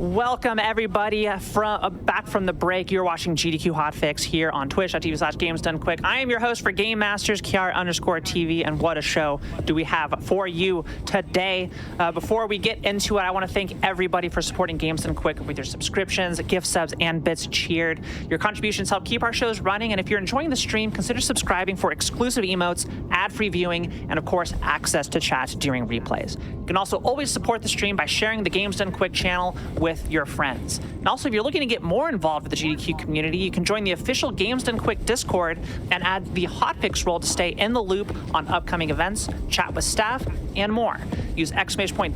Welcome, everybody, back from the break. You're watching GDQ Hotfix here on twitch.tv/GamesDoneQuick. I am your host for Game Masters, Kiara_TV, and what a show do we have for you today. Before we get into it, I want to thank everybody for supporting Games Done Quick with your subscriptions, gift subs, and bits cheered. Your contributions help keep our shows running, and if you're enjoying the stream, consider subscribing for exclusive emotes, ad-free viewing, and of course, access to chat during replays. You can also always support the stream by sharing the Games Done Quick channel with your friends. And also, if you're looking to get more involved with the GDQ community, you can join the official Games Done Quick Discord and add the Hotfix role to stay in the loop on upcoming events, chat with staff, and more. Use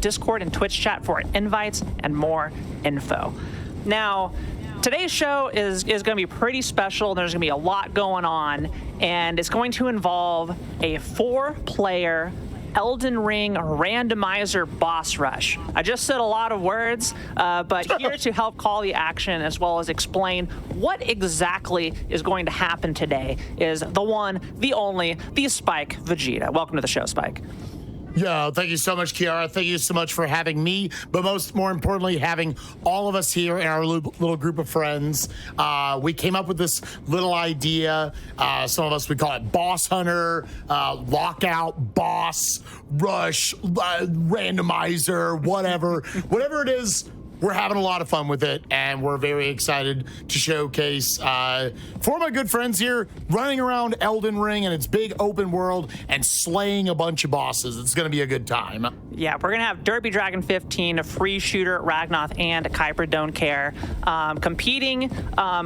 !Discord and Twitch chat for invites and more info. Now, today's show is going to be pretty special. There's going to be a lot going on, and it's going to involve a 4-player Elden Ring randomizer boss rush. I just said a lot of words, but here to help call the action as well as explain what exactly is going to happen today is the one, the only, the Spike Vegeta. Welcome to the show, Spike. Yeah, thank you so much, Kiara. Thank you so much for having me, but more importantly, having all of us here in our little group of friends. We came up with this little idea. Some of us would call it Boss Hunter, Lockout, Boss, Rush, Randomizer, whatever. Whatever it is, we're having a lot of fun with it, and we're very excited to showcase four of my good friends here running around Elden Ring and its big open world and slaying a bunch of bosses. It's going to be a good time. Yeah, we're going to have Derpy Dragon 15, a Free Shooter, Ragnoth, and Kuiper Don't Care competing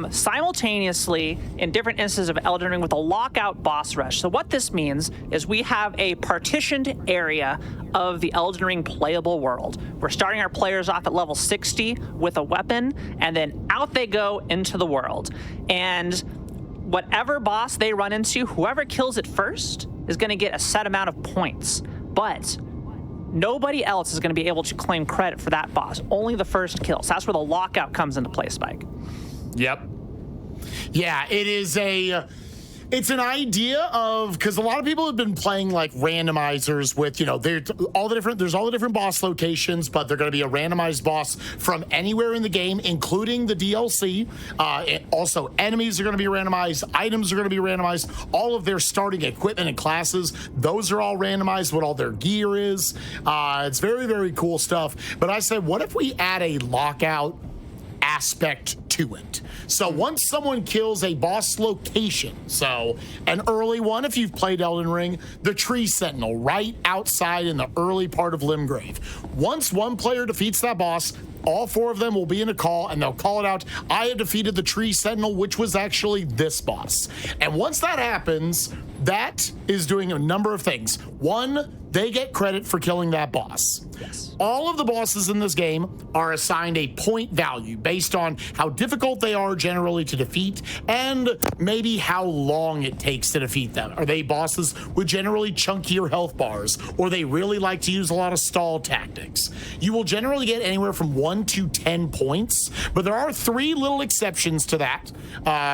simultaneously in different instances of Elden Ring with a lockout boss rush. So what this means is we have a partitioned area of the Elden Ring playable world. We're starting our players off at level 60 with a weapon, and then out they go into the world. And whatever boss they run into, whoever kills it first is going to get a set amount of points. But nobody else is going to be able to claim credit for that boss. Only the first kill. So that's where the lockout comes into play, Spike. Yep. Yeah, it is it's an idea of, because a lot of people have been playing like randomizers with, there's all the different boss locations, but they're going to be a randomized boss from anywhere in the game, including the DLC. Also, enemies are going to be randomized, items are going to be randomized, all of their starting equipment and classes, those are all randomized, what all their gear is. It's very, very cool stuff. But I said, what if we add a lockout aspect to it? So once someone kills a boss location, so an early one, if you've played Elden Ring, the Tree Sentinel right outside in the early part of Limgrave. Once one player defeats that boss, all four of them will be in a call, and they'll call it out, I have defeated the Tree Sentinel, which was actually this boss. And once that happens, that is doing a number of things. One, they get credit for killing that boss. Yes. All of the bosses in this game are assigned a point value based on how difficult they are generally to defeat and maybe how long it takes to defeat them. Are they bosses with generally chunkier health bars, or they really like to use a lot of stall tactics? You will generally get anywhere from 1 to 10 points, but there are 3 little exceptions to that.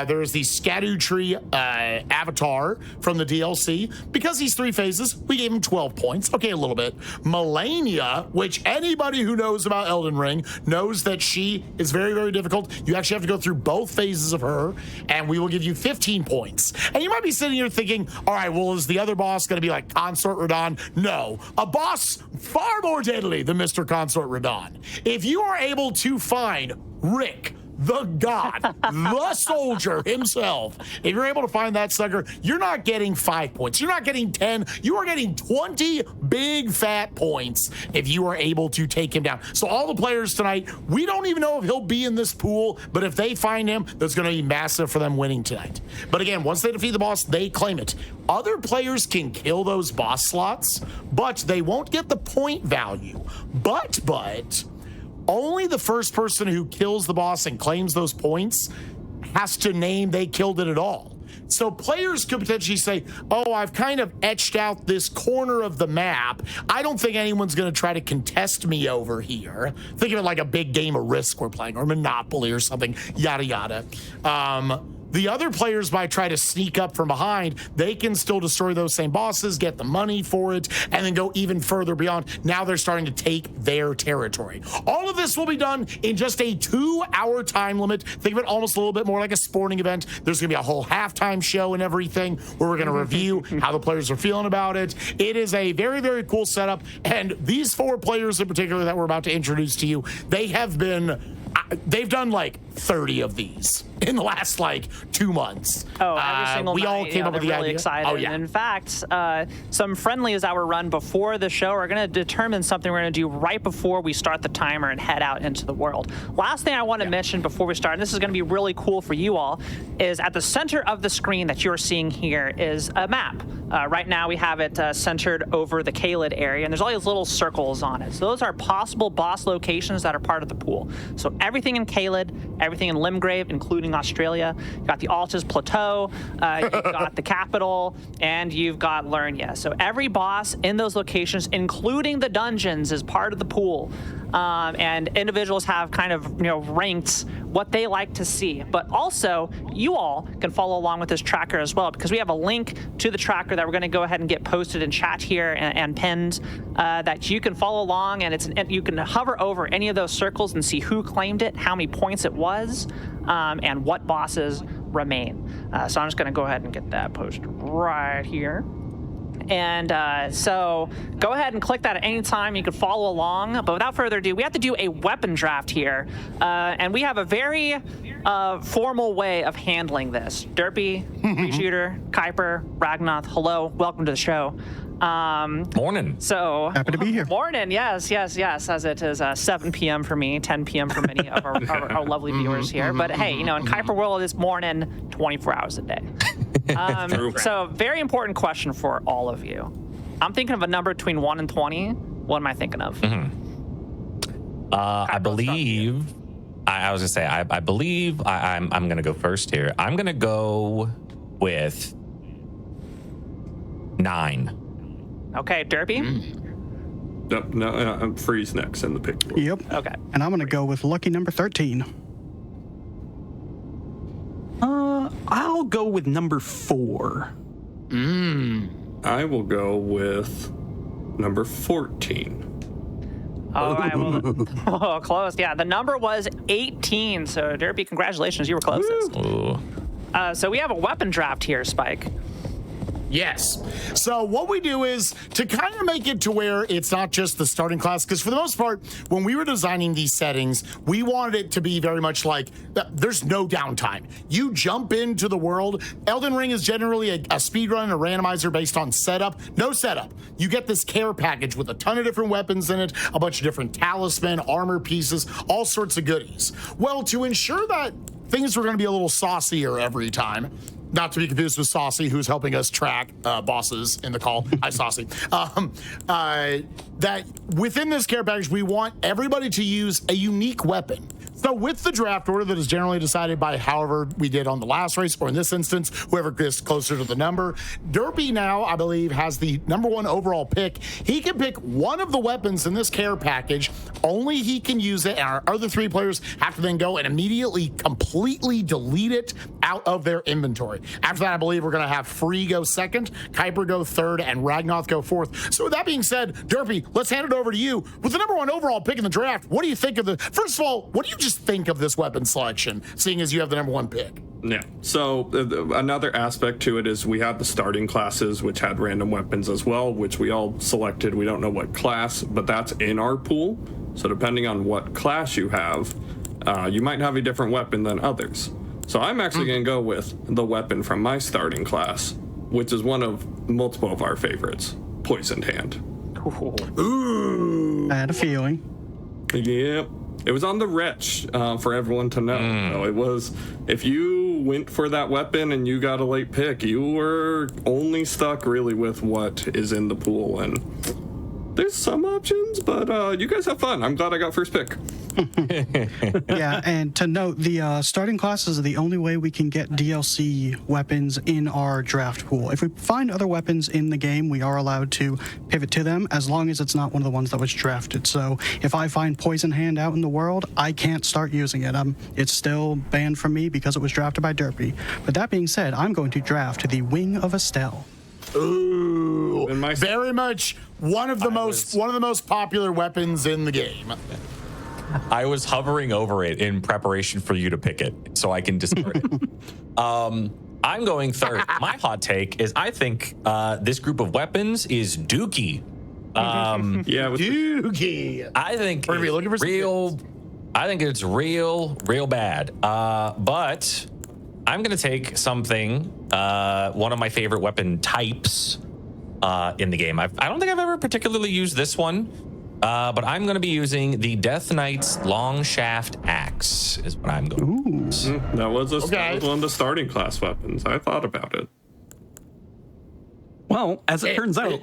There's the Scadu Tree avatar from the DLC. Because he's 3 phases, we gave him 12 points. Okay, a little bit. Melania, which anybody who knows about Elden Ring knows that she is very, very difficult. You actually have to go through both phases of her, and we will give you 15 points. And you might be sitting here thinking, all right, well, is the other boss going to be like Consort Radahn? No. A boss far more deadly than Mr. Consort Radahn. If you are able to find Rick, the god, the soldier himself, if you're able to find that sucker, you're not getting 5 points. You're not getting 10. You are getting 20 big fat points if you are able to take him down. So all the players tonight, we don't even know if he'll be in this pool, but if they find him, that's going to be massive for them winning tonight. But again, once they defeat the boss, they claim it. Other players can kill those boss slots, but they won't get the point value. But only the first person who kills the boss and claims those points has to name they killed it at all. So players could potentially say, oh, I've kind of etched out this corner of the map. I don't think anyone's going to try to contest me over here. Think of it like a big game of Risk we're playing, or Monopoly or something, yada, yada. the other players might try to sneak up from behind. They can still destroy those same bosses, get the money for it, and then go even further beyond. Now they're starting to take their territory. All of this will be done in just a 2-hour time limit. Think of it almost a little bit more like a sporting event. There's going to be a whole halftime show and everything where we're going to review how the players are feeling about it. It is a very, very cool setup. And these 4 players in particular that we're about to introduce to you, they've done like 30 of these in the last like 2 months. Oh, every single we night, all came up with the really idea. Excited. Oh, yeah. And in fact, some friendlies that were run before the show are going to determine something we're going to do right before we start the timer and head out into the world. Last thing I want to mention before we start, and this is going to be really cool for you all, is at the center of the screen that you're seeing here is a map. Right now we have it centered over the Caelid area, and there's all these little circles on it. So those are possible boss locations that are part of the pool. So everything in Caelid, everything in Limgrave, including Australia. You've got the Altus Plateau, you've got the capital, and you've got Lernia. So every boss in those locations, including the dungeons, is part of the pool. And individuals have kind of, ranked what they like to see. But also, you all can follow along with this tracker as well, because we have a link to the tracker that we're going to go ahead and get posted in chat here and pinned that you can follow along, and you can hover over any of those circles and see who claimed it, how many points it was, and what bosses remain. So I'm just going to go ahead and get that posted right here. And so go ahead and click that at any time. You can follow along. But without further ado, we have to do a weapon draft here. And we have a very formal way of handling this. Derpy, Shooter, Kuiper, Ragnath, hello. Welcome to the show. Morning. So happy to be here. Morning, yes, as it is 7 p.m. for me, 10 p.m. for many of our lovely viewers here. But hey, in Kuiper world, it's morning 24 hours a day. So very important question for all of you. I'm thinking of a number between 1 and 20. What am I thinking of? I believe. I was gonna say. I believe. I'm gonna go first here. I'm gonna go with 9. Okay, Derpy? No, Freeze next in the pick. Yep. Okay. And I'm going to go with lucky number 13. I'll go with number 4. I will go with number 14. All right. Well, close. Yeah, the number was 18. So, Derpy, congratulations. You were closest. So we have a weapon draft here, Spike. Yes. So what we do is to kind of make it to where it's not just the starting class, because for the most part, when we were designing these settings, we wanted it to be very much like there's no downtime. You jump into the world. Elden Ring is generally a speed run, a randomizer based on setup. No setup. You get this care package with a ton of different weapons in it, a bunch of different talisman, armor pieces, all sorts of goodies. Well, to ensure that things were going to be a little saucier every time, not to be confused with Saucy, who's helping us track bosses in the call. Hi, Saucy. That within this care package, we want everybody to use a unique weapon. So with the draft order that is generally decided by however we did on the last race, or in this instance, whoever gets closer to the number, Derpy now, I believe, has the number 1 overall pick. He can pick one of the weapons in this care package. Only he can use it, and our other 3 players have to then go and immediately completely delete it out of their inventory. After that, I believe we're going to have Free go second, Kuiper go third, and Ragnath go fourth. So with that being said, Derpy, let's hand it over to you. With the number 1 overall pick in the draft, what do you think of the... First of all, what do you just think of this weapon selection, seeing as you have the number 1 pick? Yeah. So another aspect to it is we had the starting classes, which had random weapons as well, which we all selected. We don't know what class, but that's in our pool. So depending on what class you have, you might have a different weapon than others. So I'm actually going to go with the weapon from my starting class, which is one of multiple of our favorites, Poisoned Hand. Ooh. I had a feeling. Yep. It was on the wretch for everyone to know. So it was, if you went for that weapon and you got a late pick, you were only stuck really with what is in the pool. And there's some options, but you guys have fun. I'm glad I got first pick. Yeah, and to note, the starting classes are the only way we can get DLC weapons in our draft pool. If we find other weapons in the game, we are allowed to pivot to them as long as it's not one of the ones that was drafted. So if I find Poison Hand out in the world, I can't start using it. It's still banned from me because it was drafted by Derpy. But that being said, I'm going to draft the Wing of Estelle. Ooh, very much one of the most popular weapons in the game. I was hovering over it in preparation for you to pick it so I can discard it. I'm going third. My hot take is I think this group of weapons is dookie. Dookie. I think We're gonna be looking for some real. I think it's real bad. But I'm gonna take something. One of my favorite weapon types in the game. I don't think I've ever particularly used this one. But I'm going to be using the Death Knight's Long Shaft Axe is what I'm going to use. That was one of the starting class weapons. I thought about it. Well, as it turns out,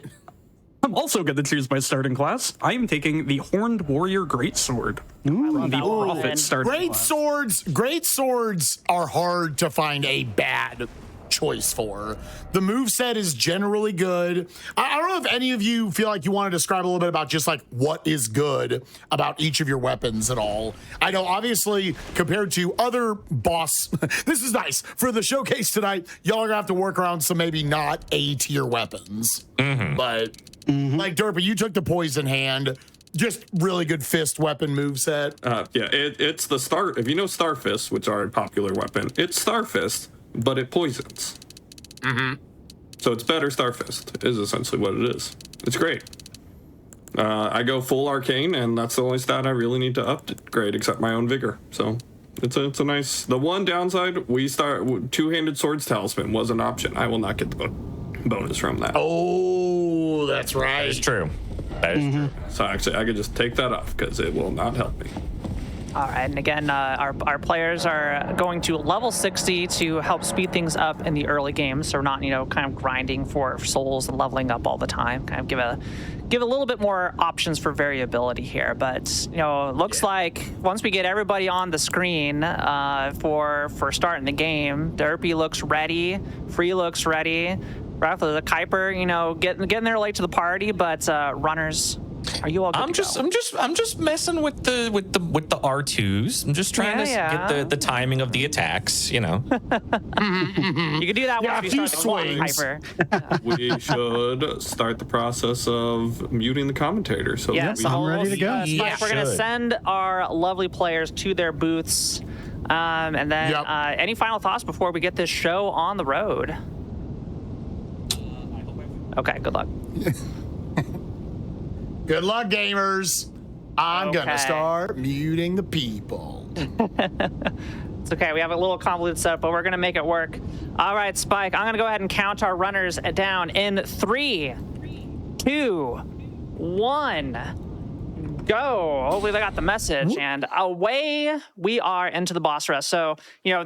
I'm also going to choose my starting class. I am taking the Horned Warrior Greatsword. From the Prophet starting class. Great swords are hard to find a bad choice for. The moveset is generally good. I don't know if any of you feel like you want to describe a little bit about just like what is good about each of your weapons at all. I know obviously compared to other boss, this is nice. For the showcase tonight, y'all are gonna have to work around some maybe not A tier weapons. But like Derpy, you took the Poison Hand. Just really good fist weapon moveset. Yeah, it's the Star. If you know Star Fist, which are a popular weapon, it's Star Fist, but it poisons. So it's better Star Fist, is essentially what it is. It's great. I go full arcane, and that's the only stat I really need to upgrade, except my own vigor. So it's a nice. The one downside, we start two-handed swords talisman was an option. I will not get the bonus from that. Oh, that's right. That is true. That is true. So actually, I could just take that off because it will not help me. All right, and again, our players are going to level 60 to help speed things up in the early games, so we're not, kind of grinding for souls and leveling up all the time. Kind of give a little bit more options for variability here. But looks like once we get everybody on the screen for starting the game, Derpy looks ready, Free looks ready, Rafa the Kuiper, getting there late to the party, but runners. Are you all good I'm just messing with the R2s. I'm just trying to get the timing of the attacks, You can do that once you start the Hyper. We should start the process of muting the commentator. So yes, I'm ready to go. Spike, we're going to send our lovely players to their booths. And then any final thoughts before we get this show on the road? Okay, good luck. Good luck, gamers. I'm gonna start muting the people. It's okay. We have a little convoluted setup, but we're gonna make it work. All right, Spike. I'm gonna go ahead and count our runners down in 3, 2, 1. Go. Hopefully they got the message, and away we are into the boss rush. So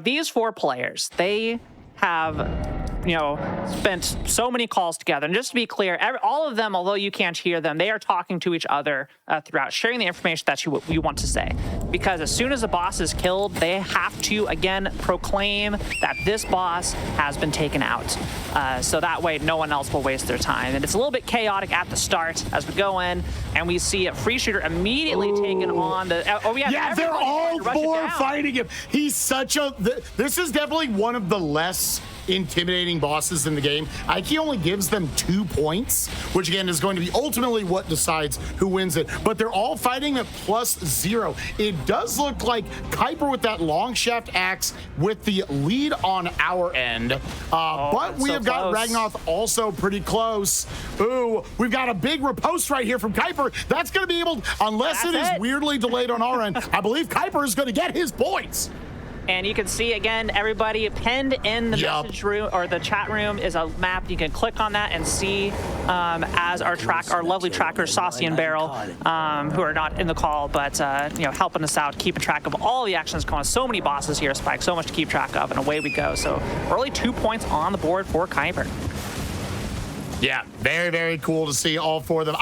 these 4 players, they have spent so many calls together. And just to be clear, all of them, although you can't hear them, they are talking to each other throughout, sharing the information that you want to say. Because as soon as a boss is killed, they have to, again, proclaim that this boss has been taken out. So that way, no one else will waste their time. And it's a little bit chaotic at the start as we go in, and we see a Free Shooter immediately taken on the... they're all 4 fighting him. He's such a... This is definitely one of the less intimidating bosses in the game. He only gives them 2 points, which again is going to be ultimately what decides who wins it. But they're all fighting at +0. It does look like Kuiper with that long shaft axe with the lead on our end. But we have got Ragnoth also pretty close. Ooh, we've got a big riposte right here from Kuiper. That's going to be able, unless it is weirdly delayed on our end, I believe Kuiper is going to get his points. And you can see, again, everybody pinned in the message room or the chat room is a map. You can click on that and see as our lovely trackers, Saucy and Barrel, who are not in the call, but helping us out, keeping track of all the actions going on. So many bosses here, Spike, so much to keep track of, and away we go. So early 2 points on the board for Kuiper. Yeah, Very, very cool to see all four of them.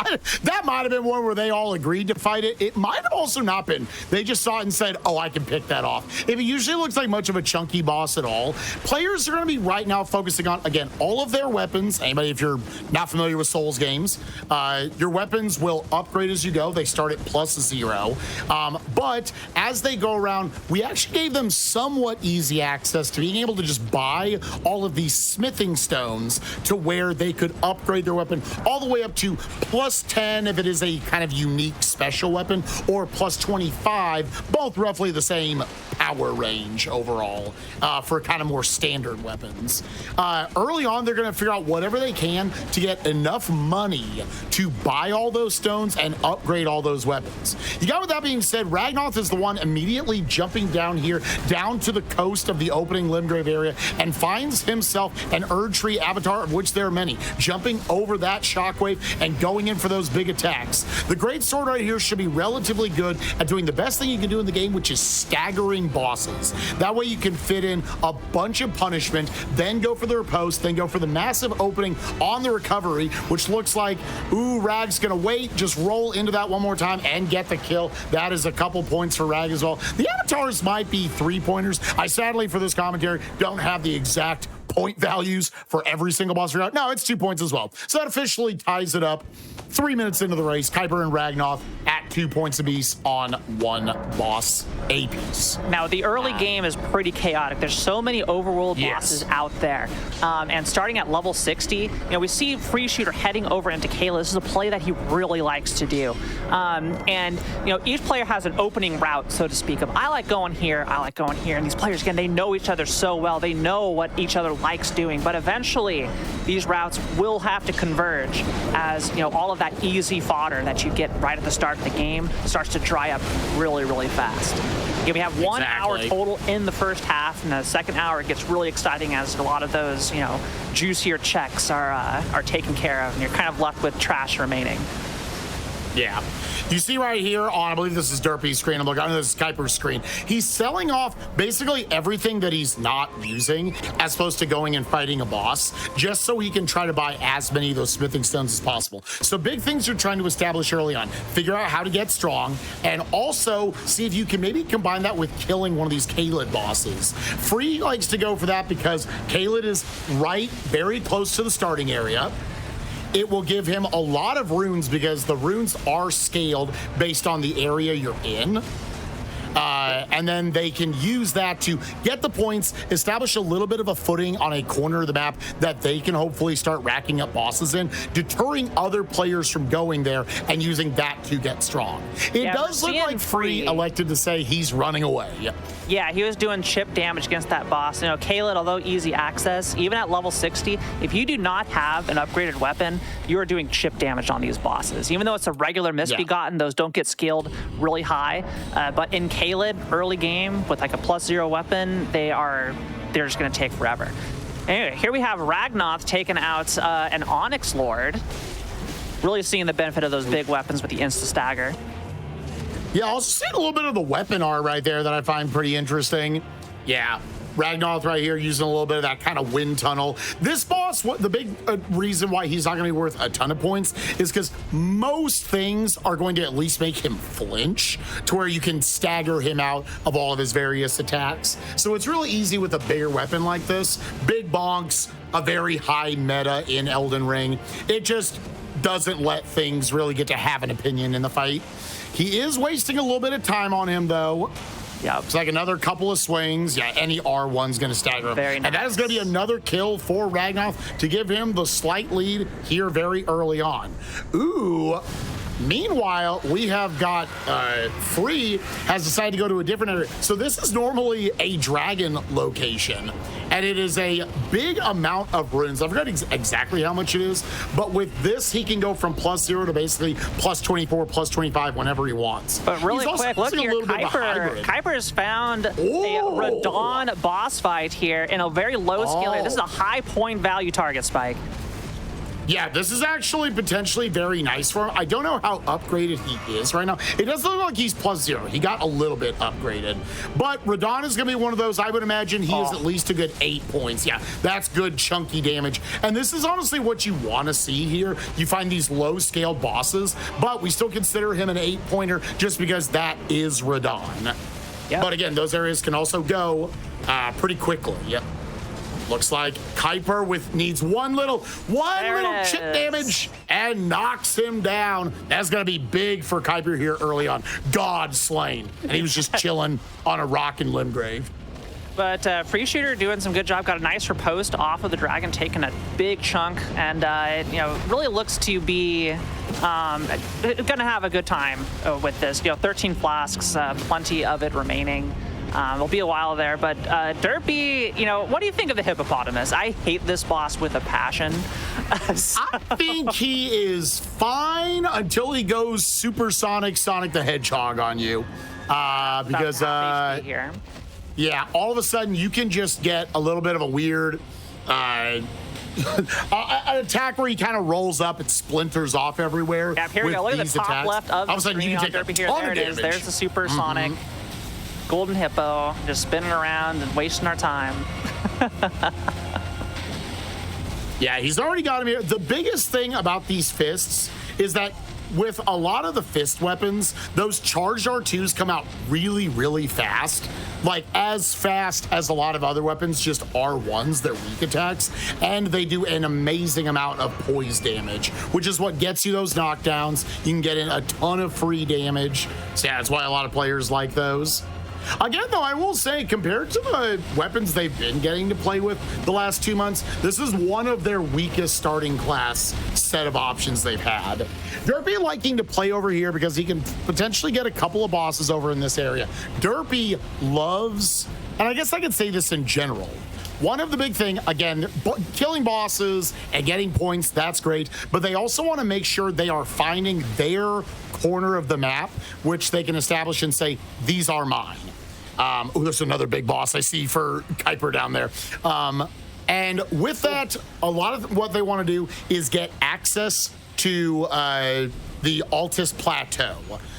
That might have been one where they all agreed to fight it. It might have also not been. They just saw it and said, oh, I can pick that off. If it usually looks like much of a chunky boss at all, players are going to be right now focusing on, again, all of their weapons. Anybody, if you're not familiar with Souls games, your weapons will upgrade as you go. They start at +0. But as they go around, we actually gave them somewhat easy access to being able to just buy all of these smithing stones to where they could upgrade their weapon all the way up to +10 if it is a kind of unique special weapon, or +25, both roughly the same power range overall for kind of more standard weapons. Early on, they're going to figure out whatever they can to get enough money to buy all those stones and upgrade all those weapons. You got with that being said, Ragnoth is the one immediately jumping down here, down to the coast of the opening Limgrave area, and finds himself an Erdtree avatar, of which there are many, jumping over that shockwave and going in for those big attacks. The great sword right here should be relatively good at doing the best thing you can do in the game, which is staggering bosses. That way you can fit in a bunch of punishment, then go for the riposte, then go for the massive opening on the recovery, which looks like, ooh, Rag's gonna wait, just roll into that one more time and get the kill. That is a couple points for Rag as well. The avatars might be 3-pointers. I sadly, for this commentary, don't have the exact point values for every single boss route. No, it's 2 points as well. So that officially ties it up. 3 minutes into the race, Kuiper and Ragnoth at 2 points apiece on one boss apiece. Now, the early game is pretty chaotic. There's so many overworld bosses out there. And starting at level 60, we see Free Shooter heading over into Kayla. This is a play that he really likes to do. And each player has an opening route, so to speak, of I like going here, I like going here. And these players, again, they know each other so well. They know what each other likes doing. But eventually, these routes will have to converge as, all of that easy fodder that you get right at the start of the game starts to dry up really, really fast. We have 1 hour total in the first half, and the second hour it gets really exciting as a lot of those, juicier checks are taken care of, and you're kind of left with trash remaining. Yeah. You see right here on, I believe this is Derpy's screen, I'm looking, I know this is Kuiper's screen. He's selling off basically everything that he's not using as opposed to going and fighting a boss, just so he can try to buy as many of those smithing stones as possible. So big things you're trying to establish early on. Figure out how to get strong, and also see if you can maybe combine that with killing one of these Caelid bosses. Free likes to go for that because Caelid is very close to the starting area. It will give him a lot of runes because the runes are scaled based on the area you're in. And then they can use that to get the points, establish a little bit of a footing on a corner of the map that they can hopefully start racking up bosses in, deterring other players from going there and using that to get strong. It does look like Free elected to say he's running away. Yeah, he was doing chip damage against that boss. Caelid, although easy access, even at level 60, if you do not have an upgraded weapon, you are doing chip damage on these bosses. Even though it's a regular Misbegotten, those don't get skilled really high. But in Caelid, early game, with like a +0 weapon, they're just going to take forever. Anyway, here we have Ragnoth taking out an Onyx Lord. Really seeing the benefit of those big weapons with the insta-stagger. Yeah, also seeing a little bit of the weapon art right there that I find pretty interesting. Yeah, Ragnoth right here using a little bit of that kind of wind tunnel. This boss, the big reason why he's not going to be worth a ton of points is because most things are going to at least make him flinch to where you can stagger him out of all of his various attacks. So it's really easy with a bigger weapon like this. Big bonks, a very high meta in Elden Ring. It just doesn't let things really get to have an opinion in the fight. He is wasting a little bit of time on him, though. Yeah, it's like another couple of swings. Yeah, any R1's going to stagger him. Very nice. And that is going to be another kill for Ragnoth to give him the slight lead here very early on. Ooh. Meanwhile, we have got Free has decided to go to a different area. So this is normally a dragon location, and it is a big amount of runes. I forgot exactly how much it is, but with this, he can go from +0 to basically +24, +25 whenever he wants. But really quick, look here, Kuiper's found a Radon boss fight here in a very low scale area. This is a high point value target, Spike. Yeah, this is actually potentially very nice for him. I don't know how upgraded he is right now. It doesn't look like he's +0. He got a little bit upgraded. But Radon is going to be one of those, I would imagine he is at least a good 8 points. Yeah, that's good chunky damage. And this is honestly what you want to see here. You find these low-scaled bosses, but we still consider him an 8-pointer just because that is Radon. Yep. But again, those areas can also go pretty quickly. Yep. Looks like Kuiper needs one little chip damage and knocks him down. That's going to be big for Kuiper here early on. God slain. And he was just chilling on a rock in Limgrave. But Free Shooter doing some good job. Got a nice riposte off of the dragon, taking a big chunk, and it really looks to be going to have a good time with this. 13 flasks, plenty of it remaining. It'll be a while there, but Derpy, what do you think of the hippopotamus? I hate this boss with a passion. I think he is fine until he goes supersonic Sonic the Hedgehog on you, because here. Yeah, all of a sudden you can just get a little bit of a weird an attack where he kind of rolls up and splinters off everywhere. Yeah, here we go. Look at the top attacks. left of all of a sudden you can take Derpy here. a ton There of it damage. is. There's the supersonic golden hippo, just spinning around and wasting our time. Yeah, he's already got him here. The biggest thing about these fists is that with a lot of the fist weapons, those charged R2s come out really, really fast. Like as fast as a lot of other weapons, just R1s, they're weak attacks. And they do an amazing amount of poise damage, which is what gets you those knockdowns. You can get in a ton of free damage. So yeah, that's why a lot of players like those. Again, though, I will say, compared to the weapons they've been getting to play with the last 2 months, this is one of their weakest starting class set of options they've had. Derpy liking to play over here because he can potentially get a couple of bosses over in this area. Derpy loves, and I guess I could say this in general, one of the big thing, again, killing bosses and getting points, that's great, but they also want to make sure they are finding their corner of the map, which they can establish and say, these are mine. There's another big boss I see for Kuiper down there. And with that, a lot of what they want to do is get access to the Altus Plateau.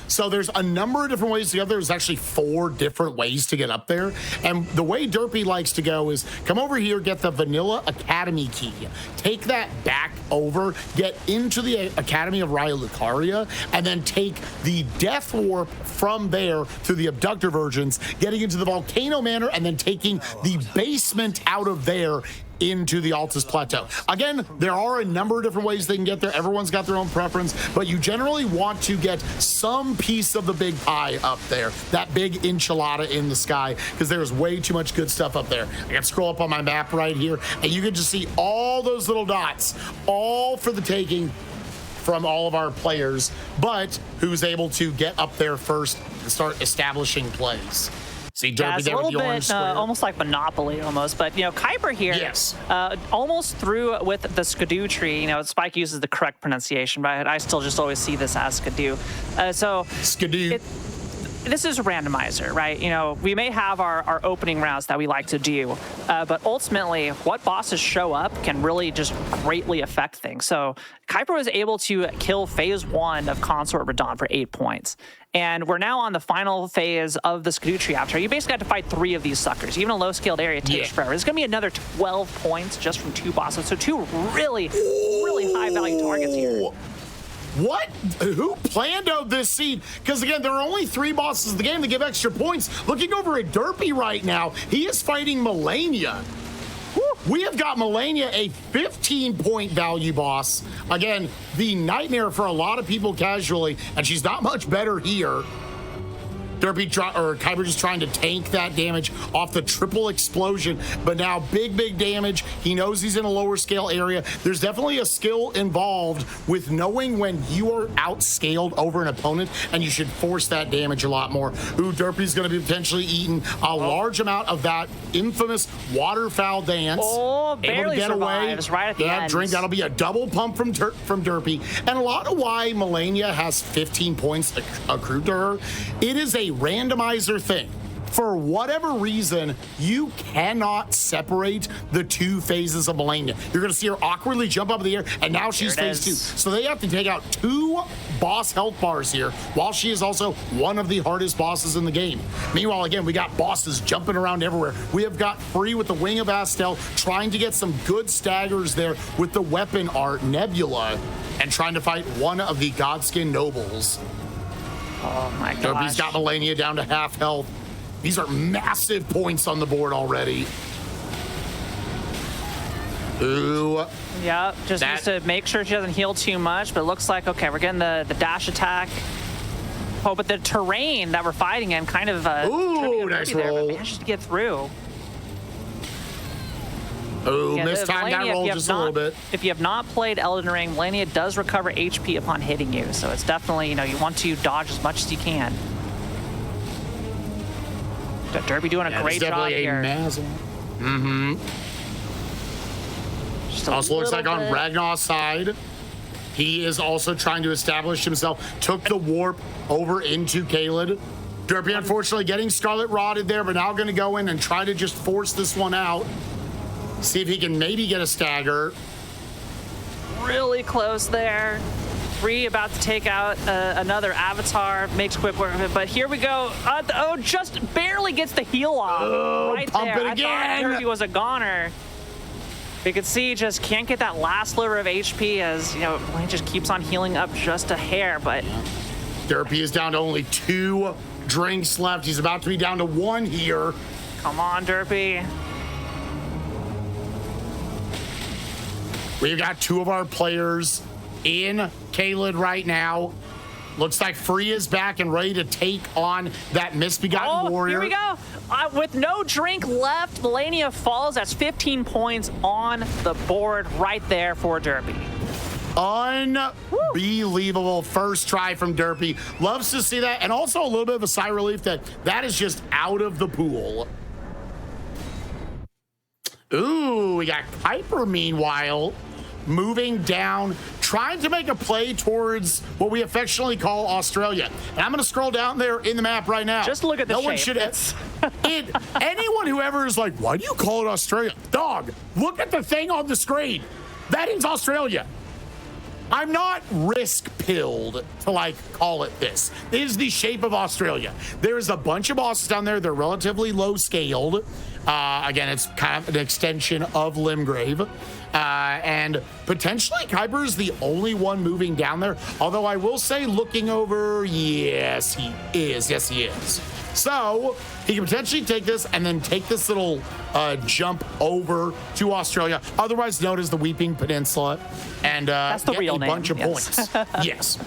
So there's a number of different ways to get there. There's actually 4 different ways to get up there. And the way Derpy likes to go is come over here, get the Vanilla Academy key, take that back over, get into the Academy of Raya Lucaria, and then take the Death Warp from there through the Abductor Virgins, getting into the Volcano Manor, and then taking the basement out of there into the Altus Plateau. Again, there are a number of different ways they can get there. Everyone's got their own preference, but you generally want to get some piece of the big pie up there, that big enchilada in the sky, because there's way too much good stuff up there. I can scroll up on my map right here, and you can just see all those little dots, all for the taking from all of our players, but who's able to get up there first and start establishing plays. See Derpy it's there a little with the orange bit square. almost like Monopoly almost, but Kuiper here almost through with the Skidoo tree. Spike uses the correct pronunciation, but I still just always see this as Skidoo. Skidoo. This is a randomizer, right? We may have our opening rounds that we like to do, but ultimately what bosses show up can really just greatly affect things. So Kuiper was able to kill phase 1 of Consort Radon for 8 points. And we're now on the final phase of the Skidoo tree after. You basically have to fight 3 of these suckers. Even a low-scaled area takes forever. There's going to be another 12 points just from 2 bosses. So 2 really, really high-value targets here. What? Who planned out this scene? Because again, there are only 3 bosses in the game that give extra points. Looking over at Derpy right now, he is fighting Melania. We have got Melania, a 15-point value boss. Again, the nightmare for a lot of people casually, and she's not much better here. Kuiper just trying to tank that damage off the triple explosion, but now big damage. He knows he's in a lower scale area. There's definitely a skill involved with knowing when you are outscaled over an opponent, and you should force that damage a lot more. Derpy's going to be potentially eating a large amount of that infamous waterfowl dance. Barely survives right at the end. Drink, that'll be a double pump from Derpy. And a lot of why Melania has 15 points accrued to her, it is a randomizer thing. for whatever reason, you cannot separate the two phases of Melania. You're going to see her awkwardly jump up in the air, and now she's phase 2. So they have to take out 2 boss health bars here, while she is also one of the hardest bosses in the game. Meanwhile, again, we got bosses jumping around everywhere. We have got Free with the Wing of Astel trying to get some good staggers there with the weapon art, Nebula, and trying to fight one of the Godskin nobles. Oh my gosh. Derpy's got Melania down to half health. These are massive points on the board already. Ooh. Yep, just needs to make sure she doesn't heal too much, but it looks like, okay, we're getting the dash attack. Oh, but the terrain that we're fighting in kind of ooh, nice roll. But manages to get through. Oh, mistimed that roll just a little bit. If you have not played Elden Ring, Melania does recover HP upon hitting you, so it's definitely, you want to dodge as much as you can. Derpy doing a great job here. Mm-hmm. Also looks like on Ragnar's side, he is also trying to establish himself. Took the warp over into Caelid. Derpy, unfortunately, getting Scarlet Rotted there, but now going to go in and try to just force this one out. See if he can maybe get a stagger. Really close there. Free about to take out another avatar. Makes quick work of it, but here we go. Oh, just barely gets the heal off. Right pump there. it again. I thought Derpy was a goner. You can see just can't get that last sliver of HP as, he just keeps on healing up just a hair, but... Derpy is down to only 2 drinks left. He's about to be down to 1 here. Come on, Derpy. We've got 2 of our players in Caelid right now. Looks like Free is back and ready to take on that misbegotten warrior. Here we go. With no drink left, Melania falls. That's 15 points on the board right there for Derpy. Unbelievable first try from Derpy. Loves to see that, and also a little bit of a sigh of relief that is just out of the pool. Ooh, we got Kuiper meanwhile moving down, trying to make a play towards what we affectionately call Australia. And I'm going to scroll down there in the map right now. Just look at the shape. No one should anyone who ever is like, why do you call it Australia? Dog, look at the thing on the screen. That is Australia. I'm not risk-pilled to call it this. It is the shape of Australia. There's a bunch of bosses down there. They're relatively low-scaled. Again, it's kind of an extension of Limgrave. And potentially Kuiper is the only one moving down there. Although I will say, looking over, yes, he is. Yes, he is. So he can potentially take this and then take this little jump over to Australia, otherwise known as the Weeping Peninsula, and that's the get real a name. bunch of points. Yes.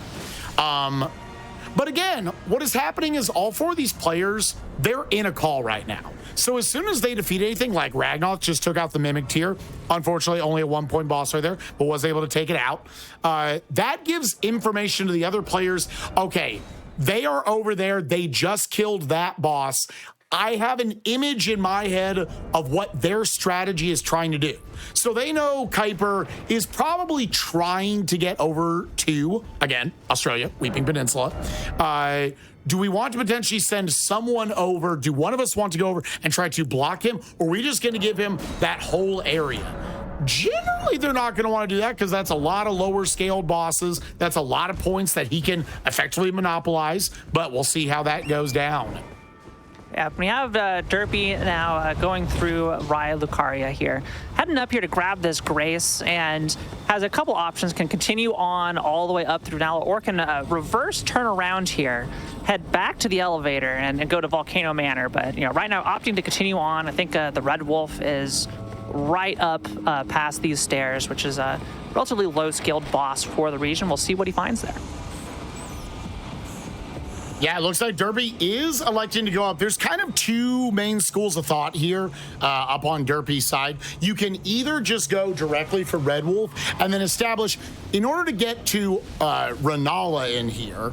But again, what is happening is all 4 of these players, they're in a call right now. So as soon as they defeat anything, like Ragnar just took out the Mimic tier, unfortunately only a 1-point boss right there, but was able to take it out. That gives information to the other players. Okay, they are over there. They just killed that boss. I have an image in my head of what their strategy is trying to do. So they know Kuiper is probably trying to get over to, again, Australia, Weeping Peninsula. Do we want to potentially send someone over? Do one of us want to go over and try to block him? Or are we just going to give him that whole area? Generally, they're not going to want to do that because that's a lot of lower scaled bosses. That's a lot of points that he can effectively monopolize, but we'll see how that goes down. Yeah, we have Derpy now going through Raya Lucaria here. Heading up here to grab this Grace and has a couple options. Can continue on all the way up through now or can reverse turn around here, head back to the elevator and go to Volcano Manor. But, right now opting to continue on. I think the Red Wolf is right up past these stairs, which is a relatively low-scaled boss for the region. We'll see what he finds there. Yeah, it looks like Derpy is electing to go up. There's kind of 2 main schools of thought here up on Derpy's side. You can either just go directly for Red Wolf and then establish, in order to get to Renala in here,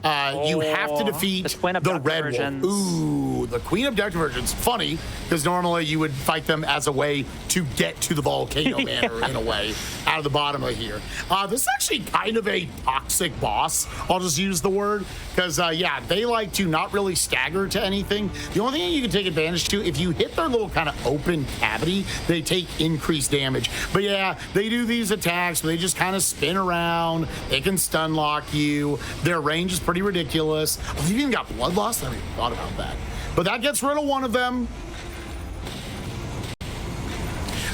you have to defeat the red versions. wolf. Ooh, the queen abductor versions. Funny, because normally you would fight them as a way to get to the volcano manor in a way, out of the bottom of here. This is actually kind of a toxic boss. I'll just use the word, because yeah, they like to not really stagger to anything. The only thing you can take advantage to, if you hit their little kind of open cavity, they take increased damage. But yeah, they do these attacks where they just kind of spin around. They can stun lock you. Their range is pretty ridiculous. Oh, they've even got bloodlust. I haven't even thought about that. But that gets rid of one of them.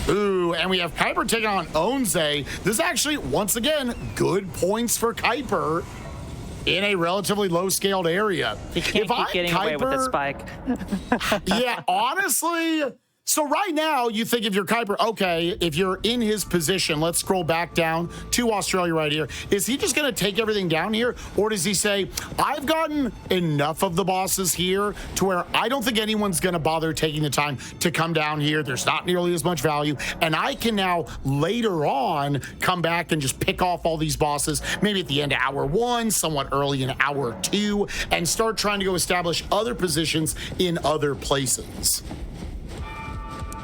Ooh, and we have Kuiper taking on Onze. This is actually, once again, good points for Kuiper in a relatively low-scaled area. He can't keep getting away with this spike. Yeah, honestly. So right now, you think if you're Kuiper, okay, if you're in his position, let's scroll back down to Australia right here. Is he just going to take everything down here? Or does he say, I've gotten enough of the bosses here to where I don't think anyone's going to bother taking the time to come down here. There's not nearly as much value. And I can now later on come back and just pick off all these bosses, maybe at the end of hour 1, somewhat early in hour 2, and start trying to go establish other positions in other places.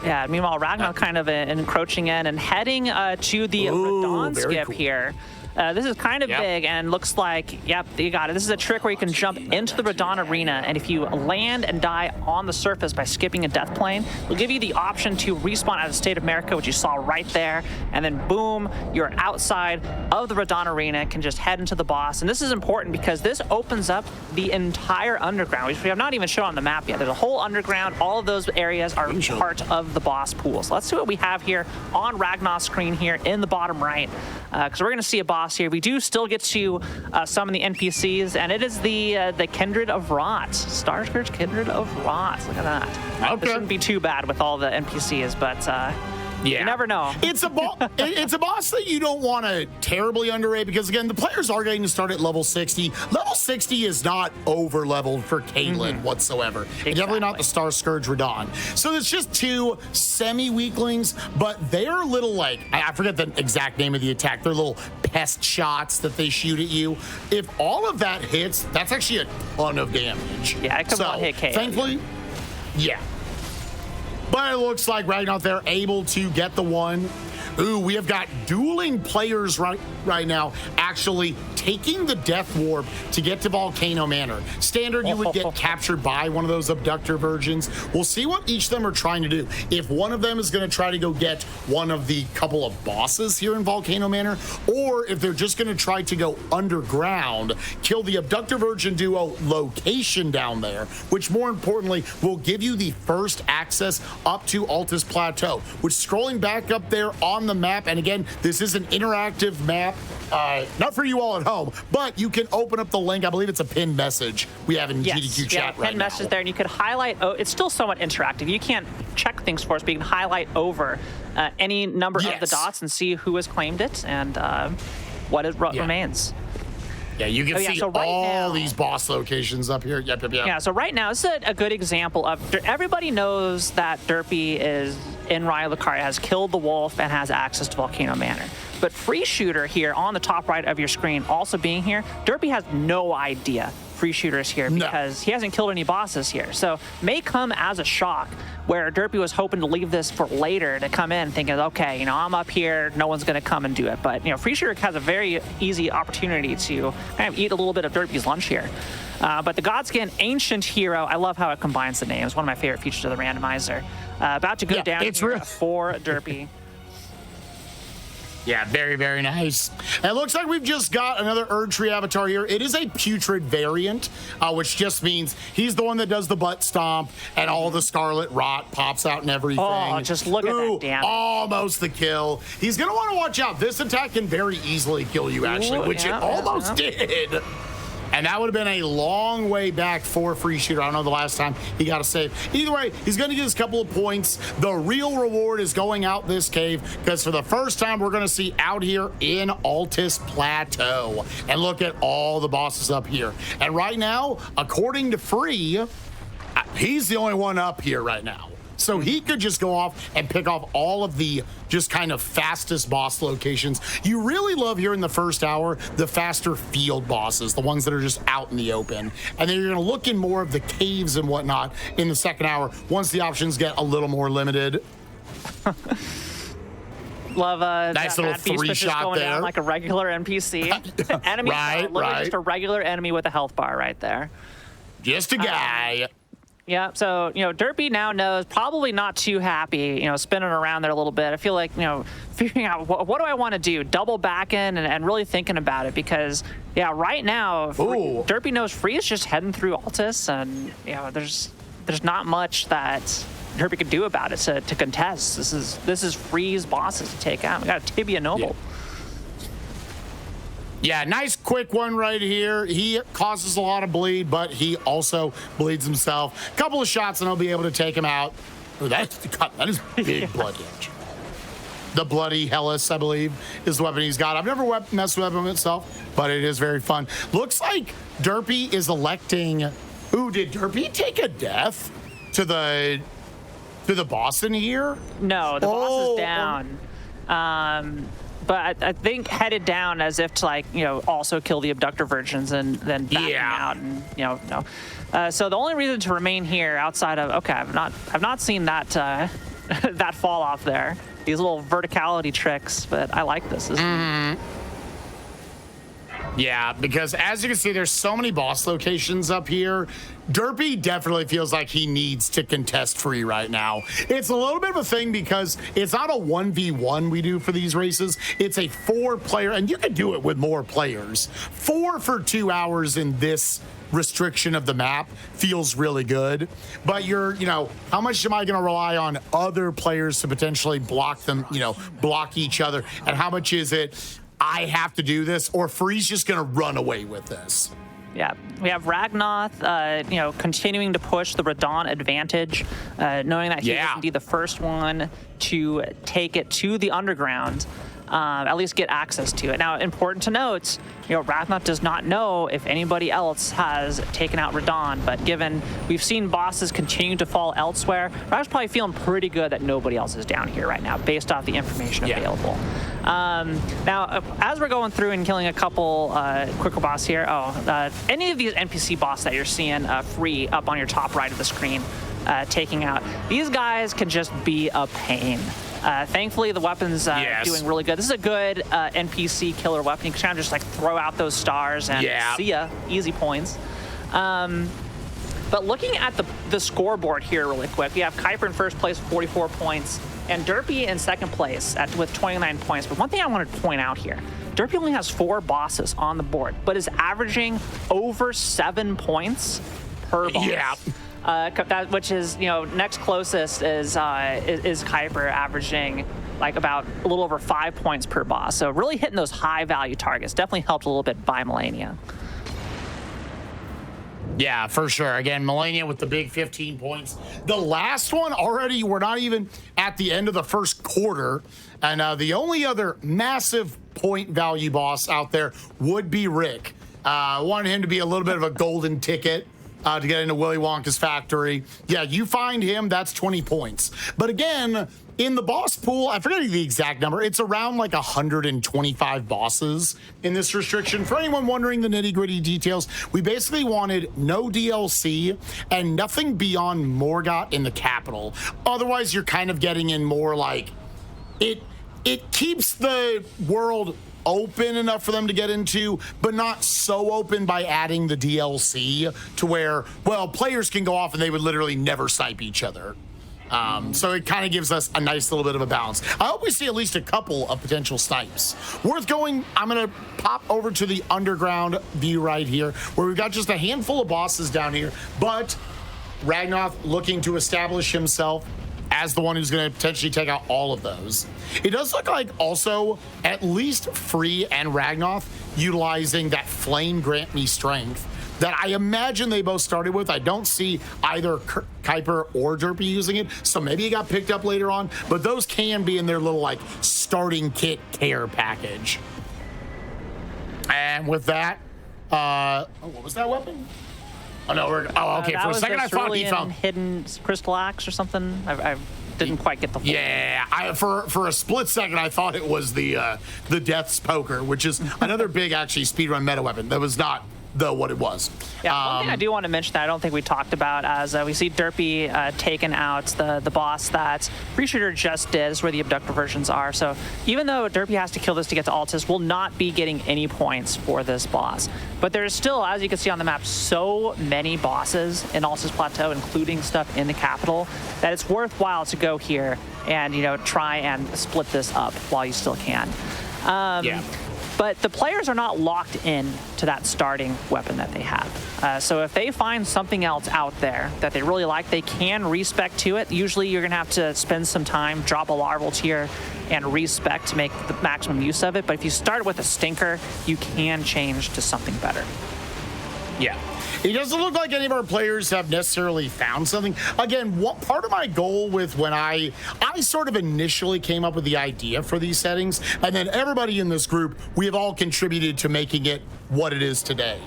Yeah, meanwhile, Ragnar kind of encroaching in and heading to the Radon skip cool. here. This is kind of big and looks like, yep, you got it. This is a trick where you can jump into the Radon arena, and if you land and die on the surface by skipping a death plane, it'll give you the option to respawn at the State of America, which you saw right there, and then boom, you're outside of the Radon arena, can just head into the boss. And this is important because this opens up the entire underground, which we have not even shown on the map yet. There's a whole underground. All of those areas are part of the boss pool. So let's see what we have here on Ragnar's screen here in the bottom right, because we're going to see a boss here. We do still get to summon the NPCs, and it is the Kindred of Rot. Starscourge Kindred of Rot. Look at that. Okay. This shouldn't be too bad with all the NPCs, but you never know. It's a it's a boss that you don't want to terribly underrate, because again, the players are getting to start at level 60. Level 60 is not over leveled for Caitlyn whatsoever. And definitely not the Starscourge Radon. So it's just two semi-weaklings, but they're little, like, I forget the exact name of the attack. They're little pest shots that they shoot at you. If all of that hits, that's actually a ton of damage. Yeah, it could not hit KO. Thankfully, yeah. But it looks like right now they're able to get the one. Ooh, we have got dueling players right now actually taking the Death Warp to get to Volcano Manor. Standard, you would get captured by one of those abductor virgins. We'll see what each of them are trying to do. If one of them is going to try to go get one of the couple of bosses here in Volcano Manor, or if they're just going to try to go underground, kill the abductor virgin duo location down there, which more importantly will give you the first access up to Altus Plateau, which scrolling back up there on the map, and again, this is an interactive map, not for you all at home, but you can open up the link. I believe it's a pinned message we have in GDQ chat right now. Pinned message there, and you could highlight. Oh, it's still somewhat interactive. You can't check things for us, but you can highlight over any number of the dots and see who has claimed it and what remains. Yeah, you can see all these boss locations up here. Yep. Yeah, so right now, this is a good example of, everybody knows that Derpy is in Raya Lucaria, has killed the wolf, and has access to Volcano Manor. But Free Shooter here on the top right of your screen also being here, Derpy has no idea Free Shooter is here because he hasn't killed any bosses here. So may come as a shock, where Derpy was hoping to leave this for later to come in thinking, okay, you know, I'm up here, no one's going to come and do it. But, you know, Free Shooter has a very easy opportunity to kind of eat a little bit of Derpy's lunch here. But the Godskin Ancient Hero, I love how it combines the names. One of my favorite features of the randomizer. About to go down here for Derpy. Yeah, very, very nice. And it looks like we've just got another Erdtree avatar here. It is a putrid variant, which just means he's the one that does the butt stomp and all the scarlet rot pops out and everything. Oh, just look at that damage. Almost the kill. He's going to want to watch out. This attack can very easily kill you, actually, which it almost did. And that would have been a long way back for Free Shooter. I don't know the last time he got a save. Either way, he's going to get us a couple of points. The real reward is going out this cave, because for the first time, we're going to see out here in Altus Plateau. And look at all the bosses up here. And right now, according to Free, he's the only one up here right now. So he could just go off and pick off all of the just kind of fastest boss locations. You really love here in the first hour, the faster field bosses, the ones that are just out in the open. And then you're going to look in more of the caves and whatnot in the second hour once the options get a little more limited. Love nice little three shot going there, down like a regular NPC. Enemy, literally just a regular enemy with a health bar right there. Just a guy. Yeah, so, Derpy now knows, probably not too happy, spinning around there a little bit. I feel like, figuring out what do I want to do? Double back in and really thinking about it because, right now, Derpy knows Free is just heading through Altus and, there's not much that Derpy could do about it to contest. This is Free's bosses to take out. We got a Tibia Noble. Yeah, nice quick one right here. He causes a lot of bleed, but he also bleeds himself. Couple of shots and he'll be able to take him out. Oh, that is big blood damage. The Bloody Hellas, I believe, is the weapon he's got. I've never messed with him itself, but it is very fun. Looks like Derpy is electing. Ooh, did Derpy take a death to the boss in here? No, the boss is down. But I think headed down as if to also kill the abductor virgins and then backing out and no. So the only reason to remain here outside of I've not seen that that fall off there. These little verticality tricks, but I like this. Yeah, because as you can see, there's so many boss locations up here. Derpy definitely feels like he needs to contest Free right now. It's a little bit of a thing because it's not a 1v1 we do for these races. It's a 4-player, and you can do it with more players. 4 for 2 hours in this restriction of the map feels really good. But how much am I going to rely on other players to potentially block them, block each other? And how much is it I have to do this, or Free's just going to run away with this? Yeah, we have Ragnoth, continuing to push the Radon advantage, knowing that he can be the first one to take it to the underground, at least get access to it. Now, important to note, Ragnoth does not know if anybody else has taken out Radon, but given we've seen bosses continue to fall elsewhere, Ragnoth's probably feeling pretty good that nobody else is down here right now, based off the information available. Now, as we're going through and killing a couple quicker boss here, any of these NPC boss that you're seeing Free up on your top right of the screen taking out, these guys can just be a pain. Thankfully, the weapon's doing really good. This is a good NPC killer weapon. You can kind of just throw out those stars and see ya, easy points. But looking at the scoreboard here really quick, we have Kuiper in first place, 44 points, and Derpy in second place with 29 points. But one thing I want to point out here, Derpy only has 4 bosses on the board, but is averaging over 7 points per boss. Yeah. Which is, next closest is Kuiper, averaging about a little over 5 points per boss. So really hitting those high value targets definitely helped a little bit by Melania. Yeah, for sure. Again, Melania with the big 15 points. The last one already, we're not even at the end of the first quarter. And the only other massive point value boss out there would be Rick. Wanted him to be a little bit of a golden ticket to get into Willy Wonka's factory. Yeah, you find him, that's 20 points. But again, in the boss pool, I forget the exact number, it's around 125 bosses in this restriction. For anyone wondering the nitty-gritty details, we basically wanted no DLC and nothing beyond Morgott in the capital. Otherwise, you're kind of getting in more it keeps the world open enough for them to get into, but not so open by adding the DLC to where, players can go off and they would literally never snipe each other. So it kind of gives us a nice little bit of a balance. I hope we see at least a couple of potential snipes. Worth going, I'm going to pop over to the underground view right here, where we've got just a handful of bosses down here, but Ragnoth looking to establish himself as the one who's going to potentially take out all of those. It does look like also at least Free and Ragnoth utilizing that Flame Grant Me Strength that I imagine they both started with. I don't see either Kuiper or Derpy using it, so maybe it got picked up later on, but those can be in their little starting kit care package. And with that, what was that weapon? Oh, no, okay. That For a was second, I thought he found hidden crystal axe or something. I didn't quite get the full. Yeah, for a split second, I thought it was the Death's Poker, which is another big, actually, speedrun meta weapon. That was not what it was. Yeah, one thing I do want to mention that I don't think we talked about as we see Derpy taking out the boss that Free Shooter just did, is where the abductor versions are. So even though Derpy has to kill this to get to Altus, will not be getting any points for this boss. But there's still, as you can see on the map, so many bosses in Altus Plateau, including stuff in the capital, that it's worthwhile to go here and try and split this up while you still can. Yeah. But the players are not locked in to that starting weapon that they have. So if they find something else out there that they really like, they can respec to it. Usually you're going to have to spend some time, drop a larval tier, and respec to make the maximum use of it. But if you start with a stinker, you can change to something better. Yeah. It doesn't look like any of our players have necessarily found something. Again, what part of my goal with when I sort of initially came up with the idea for these settings, and then everybody in this group, we have all contributed to making it what it is today.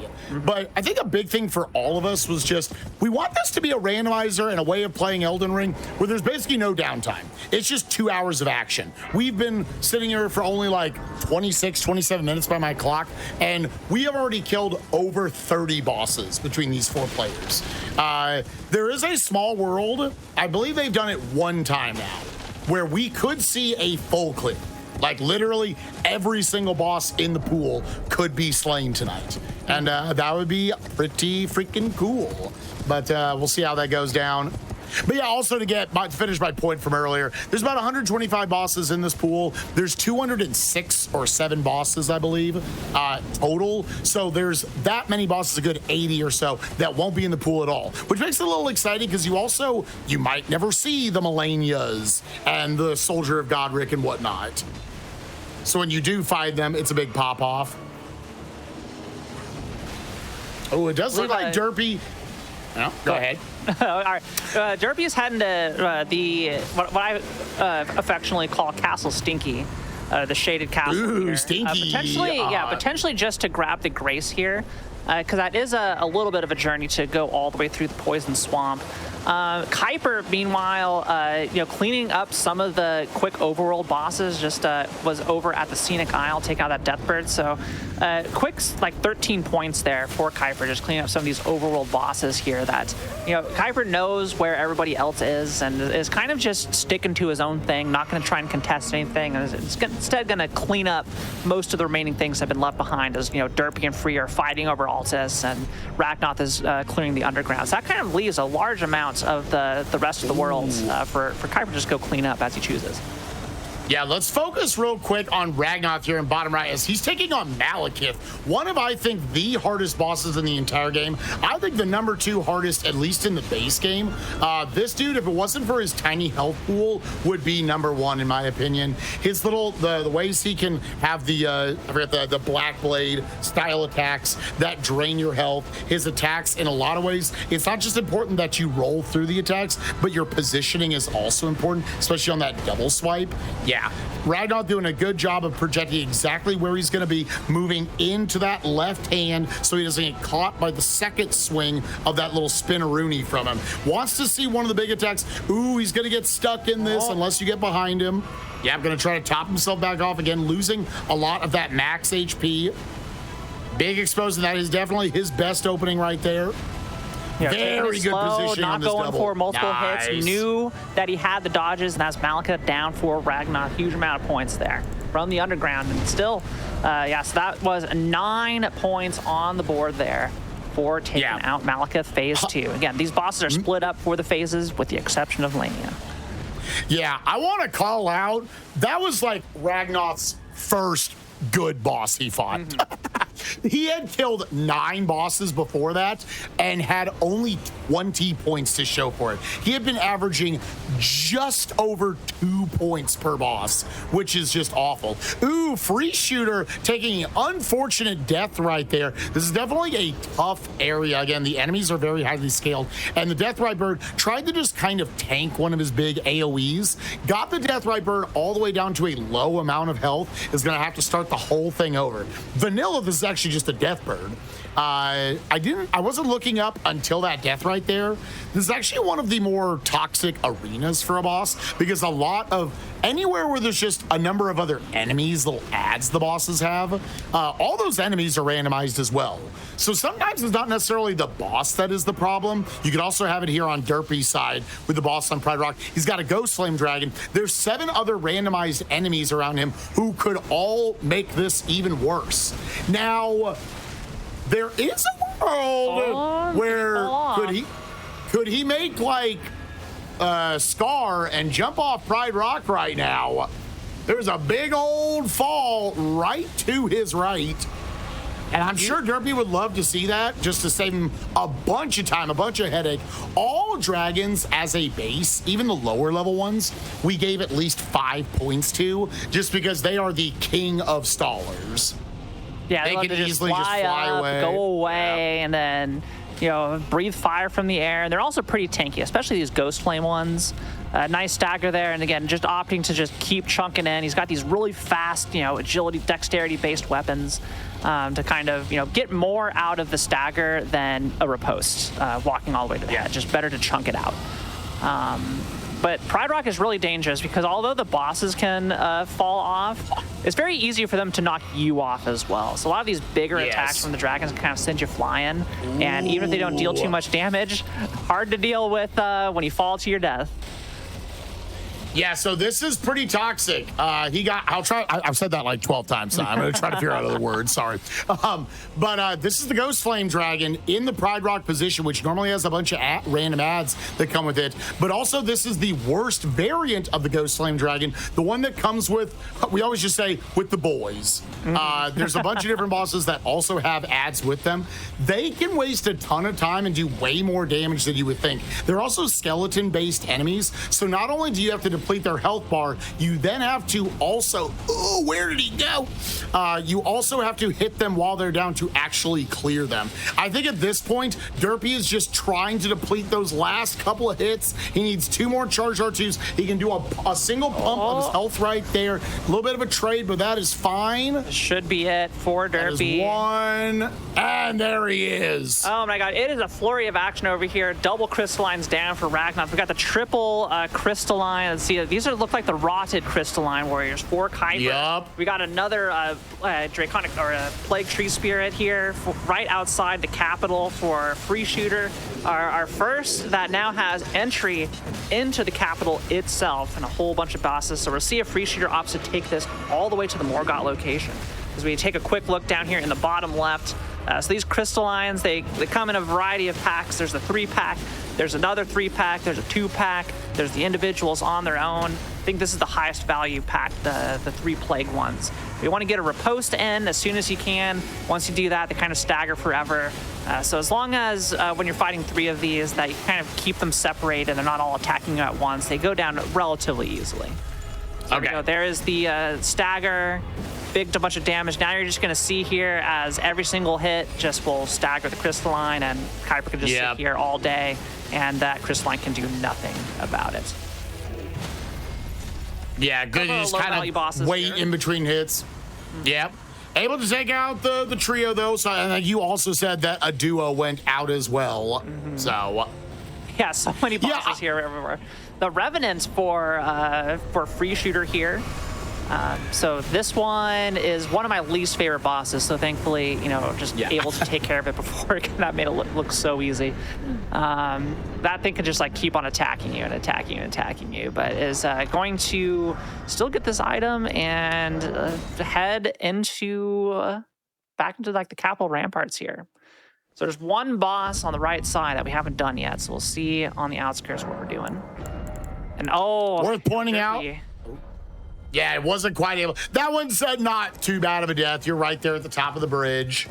But I think a big thing for all of us was just, we want this to be a randomizer and a way of playing Elden Ring where there's basically no downtime. It's just 2 hours of action. We've been sitting here for only like 26, 27 minutes by my clock, and we have already killed over 30 bosses between these 4 players. There is a small world, I believe they've done it one time now, where we could see a full clip. Like literally every single boss in the pool could be slain tonight. And that would be pretty freaking cool. But we'll see how that goes down. But yeah, also to finish my point from earlier, there's about 125 bosses in this pool. There's 206 or 7 bosses, I believe, total. So there's that many bosses, a good 80 or so, that won't be in the pool at all, which makes it a little exciting because you might never see the Melanias and the Soldier of Godric and whatnot. So when you do find them, it's a big pop-off. Oh, it does look like Derpy. No, go ahead. All right. Derpy is heading to what I affectionately call Castle Stinky, the shaded castle. Ooh, here. Stinky. Potentially just to grab the Grace here, because that is a little bit of a journey to go all the way through the Poison Swamp. Kuiper, meanwhile, cleaning up some of the quick overworld bosses, just was over at the Scenic Isle, take out that Deathbird. So quick, like 13 points there for Kuiper, just cleaning up some of these overworld bosses here that, Kuiper knows where everybody else is and is kind of just sticking to his own thing, not going to try and contest anything. It's instead going to clean up most of the remaining things that have been left behind as, Derpy and Free are fighting over Altus and Ragnoth is clearing the underground. So that kind of leaves a large amount of the rest of the world for Kuiper to just go clean up as he chooses. Yeah, let's focus real quick on Ragnoth here in bottom right as he's taking on Malekith, one of, I think, the hardest bosses in the entire game. I think the number 2 hardest, at least in the base game. This dude, if it wasn't for his tiny health pool, would be number 1 in my opinion. His the ways he can have the Black Blade style attacks that drain your health. His attacks, in a lot of ways, it's not just important that you roll through the attacks, but your positioning is also important, especially on that double swipe. Yeah, Ragnoth doing a good job of projecting exactly where he's going to be, moving into that left hand so he doesn't get caught by the second swing of that little spinneroonie from him. Wants to see one of the big attacks. Ooh, he's going to get stuck in this unless you get behind him. Yeah, I'm going to try to top himself back off again, losing a lot of that max HP. Big exposure. That is definitely his best opening right there. Yeah, very good position not on this going double. for multiple Nice. hits. Knew that he had the dodges, and that's Malekith down for Ragnoth. Huge amount of points there from the underground, and still, so that was 9 points on the board there for taking out Malekith phase 2. Again, these bosses are split up for the phases, with the exception of Lania. Yeah, I want to call out, that was like Ragnoth's first good boss he fought. He had killed 9 bosses before that and had only 20 points to show for it. He had been averaging just over 2 points per boss, which is just awful. Ooh, Free Shooter taking an unfortunate death right there. This is definitely a tough area. Again, the enemies are very highly scaled, and the Deathrite Bird tried to just kind of tank one of his big AoEs, got the Deathrite Bird all the way down to a low amount of health, is going to have to start the whole thing over. Vanilla, this is actually just a Death Bird. I wasn't looking up until that death right there. This is actually one of the more toxic arenas for a boss because a lot of anywhere where there's just a number of other enemies, little ads the bosses have, all those enemies are randomized as well. So sometimes it's not necessarily the boss that is the problem. You could also have it here on Derpy's side with the boss on Pride Rock. He's got a Ghost Flame Dragon. There's 7 other randomized enemies around him who could all make this even worse. Now, there is a world where could he make like Scar and jump off Pride Rock right now? There's a big old fall right to his right. And I'm sure Derpy would love to see that just to save him a bunch of time, a bunch of headache. All dragons as a base, even the lower level ones, we gave at least 5 points to just because they are the king of stallers. Yeah, they can easily just fly up, away. Go away, and then, breathe fire from the air. And they're also pretty tanky, especially these Ghost Flame ones. Nice stagger there, and again, just opting to just keep chunking in. He's got these really fast, agility, dexterity-based weapons to kind of, get more out of the stagger than a riposte, walking all the way to the head. Just better to chunk it out. But Pride Rock is really dangerous because although the bosses can fall off, it's very easy for them to knock you off as well. So a lot of these bigger attacks from the dragons can kind of send you flying. And even if they don't deal too much damage, hard to deal with when you fall to your death. Yeah, so this is pretty toxic. I've said that like 12 times now. I'm going to try to figure out other words. Sorry. But this is the Ghost Flame Dragon in the Pride Rock position, which normally has a bunch of random ads that come with it. But also, this is the worst variant of the Ghost Flame Dragon, the one that comes with, we always just say, with the boys. There's a bunch of different bosses that also have ads with them. They can waste a ton of time and do way more damage than you would think. They're also skeleton-based enemies, so not only do you have to deplete their health bar, you then have to also, where did he go? You also have to hit them while they're down to actually clear them. I think at this point, Derpy is just trying to deplete those last couple of hits. He needs 2 more charged R2s. He can do a single pump of his health right there. A little bit of a trade, but that is fine. Should be it for Derpy. That is 1, and there he is. Oh my god, it is a flurry of action over here. Double crystallines down for Ragnar. We got the triple crystalline. Let's see, these look like the rotted crystalline warriors. 4 Kyber. Yup. We got another draconic or a plague tree spirit here right outside the capital for free shooter. Our first that now has entry into the capital itself and a whole bunch of bosses. So we'll see if free shooter opts to take this all the way to the Morgott location. As we take a quick look down here in the bottom left. So these crystallines, they come in a variety of packs. There's a 3-pack, there's another 3-pack, there's a 2-pack, there's the individuals on their own. I think this is the highest value pack, the 3 plague ones. You want to get a riposte in as soon as you can. Once you do that, they kind of stagger forever. So as long as when you're fighting 3 of these, that you kind of keep them separated, they're not all attacking you at once, they go down relatively easily. So okay. There is the stagger. Big bunch of damage. Now you're just going to see here as every single hit just will stagger the crystalline, and Kuiper can just sit here all day, and that crystalline can do nothing about it. Yeah, good. You just kind of wait in between hits. Yep. Able to take out the trio, though. So, and you also said that a duo went out as well. So... Yeah, so many bosses here everywhere. The Revenants for free shooter here. So this one is one of my least favorite bosses. So thankfully, just able to take care of it before that made it look so easy. That thing can just keep on attacking you and attacking you and attacking you, but is going to still get this item and head into back into the capital ramparts here. So there's one boss on the right side that we haven't done yet. So we'll see on the outskirts what we're doing. And worth pointing out. Yeah, it wasn't quite able. That one's not too bad of a death. You're right there at the top of the bridge.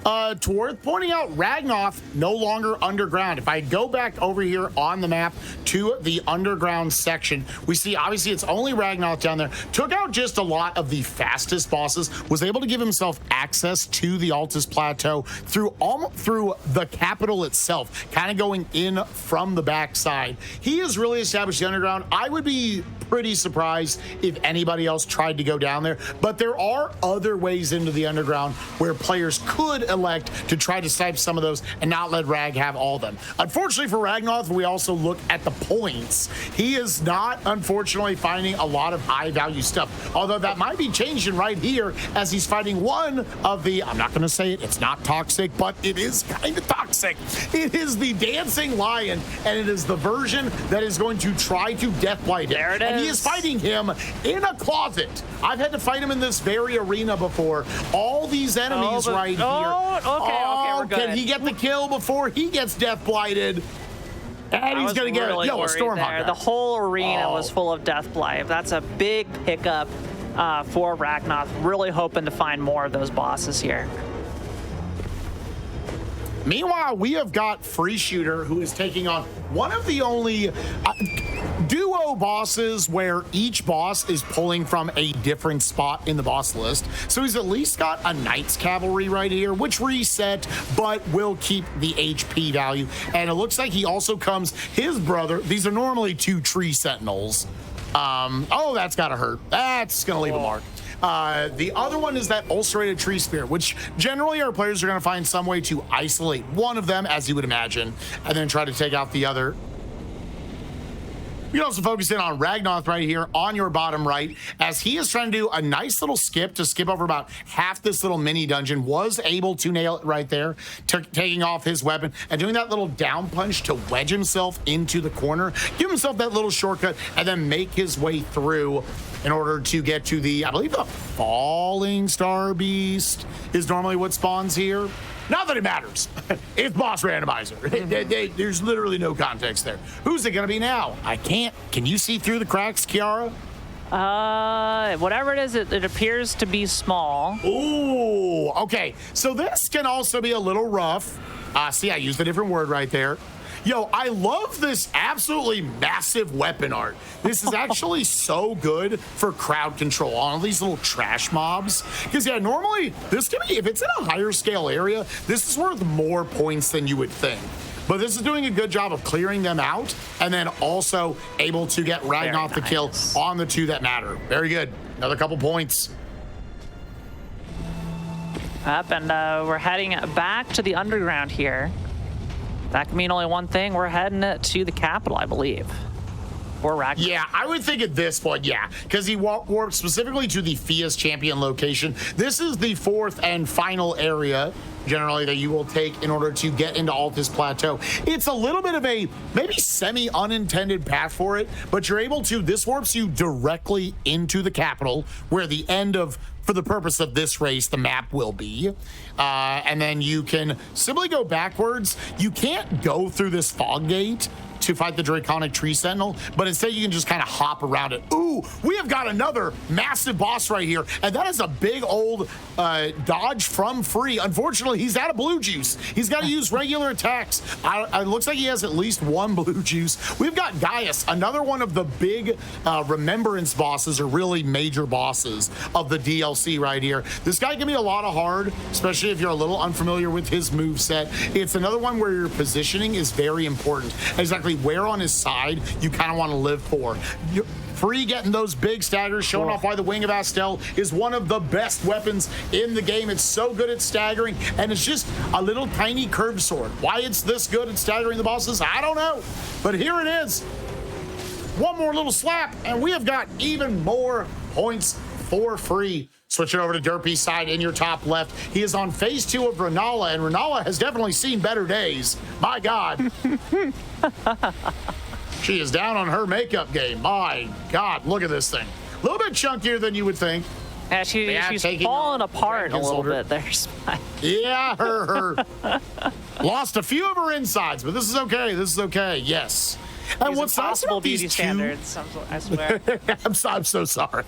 Worth pointing out, Ragnoth no longer underground. If I go back over here on the map to the underground section, we see obviously it's only Ragnoth down there. Took out just a lot of the fastest bosses. Was able to give himself access to the Altus Plateau through the capital itself, kind of going in from the backside. He has really established the underground. I would be pretty surprised if anybody else tried to go down there. But there are other ways into the underground where players could elect to try to snipe some of those and not let Rag have all of them. Unfortunately for Ragnoth, we also look at the points. He is not, unfortunately, finding a lot of high-value stuff, although that might be changing right here as he's fighting one of the, I'm not going to say it, it's not toxic, but it is kind of toxic. It is the Dancing Lion, and it is the version that is going to try to deathblight him. There it is. And he is fighting him in a closet. I've had to fight him in this very arena before. All these enemies right here. Okay, we're good. Can he get the kill before he gets death-blighted? And he's going to get really a Stormhawk. The whole arena was full of death blight. That's a big pickup for Ragnoth. Really hoping to find more of those bosses here. Meanwhile, we have got Free Shooter, who is taking on one of the only duo bosses where each boss is pulling from a different spot in the boss list. So he's at least got a Knight's Cavalry right here, which reset, but will keep the HP value. And it looks like he also comes, his brother, these are normally 2 Tree Sentinels. Oh, that's gotta hurt. That's gonna leave a mark. The other one is that ulcerated tree spear, which generally our players are going to find some way to isolate one of them, as you would imagine, and then try to take out the other. You can also focus in on Ragnoth right here on your bottom right, as he is trying to do a nice little skip to skip over about half this little mini dungeon, was able to nail it right there, taking off his weapon and doing that little down punch to wedge himself into the corner, give himself that little shortcut, and then make his way through in order to get to the, I believe the Falling Star Beast is normally what spawns here. Not that it matters. It's boss randomizer. There's literally no context there. Who's it going to be now? I can't. Can you see through the cracks, Kiara? Whatever it is, it appears to be small. Ooh, okay. So this can also be a little rough. See, I used a different word right there. Yo, I love this absolutely massive weapon art. This is actually so good for crowd control on all these little trash mobs. Because, yeah, normally this can be, if it's in a higher scale area, this is worth more points than you would think. But this is doing a good job of clearing them out and then also able to get Ragnoth the kill on the 2 that matter. Very good. Another couple points. Up, and we're heading back to the underground here. That can mean only one thing. We're heading to the capital, I believe. Or Ragnar. Yeah, I would think at this point, yeah, because he warped specifically to the Fia's champion location. This is the 4th and final area, generally, that you will take in order to get into Altus Plateau. It's a little bit of a maybe semi-unintended path for it, but you're able to, this warps you directly into the capital, where the end of, for the purpose of this race, the map will be. And then you can simply go backwards. You can't go through this fog gate to fight the Draconic Tree Sentinel, but instead you can just kind of hop around it. Ooh, we have got another massive boss right here, and that is a big old dodge from Free. Unfortunately, he's out of blue juice. He's got to use regular attacks. It looks like he has at least 1 blue juice. We've got Gaius, another one of the big remembrance bosses, or really major bosses of the DLC right here. This guy can be a lot of hard, especially if you're a little unfamiliar with his moveset. It's another one where your positioning is very important. Exactly where on his side you kind of want to live for. Free getting those big staggers, showing off why the Wing of Astel is one of the best weapons in the game. It's so good at staggering, and it's just a little tiny curved sword. Why it's this good at staggering the bosses, I don't know. But here it is. One more little slap, and we have got even more points for Free. Switch it over to Derpy's side in your top left. He is on phase 2 of Renala, and Renala has definitely seen better days. My God. She is down on her makeup game. My God, look at this thing. A little bit chunkier than you would think. Yeah, she's falling apart a little bit there. Yeah, her lost a few of her insides, but this is okay. This is okay. Yes. And what's possible beauty standards, I swear. I'm so sorry.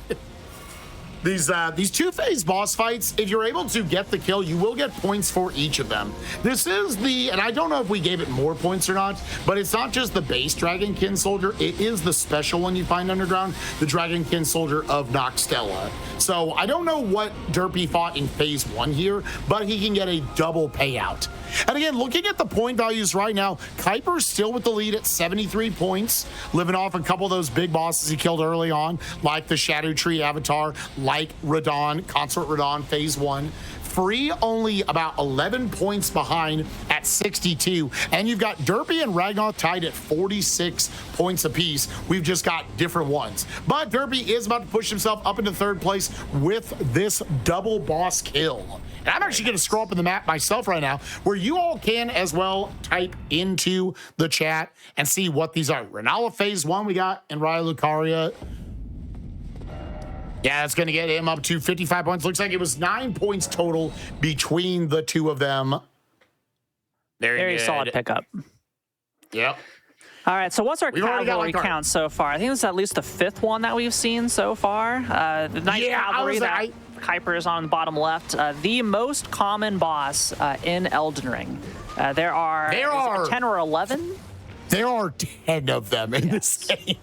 These 2-phase boss fights, if you're able to get the kill, you will get points for each of them. This is and I don't know if we gave it more points or not, but it's not just the base Dragonkin Soldier, it is the special one you find underground, the Dragonkin Soldier of Noxtella. So I don't know what Derpy fought in phase 1 here, but he can get a double payout. And again, looking at the point values right now, Kuiper's still with the lead at 73 points, living off a couple of those big bosses he killed early on, like the Shadow Tree Avatar, like Radon, Consort Radon Phase 1. Free only about 11 points behind at 62. And you've got Derpy and Ragnar tied at 46 points apiece. We've just got different ones. But Derpy is about to push himself up into third place with this double boss kill. And I'm actually going to scroll up in the map myself right now, where you all can as well type into the chat and see what these are. Renala Phase 1 we got, and Raya Lucaria. Yeah, it's going to get him up to 55 points. Looks like it was 9 points total between the two of them. Very solid pickup. Yep. All right, so what's our We've already got, cavalry like, count so far? I think this is at least the 5th one that we've seen so far. The Knight Cavalry that Kuiper is on the bottom left. The most common boss in Elden Ring. There are 10 or 11? There are 10 of them in this game.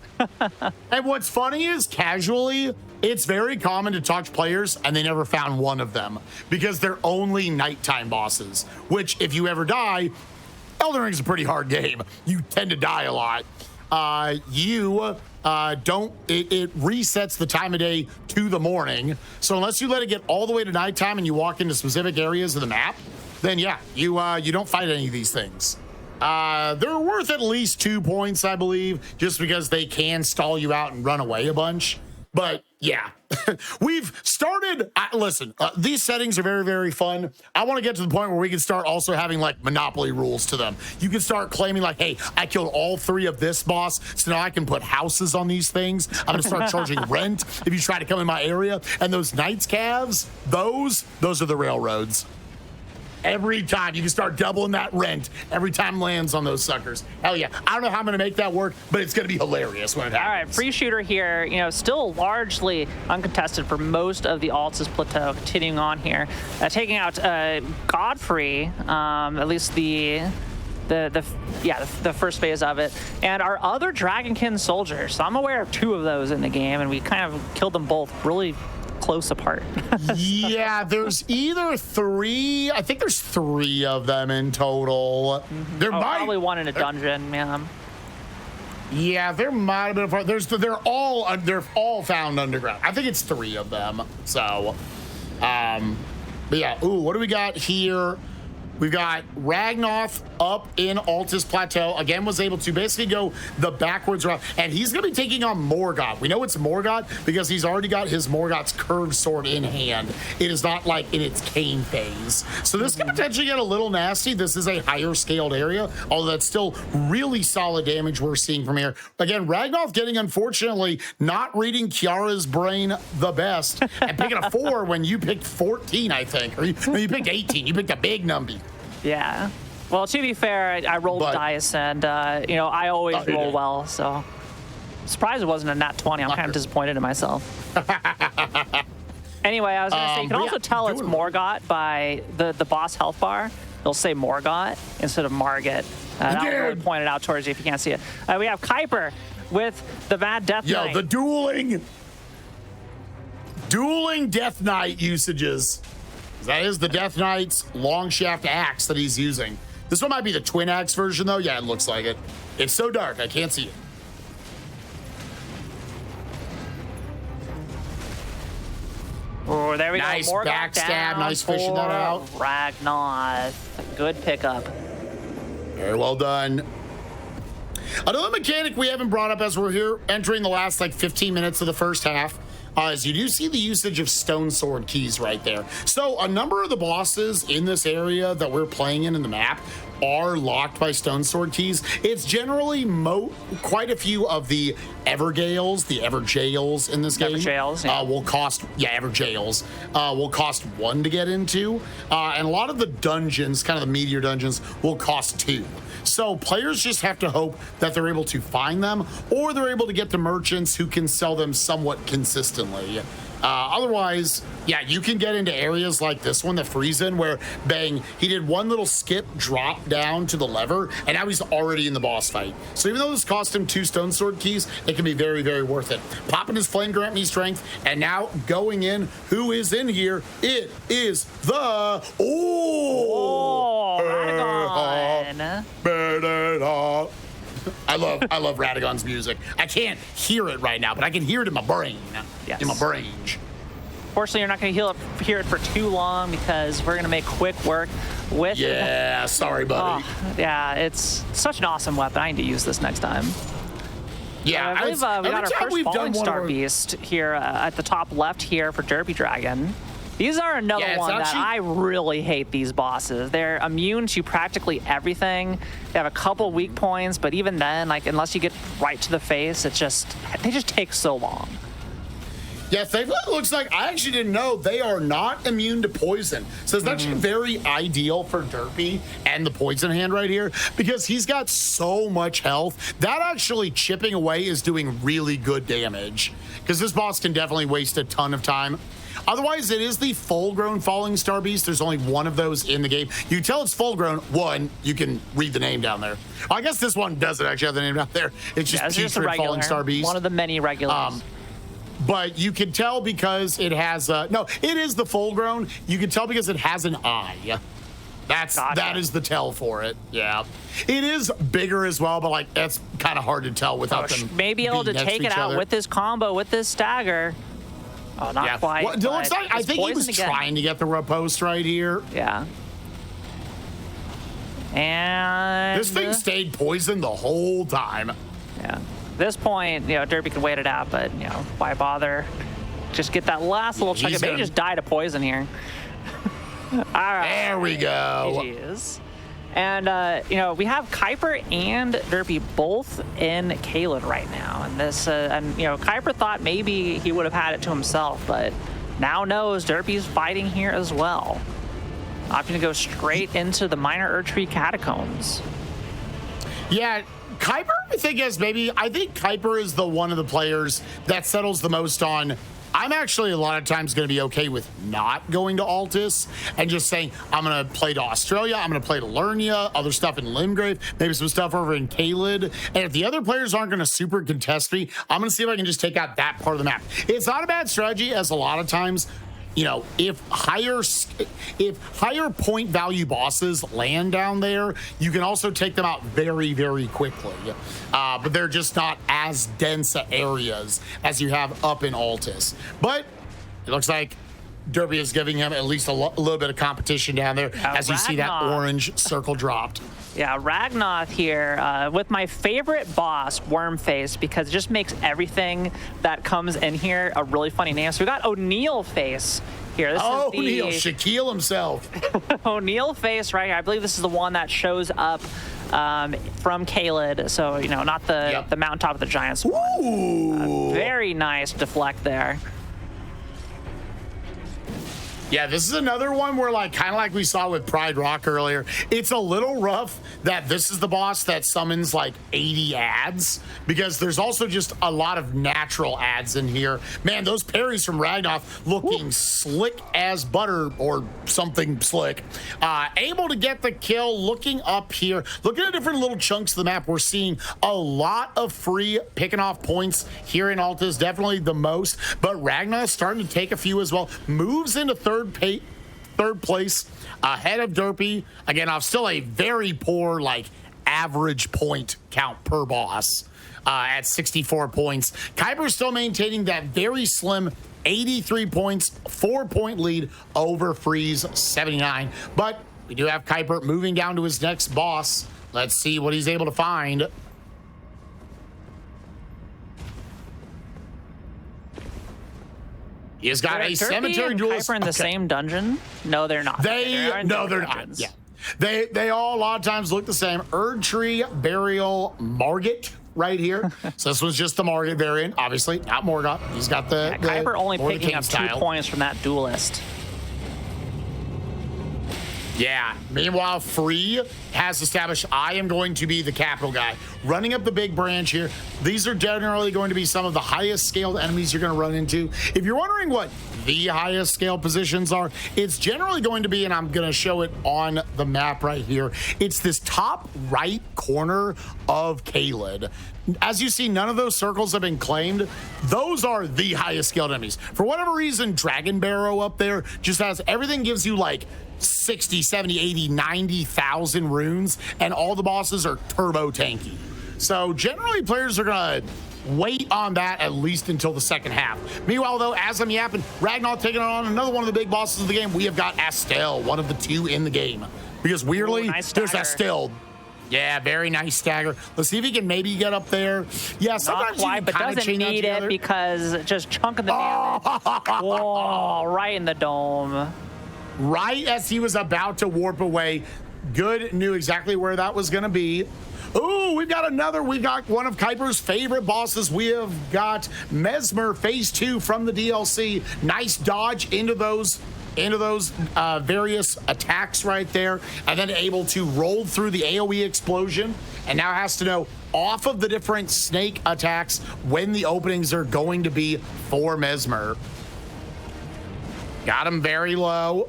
And what's funny is, casually, it's very common to talk to players and they never found one of them because they're only nighttime bosses, which if you ever die, Elden Ring's a pretty hard game. You tend to die a lot. It resets the time of day to the morning. So unless you let it get all the way to nighttime and you walk into specific areas of the map, then yeah, you don't fight any of these things. They're worth at least 2 points, I believe, just because they can stall you out and run away a bunch. But yeah, we've started. Listen, these settings are very, very fun. I want to get to the point where we can start also having like Monopoly rules to them. You can start claiming like, hey, I killed all 3 of this boss, so now I can put houses on these things. I'm going to start charging rent if you try to come in my area. And those Knights calves, those are the railroads. Every time you can start doubling that rent every time lands on those suckers. Hell yeah. I don't know how I'm going to make that work, but it's going to be hilarious when it happens. All right, free shooter here, still largely uncontested for most of the Altus plateau. Continuing on here, taking out Godfrey, at least the first phase of it, and our other Dragonkin soldiers. So I'm aware of 2 of those in the game, and we kind of killed them both really close apart. Yeah, there's either 3. I think there's 3 of them in total. Mm-hmm. Probably one in a dungeon, man. Yeah, there might have been. They're all found underground. I think it's 3 of them. So, but yeah. Ooh, what do we got here? We've got Ragnoth up in Altus Plateau. Again, was able to basically go the backwards route. And he's going to be taking on Morgoth. We know it's Morgoth because he's already got his Morgoth's curved sword in hand. It is not like in its cane phase. So this can potentially get a little nasty. This is a higher scaled area, although that's still really solid damage we're seeing from here. Again, Ragnoth getting, unfortunately, not reading Kiara's brain the best and picking a 4 when you picked 14, I think. Or you picked 18. You picked a big number. Yeah. Well, to be fair, I rolled dice, and I always roll well. So, surprised it wasn't a nat 20. I'm kind of disappointed in myself. Anyway, I was gonna say you can also tell it's Morgoth by the boss health bar. They'll say Morgoth instead of Margit. I'll really point it out towards you if you can't see it. We have Kuiper with the Mad Death Knight. The dueling Death Knight usages. That is the Death Knight's long shaft axe that he's using. This one might be the twin axe version, though. Yeah, it looks like it. It's so dark, I can't see it. Oh, there we go. Nice Morgoth backstab. Down Nice fishing that out. Ragnoth. Good pickup. Very well done. Another mechanic we haven't brought up as we're here entering the last 15 minutes of the first half. As you do see the usage of stone sword keys right there. So a number of the bosses in this area that we're playing in the map are locked by stone sword keys. It's generally quite a few of the Evergales, the Everjails in this game. Everjails, yeah. Everjails will cost 1 to get into. And a lot of the dungeons, kind of the meteor dungeons, will cost 2. So players just have to hope that they're able to find them, or they're able to get to merchants who can sell them somewhat consistently. Otherwise, yeah, you can get into areas like this one that Freeze in, where bang, he did one little skip, drop down to the lever, and now he's already in the boss fight. So even though this cost him 2 stone sword keys, it can be very, very worth it. Popping his flame grant me strength, and now going in, who is in here? It is the on. I love Radagon's music. I can't hear it right now, but I can hear it in my brain. Yes. In my brain. Fortunately, you're not going to hear it for too long because we're going to make quick work with. Yeah, sorry, buddy. Yeah, it's such an awesome weapon. I need to use this next time. Yeah, I believe we got our first Falling Star Beast here at the top left here for Derpy Dragon. These are another one that I really hate, these bosses. They're immune to practically everything. They have a couple weak points, but even then, like, unless you get right to the face, they just take so long. Yeah, Thankfully, it looks like, I actually didn't know, they are not immune to poison. So it's actually very ideal for Derpy and the poison hand right here because he's got so much health. That actually chipping away is doing really good damage because this boss can definitely waste a ton of time. Otherwise, it is the full-grown Falling Star Beast. There's only one of those in the game. You can tell it's full-grown. One, you can read the name down there. I guess this one doesn't actually have the name down there. It's just Putrid Falling Star Beast. One of the many regulars. But you can tell because it has no, it is the full-grown. You can tell because it has an eye. That is the tell for it. Yeah, it is bigger as well, but like that's kind of hard to tell without them. Maybe able to take it out with this combo with this stagger. Oh, not quite. Well, it looks like, I think he was trying to get the riposte right here. Yeah. And this thing stayed poisoned the whole time. Yeah. At this point, Derpy could wait it out, but why bother? Just get that last little chunk. It may just die to poison here. All right. There we go. GG's. And we have Kuiper and Derpy both in Caelid right now, and Kuiper thought maybe he would have had it to himself, but now knows Derpy's fighting here as well. Opting to go straight into the Minor Erdtree Catacombs. Yeah. Kuiper, I think Kuiper is the one of the players that settles the most on. I'm actually a lot of times going to be okay with not going to Altus and just saying, I'm going to play to Australia, I'm going to play to Lernia, other stuff in Limgrave, maybe some stuff over in Caelid. And if the other players aren't going to super contest me, I'm going to see if I can just take out that part of the map. It's not a bad strategy, as a lot of times, if higher point value bosses land down there, you can also take them out very, very quickly. But they're just not as dense areas as you have up in Altus. But it looks like Derpy is giving him at least a little bit of competition down there as you see that orange circle dropped. Yeah, Ragnoth here with my favorite boss, Wormface, because it just makes everything that comes in here a really funny name. So we got O'Neill Face here. This is O'Neill, Shaquille himself. O'Neill Face right here. I believe this is the one that shows up from Caelid. So, not the mountaintop of the Giants one. Very nice deflect there. Yeah, this is another one where, kind of like we saw with Pride Rock earlier, it's a little rough that this is the boss that summons 80 ads, because there's also just a lot of natural ads in here. Man, those parries from Ragnoth looking slick as butter or something slick. Able to get the kill, looking up here, looking at different little chunks of the map. We're seeing a lot of free picking off points here in Altus, definitely the most, but Ragnoth starting to take a few as well. Moves into third place ahead of Derpy. Again, off still a very poor, average point count per boss at 64 points. Kuiper's still maintaining that very slim 83 points, 4-point lead over Freeze 79. But we do have Kuiper moving down to his next boss. Let's see what he's able to find. He's got a cemetery duelist. Kuiper in the same dungeon? No, they're not. They're not. Yeah, they all a lot of times look the same. Erdtree, Burial, Margit right here. So this was just the Margit variant, obviously, not Morgoth. He's got the Kuiper only picking up 2 style. points from that duelist. Yeah. Meanwhile, Free has established, I am going to be the capital guy. Running up the big branch here. These are generally going to be some of the highest scaled enemies you're going to run into. If you're wondering what the highest scale positions are, it's generally going to be, and I'm going to show it on the map right here, it's this top right corner of Caelid. As you see, none of those circles have been claimed. Those are the highest scaled enemies. For whatever reason, Dragon Barrow up there just has, everything gives you 60, 70, 80, 90,000 runes, and all the bosses are turbo tanky. So generally players are going to wait on that at least until the second half. Meanwhile, though, as I'm yapping, Ragnar taking on another one of the big bosses of the game. We have got Astel, one of the 2 in the game. Because weirdly, nice there's stagger. Astel. Yeah, very nice stagger. Let's see if he can maybe get up there. Yeah, Not sometimes quite, you but can kind of doesn't chain that need it together. because just chunking the damage. Whoa, right in the dome. Right as he was about to warp away, Good knew exactly where that was going to be. Ooh, we've got one of Kuiper's favorite bosses. We have got Mesmer Phase 2 from the DLC. Nice dodge into those various attacks right there, and then able to roll through the AoE explosion, and now has to know off of the different snake attacks when the openings are going to be for Mesmer. Got him very low.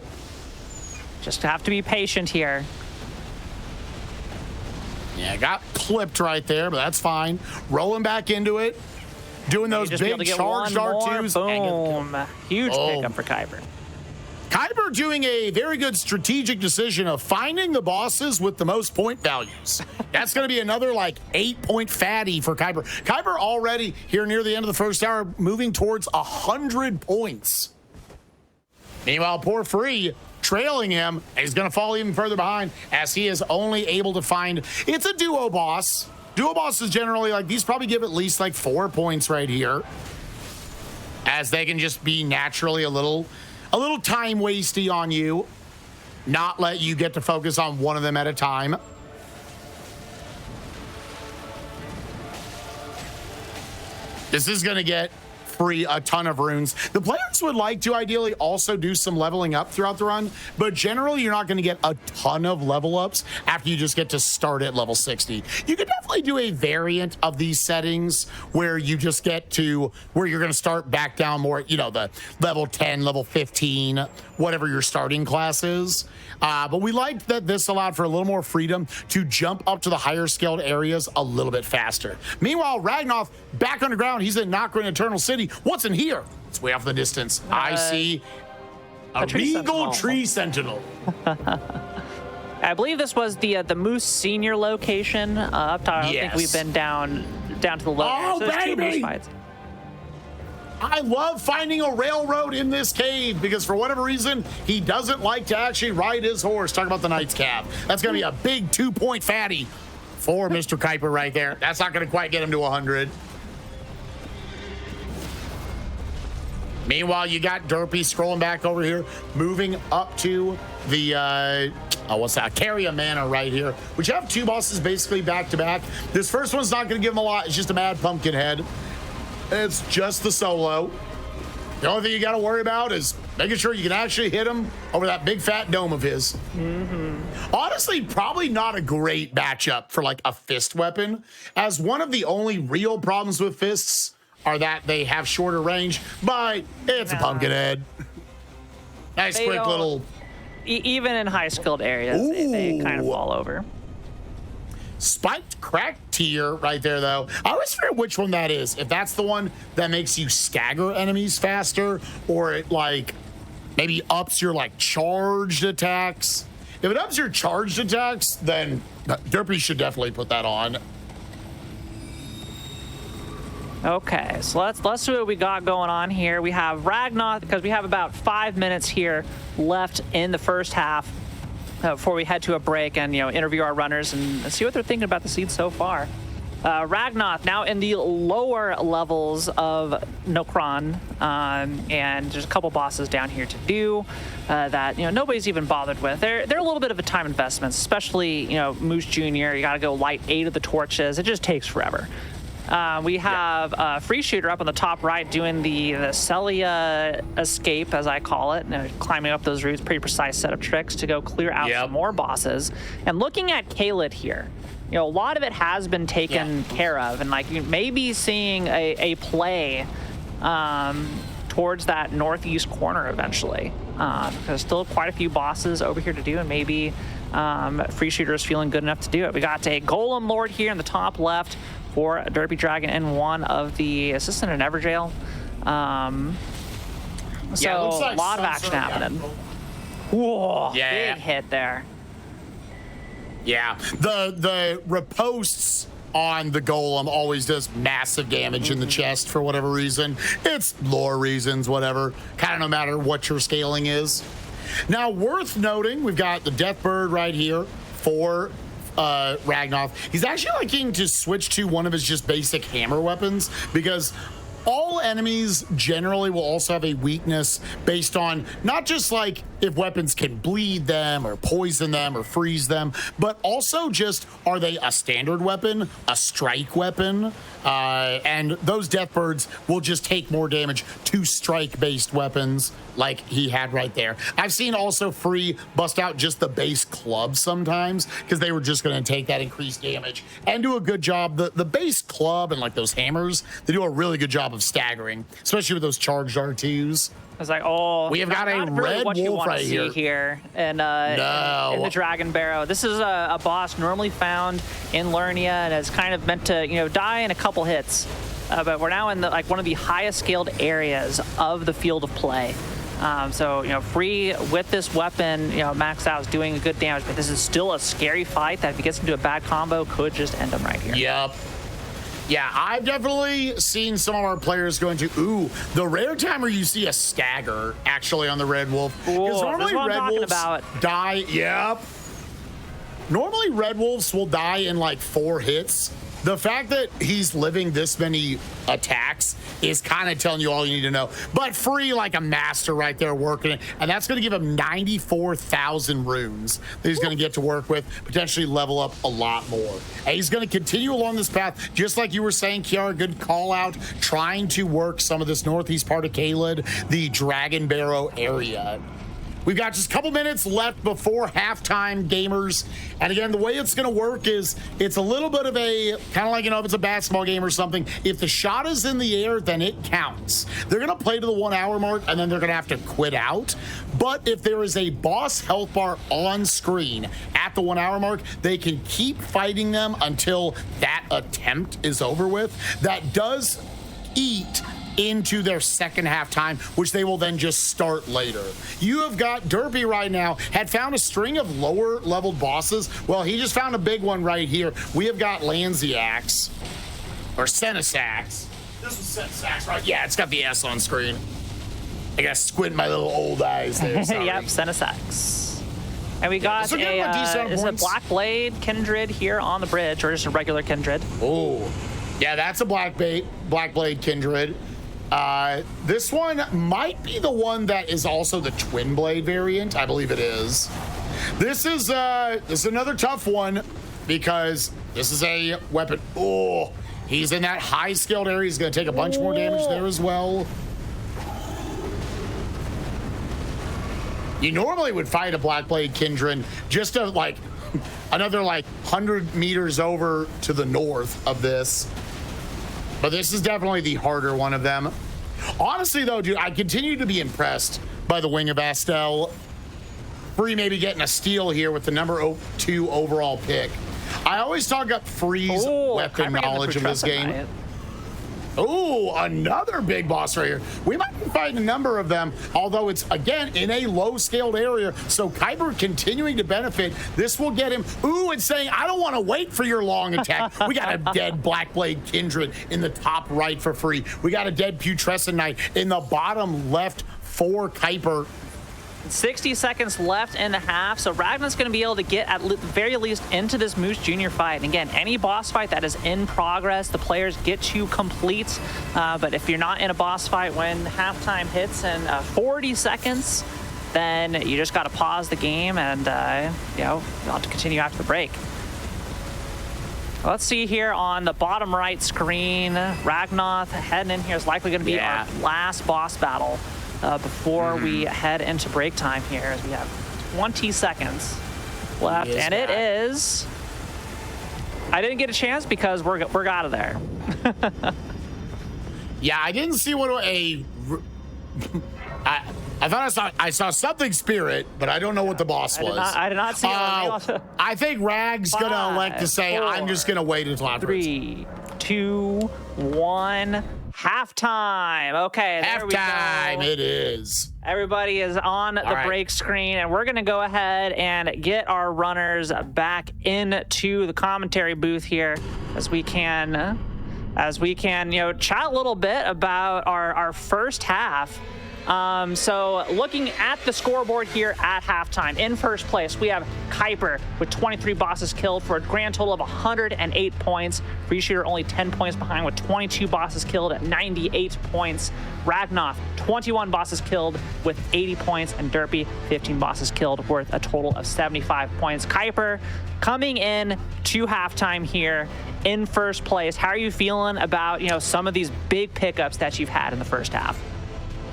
Just have to be patient here. Yeah, got clipped right there, but that's fine. Rolling back into it, doing those Just be able big to get charged one more. R2s. Boom. Huge Boom. pickup for Kuiper. Kuiper doing a very good strategic decision of finding the bosses with the most point values. That's going to be another like 8-point fatty for Kuiper. Kuiper already here near the end of the first hour moving towards 100 points. Meanwhile, poor Free trailing him, and he's going to fall even further behind as he is only able to find. It's a duo boss. Duo bosses generally, like, these probably give at least like 4 points right here, as they can just be naturally a little time wasty on you, not let you get to focus on one of them at a time. This is going to get Free a ton of runes. The players would like to ideally also do some leveling up throughout the run, but generally you're not going to get a ton of level ups after you just get to start at level 60. You could definitely do a variant of these settings where you just get to where you're going to start back down more, you know, the level 10, level 15, whatever your starting class is. But we liked that this allowed for a little more freedom to jump up to the higher scaled areas a little bit faster. Meanwhile, Ragnar back underground. He's in Nokrin Eternal City. What's in here? It's way off in the distance. I see a regal tree sentinel. I believe this was the Moose Senior location up top. I don't think we've been down to the low. Oh, so there's 2 baby! Moose fights. I love finding a railroad in this cave because for whatever reason, he doesn't like to actually ride his horse. Talk about the Knight's Cab. That's going to be a big 2-point fatty for Mr. Kuiper right there. That's not going to quite get him to 100. Meanwhile, you got Derpy scrolling back over here, moving up to the, Carrier Mana right here, which have 2 bosses basically back to back. This first one's not going to give him a lot. It's just a Mad Pumpkinhead. It's just the solo. The only thing you got to worry about is making sure you can actually hit him over that big fat dome of his. Honestly, probably not a great matchup for like a fist weapon, as one of the only real problems with fists are that they have shorter range, but it's a Pumpkinhead. Nice, They quick don't- little. Even in high skilled areas, they kind of fall over. Spiked crack tier right there, though. I always forget which one that is. If that's the one that makes you stagger enemies faster, or it like maybe ups your like charged attacks. If it ups your charged attacks, then Derpy should definitely put that on. Okay, so let's see what we got going on here. We have Ragnar, because we have about 5 minutes here left in the first half before we head to a break and interview our runners and see what they're thinking about the seed so far. Ragnar now in the lower levels of Nokron, and there's a couple bosses down here to do that nobody's even bothered with. They're a little bit of a time investment, especially Moose Jr. You got to go light 8 of the torches. It just takes forever. We have a Free Shooter up on the top right doing the Celia escape, as I call it, climbing up those routes, pretty precise set of tricks to go clear out some more bosses. And looking at Kaled here, a lot of it has been taken care of, and like maybe seeing a play towards that northeast corner eventually. There's still quite a few bosses over here to do, and maybe Free Shooter is feeling good enough to do it. We got a Golem Lord here in the top left for Derpy Dragon and one of the Assistant in Everjail. So looks like a lot of some action sort of, happening. Whoa, Yeah. big hit there. Yeah, the riposts on the golem always does massive damage in the chest for whatever reason. It's lore reasons, whatever. Kind of no matter what your scaling is. Now, worth noting, we've got the Deathbird right here for Ragnoth. He's actually liking to switch to one of his just basic hammer weapons because all enemies generally will also have a weakness based on not just like if weapons can bleed them or poison them or freeze them, but also just are they a standard weapon, a strike weapon? And those Deathbirds will just take more damage to strike-based weapons like he had right there. I've seen also Free bust out just the base club sometimes because they were just going to take that increased damage and do a good job. The base club and like those hammers, they do a really good job of staggering, especially with those charged R2s. I was like, oh, we have got a really red what you wolf want right to see here in the Dragon Barrow. This is a boss normally found in Lernia and is kind of meant to, die in a couple hits. But we're now in one of the highest scaled areas of the field of play. So, Free with this weapon, maxed out is doing a good damage, but this is still a scary fight that if he gets into a bad combo, could just end him right here. Yep. Yeah, I've definitely seen some of our players going to, the rare time where you see a stagger actually on the Red Wolf. Because normally Red Wolves die, Normally Red Wolves will die in like 4 hits. The fact that he's living this many attacks is kind of telling you all you need to know. But Free like a master right there working it. And that's going to give him 94,000 runes that he's going to get to work with, potentially level up a lot more. And he's going to continue along this path, just like you were saying, Kiara, good call out, trying to work some of this northeast part of Caelid, the Dragon Barrow area. We've got just a couple minutes left before halftime, gamers. And again, the way it's going to work is it's a little bit of a, kind of like, if it's a basketball game or something, if the shot is in the air, then it counts. They're going to play to the 1 hour mark, and then they're going to have to quit out. But if there is a boss health bar on screen at the 1 hour mark, they can keep fighting them until that attempt is over with. That does eat into their second half time, which they will then just start later. You have got Derpy right now, had found a string of lower leveled bosses. Well, he just found a big one right here. We have got Lanziax, or Senesax. This was Senesax, right? Yeah, it's got the S on screen. I gotta squint my little old eyes there. Yep, Senesax. And we got is a Black Blade Kindred here on the bridge, or just a regular Kindred? Oh, yeah, that's a Black Blade Kindred. This one might be the one that is also the Twin Blade variant. I believe it is. This is another tough one because this is a weapon. Oh, he's in that high scaled area. He's going to take a bunch more damage there as well. You normally would fight a Black Blade Kindred just to another 100 meters over to the north of this. But this is definitely the harder one of them. Honestly, though, dude, I continue to be impressed by the Wing of Astel. Free maybe getting a steal here with the number 2 overall pick. I always talk up Free's weapon knowledge of this game. Oh, another big boss right here. We might be fighting a number of them, although it's, again, in a low-scaled area. So Kuiper continuing to benefit. This will get him, and saying, I don't want to wait for your long attack. We got a dead Black Blade Kindred in the top right for Free. We got a dead Putrescent Knight in the bottom left for Kuiper. 60 seconds left in the half, so Ragnar's going to be able to get at the very least into this Moose Jr. fight. And again, any boss fight that is in progress, the players get to complete. But if you're not in a boss fight when halftime hits in 40 seconds, then you just got to pause the game and you'll have to continue after the break. Let's see here on the bottom right screen, Ragnoth heading in here is likely going to be our last boss battle. Before we head into break time here, as we have 20 seconds left, and it is. I didn't get a chance because we're out of there. Yeah, I didn't see what I thought I saw something spirit, but I don't know what the boss was. I did not see it. I think Rag's gonna elect to say, I'm just gonna wait until after. 3, 2, 1. halftime. Okay, there we go. Halftime it is. Everybody is on the break screen, and we're going to go ahead and get our runners back into the commentary booth here as we can, chat a little bit about our first half. So looking at the scoreboard here at halftime, in first place, we have Kuiper with 23 bosses killed for a grand total of 108 points. Free Shooter only 10 points behind with 22 bosses killed at 98 points. Ragnoff, 21 bosses killed with 80 points, and Derpy, 15 bosses killed worth a total of 75 points. Kuiper coming in to halftime here in first place. How are you feeling about, some of these big pickups that you've had in the first half?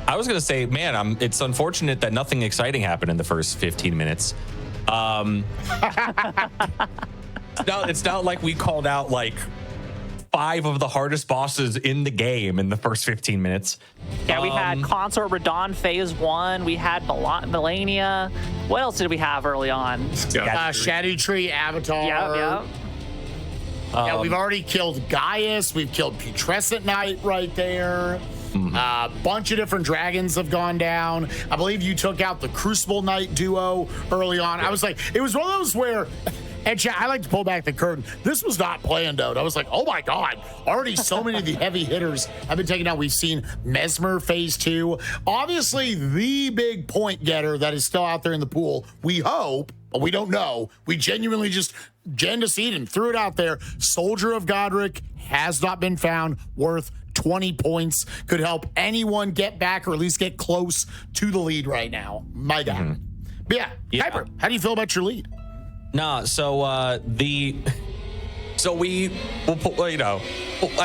I was going to say, man, it's unfortunate that nothing exciting happened in the first 15 minutes. It's not like we called out like 5 of the hardest bosses in the game in the first 15 minutes. Yeah, we had Consort Radon Phase 1. We had Melania. What else did we have early on? Shadow Tree Avatar. Yep. Yeah, we've already killed Gaius. We've killed Putrescent Knight right there. A bunch of different dragons have gone down. I believe you took out the Crucible Knight duo early on. I was like, it was one of those where, and I like to pull back the curtain. This was not planned out. I was like, oh my God, already so many of the heavy hitters have been taken out. We've seen Mesmer Phase 2. Obviously, the big point getter that is still out there in the pool, we hope, but we don't know. We genuinely just gendeseed and threw it out there. Soldier of Godric has not been found, worth 20 points, could help anyone get back or at least get close to the lead right now. My God. But yeah, Kuiper, how do you feel about your lead? I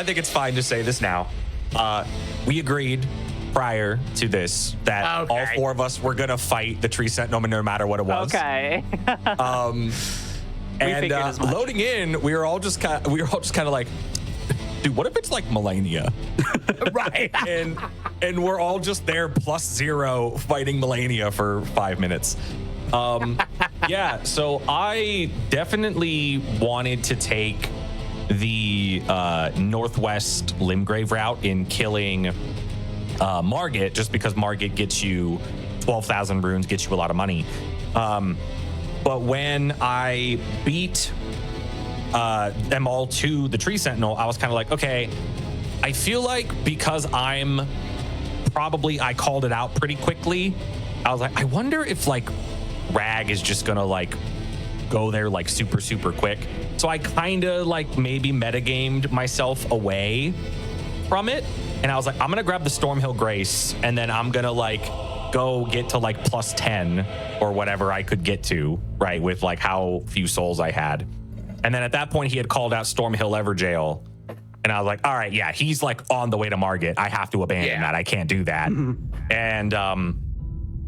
think it's fine to say this now. We agreed prior to this that all 4 of us were gonna fight the Tree Sentinel no matter what it was. Okay. And loading in, we were all just kind of like, dude, what if it's like Melania? Right. and we're all just there +0 fighting Melania for 5 minutes. Yeah, so I definitely wanted to take the northwest Limgrave route in killing Margit, just because Margit gets you 12,000 runes, gets you a lot of money. But when I beat them all to the Tree Sentinel, I was kind of like, okay, I feel like because I called it out pretty quickly, I was like, I wonder if like Rag is just gonna like go there like super, super quick. So I kind of like maybe metagamed myself away from it. And I was like, I'm gonna grab the Stormhill Grace and then I'm gonna like go get to like +10 or whatever I could get to, right, with like how few souls I had. And then at that point, he had called out Stormhill Everjail. And I was like, all right, yeah, he's like on the way to Margit. I have to abandon that. I can't do that. And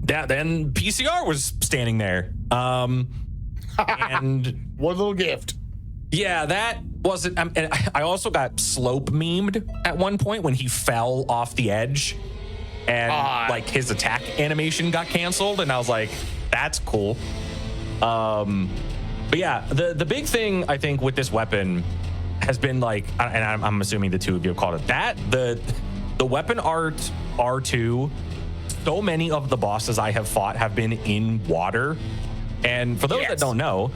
then PCR was standing there. And one little gift. Yeah, that wasn't. And I also got slope memed at one point when he fell off the edge. And like his attack animation got canceled. And I was like, that's cool. But yeah, the big thing I think with this weapon has been like, and I'm assuming the two of you have called it that, the weapon art R2, so many of the bosses I have fought have been in water. And for those that don't know,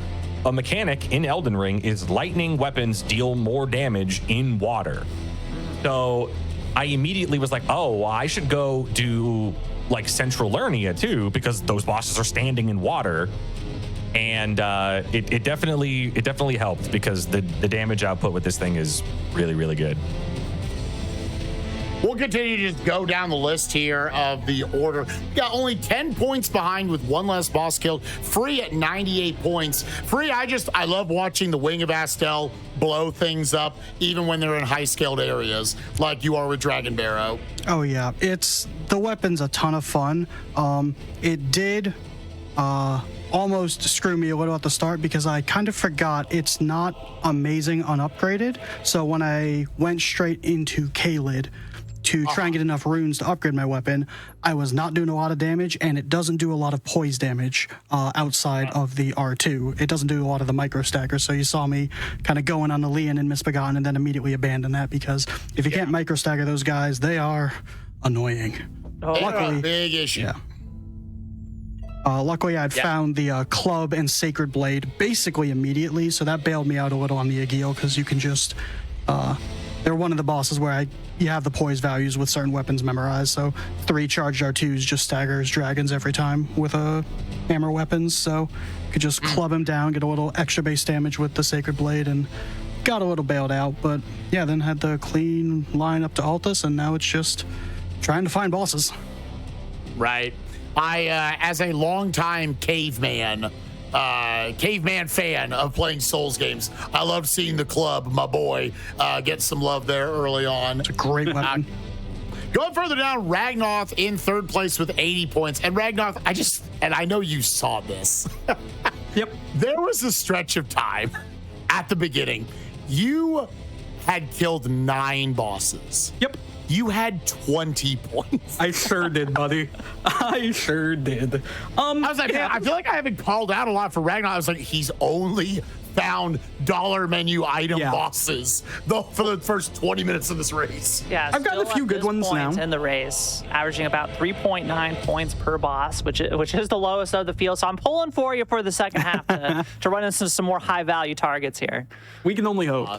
a mechanic in Elden Ring is lightning weapons deal more damage in water. So I immediately was like, oh, well, I should go do like Central Lernia too, because those bosses are standing in water. And it definitely helped because the damage output with this thing is really, really good. We'll continue to just go down the list here of the order. Got only 10 points behind with one less boss killed. Free at 98 points. Free, I love watching the Wing of Astel blow things up, even when they're in high-scaled areas, like you are with Dragon Barrow. Oh, yeah. The weapon's a ton of fun. It did almost screw me a little at the start because I kind of forgot it's not amazing unupgraded. So when I went straight into Kaled to try and get enough runes to upgrade my weapon. I was not doing a lot of damage, and it doesn't do a lot of poise damage outside of the R2. It doesn't do a lot of the micro stackers, so you saw me kind of going on the Leon and Misbegotten and then immediately abandon that, because if you can't micro stagger those guys, they are annoying. Luckily, big issue. Yeah. Luckily, I'd found the club and sacred blade basically immediately, so that bailed me out a little on the Agil, because you can just they're one of the bosses where you have the poise values with certain weapons memorized. So 3 charged R2s just staggers dragons every time with hammer weapons. So you could just club him down, get a little extra base damage with the sacred blade, and got a little bailed out. But yeah, then had the clean line up to Altus, and now it's just trying to find bosses. Right. I, as a longtime caveman fan of playing Souls games, I love seeing the club, my boy, get some love there early on. It's a great weapon. Going further down, Ragnoth in 3rd place with 80 points. And Ragnoth, I know you saw this. Yep. There was a stretch of time at the beginning. You had killed 9 bosses. Yep. You had 20 points. I sure did, buddy. I sure did. I was like, man, I feel like I haven't called out a lot for Ragnar. I was like, he's only found dollar menu item bosses for the first 20 minutes of this race. Yeah, I've gotten a few good ones now in the race, averaging about 3.9 points per boss, which is the lowest of the field. So I'm pulling for you for the second half to run into some more high value targets here. We can only hope.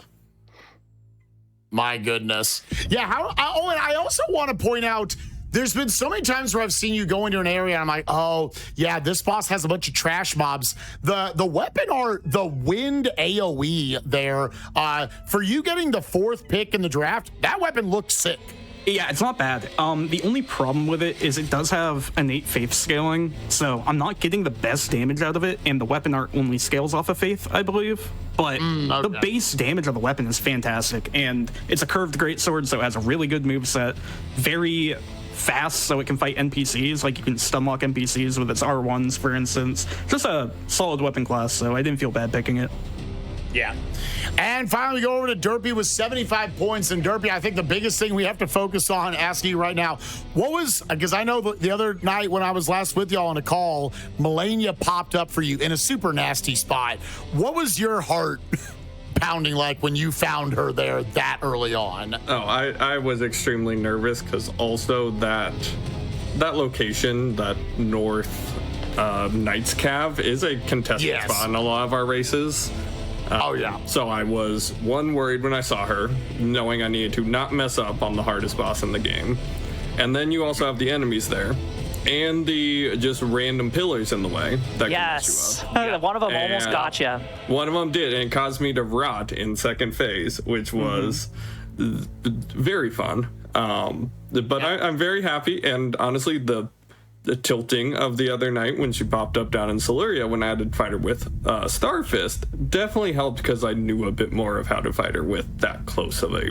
My goodness. Yeah, and I also want to point out, there's been so many times where I've seen you go into an area and I'm like, oh, yeah, this boss has a bunch of trash mobs. The weapon are the wind AoE there. For you getting the 4th pick in the draft, that weapon looks sick. Yeah, it's not bad. The only problem with it is it does have innate faith scaling, so I'm not getting the best damage out of it, and the weapon art only scales off of faith, I believe. But the base damage of the weapon is fantastic, and it's a curved greatsword, so it has a really good moveset. Very fast, so it can fight NPCs. Like, you can stun lock NPCs with its R1s, for instance. Just a solid weapon class, so I didn't feel bad picking it. Yeah. And finally, we go over to Derpy with 75 points. And Derpy, I think the biggest thing we have to focus on, asking you right now, because I know the other night when I was last with y'all on a call, Melania popped up for you in a super nasty spot. What was your heart pounding like when you found her there that early on? Oh, I was extremely nervous, because also that location, that north Knights Cav, is a contested spot in a lot of our races. So I was, worried when I saw her, knowing I needed to not mess up on the hardest boss in the game. And then you also have the enemies there, and the just random pillars in the way that can mess you up. One of them almost got you. One of them did, and it caused me to rot in 2nd phase, which was very fun. But I'm very happy, and honestly, the tilting of the other night when she popped up down in Siluria when I had to fight her with Starfist definitely helped, because I knew a bit more of how to fight her with that close of a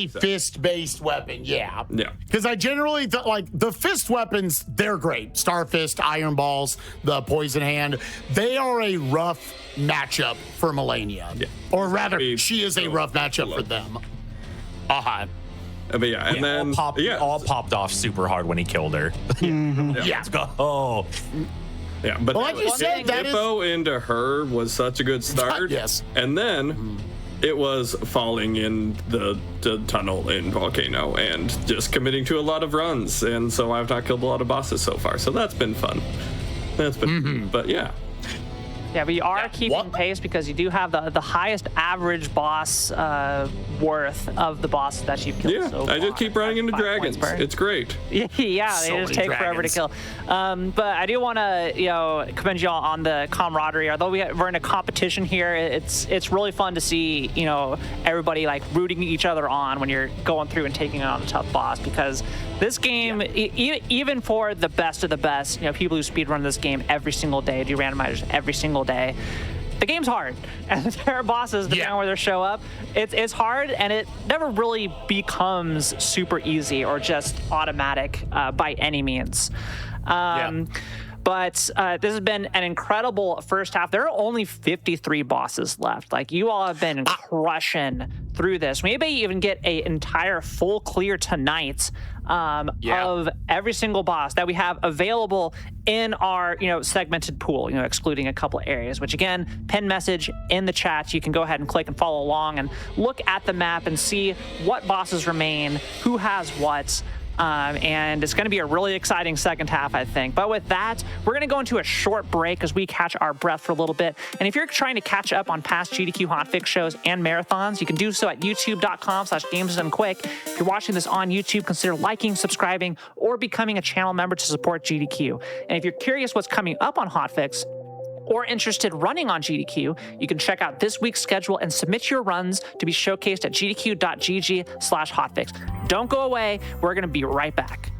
fist-based weapon. Yeah because I generally like the fist weapons. They're great. Starfist, Iron Balls, the Poison Hand, they are a rough matchup for Melania, or rather she is a rough matchup for them. But yeah, and then all popped off super hard when he killed her. Let's go. Oh. Yeah, but like you said, that Hippo into her was such a good start. Yes. And then it was falling in the tunnel in Volcano and just committing to a lot of runs. And so I've not killed a lot of bosses so far. So that's been fun. But yeah. Yeah, but you are keeping pace, because you do have the highest average boss worth of the bosses that you've killed so far. I just keep running into dragons. It's great. Yeah, they just take forever to kill. But I do want to commend y'all on the camaraderie. Although we're in a competition here, it's really fun to see everybody like rooting each other on when you're going through and taking on a tough boss, because this game, even for the best of the best, people who speedrun this game every single day, do randomizers every single day, the game's hard, and there are bosses depending on where they show up. It's hard, and it never really becomes super easy or just automatic by any means. But this has been an incredible first half. There are only 53 bosses left. Like, you all have been crushing through this. We may even get an entire full clear tonight of every single boss that we have available in our segmented pool, excluding a couple of areas, which again, pin message in the chat. You can go ahead and click and follow along and look at the map and see what bosses remain, who has what. And it's going to be a really exciting second half, I think. But with that, we're going to go into a short break as we catch our breath for a little bit. And if you're trying to catch up on past GDQ Hotfix shows and marathons, you can do so at youtube.com/gamesdonequick. If you're watching this on YouTube, consider liking, subscribing, or becoming a channel member to support GDQ. And if you're curious what's coming up on Hotfix, or interested running on GDQ, you can check out this week's schedule and submit your runs to be showcased at gdq.gg/hotfix. Don't go away. We're going to be right back.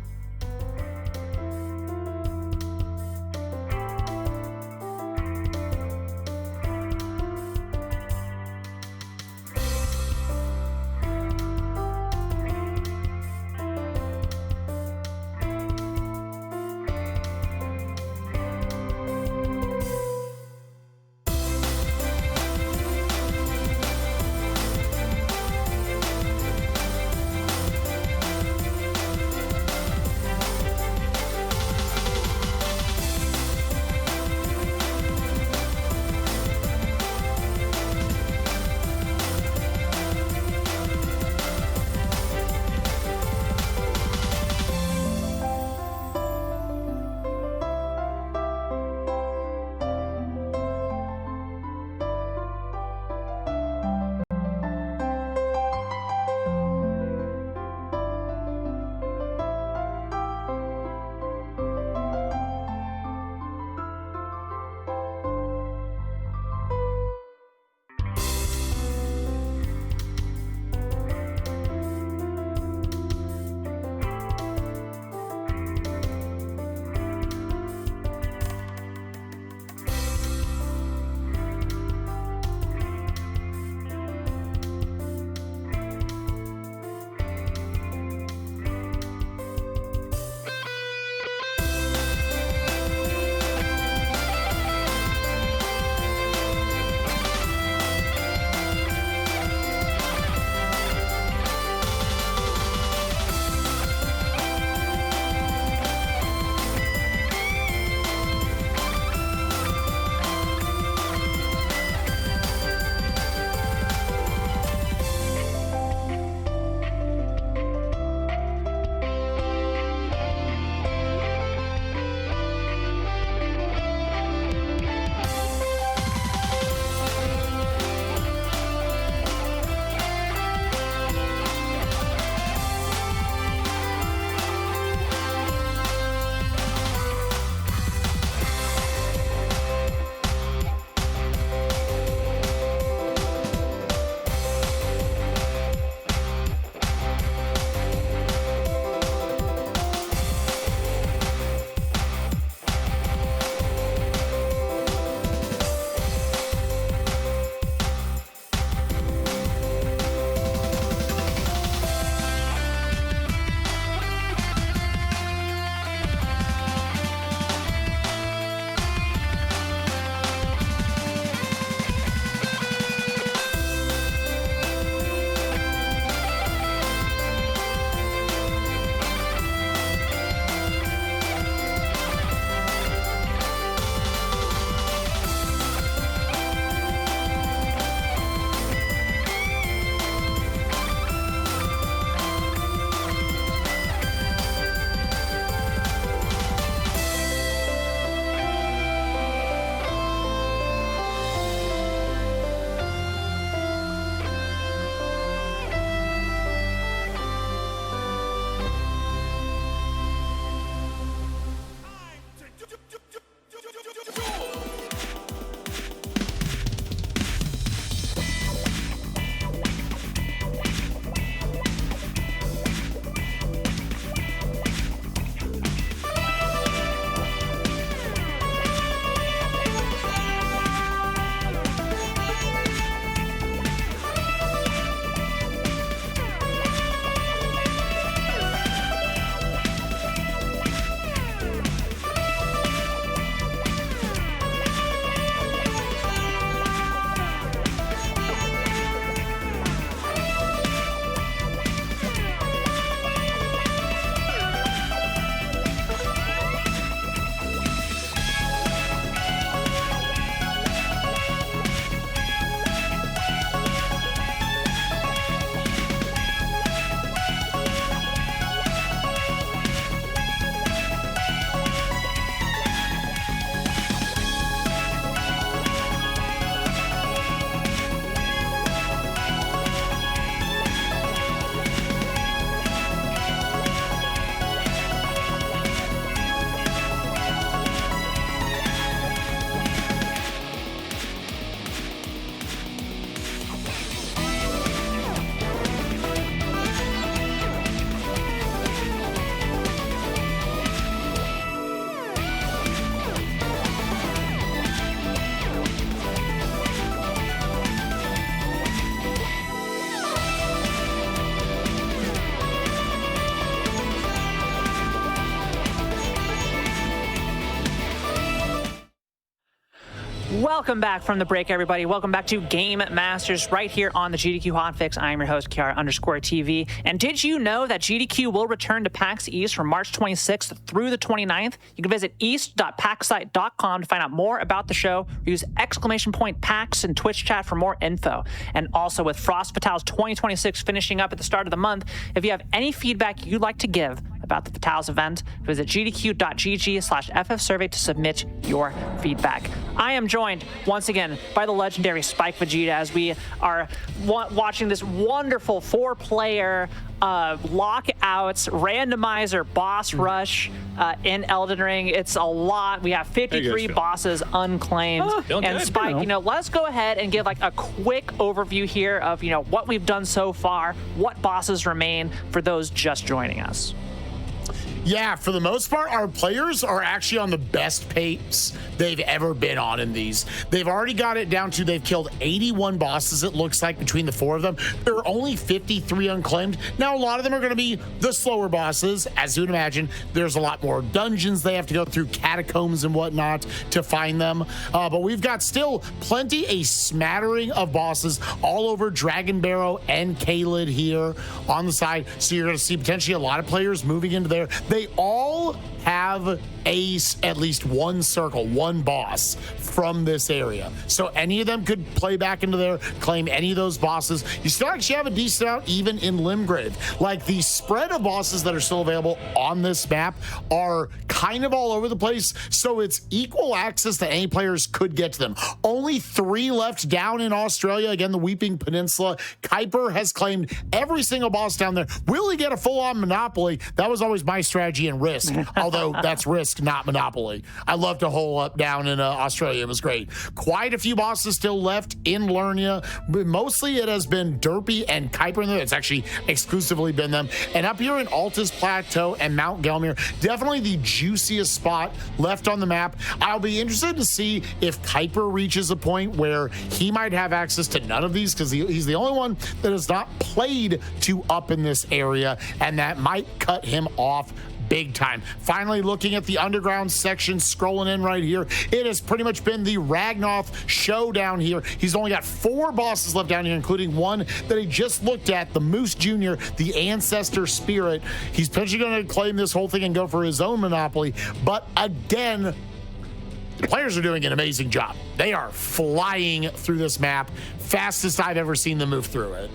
Welcome back from the break, everybody. Welcome back to Game Masters right here on the GDQ Hotfix. I am your host, Kiara_TV. And did you know that GDQ will return to PAX East from March 26th through the 29th? You can visit east.paxsite.com to find out more about the show. Use !PAX in Twitch chat for more info. And also with Frost Fatales 2026 finishing up at the start of the month, if you have any feedback you'd like to give about the Fatales event, visit gdq.gg/ffsurvey to submit your feedback. I am joined once again by the legendary Spike Vegeta as we are watching this wonderful 4-player lockouts randomizer boss rush in Elden Ring. It's a lot. We have 53 bosses unclaimed. And Spike, let's go ahead and give like a quick overview here of what we've done so far, what bosses remain for those just joining us. Yeah, for the most part, our players are actually on the best pace they've ever been on in these. They've already got it down to they've killed 81 bosses, it looks like, between the 4 of them. There are only 53 unclaimed. Now, a lot of them are going to be the slower bosses. As you would imagine, there's a lot more dungeons they have to go through, catacombs and whatnot to find them. But we've got still a smattering of bosses all over Dragon Barrow and Kaled here on the side. So you're going to see potentially a lot of players moving into there. They all have at least one circle, one boss from this area. So any of them could play back into there, claim any of those bosses. You still actually have a decent amount even in Limgrave. Like the spread of bosses that are still available on this map are kind of all over the place. So it's equal access that any players could get to them. Only 3 left down in Australia. Again, the Weeping Peninsula. Kuiper has claimed every single boss down there. Will he get a full-on monopoly? That was always my strategy and risk, although that's risk, not monopoly. I loved to hole up down in Australia. It was great. Quite a few bosses still left in Lernia, but mostly it has been Derpy and Kuiper in there. It's actually exclusively been them. And up here in Altus Plateau and Mount Gelmir, definitely the juiciest spot left on the map. I'll be interested to see if Kuiper reaches a point where he might have access to none of these, because he's the only one that has not played to up in this area, and that might cut him off big time. Finally, looking at the underground section, scrolling in right here, it has pretty much been the Ragnoth showdown here. He's only got 4 bosses left down here, including one that he just looked at, the Moose Jr., the Ancestor Spirit. He's potentially going to claim this whole thing and go for his own monopoly. But again, the players are doing an amazing job. They are flying through this map, fastest I've ever seen them move through it.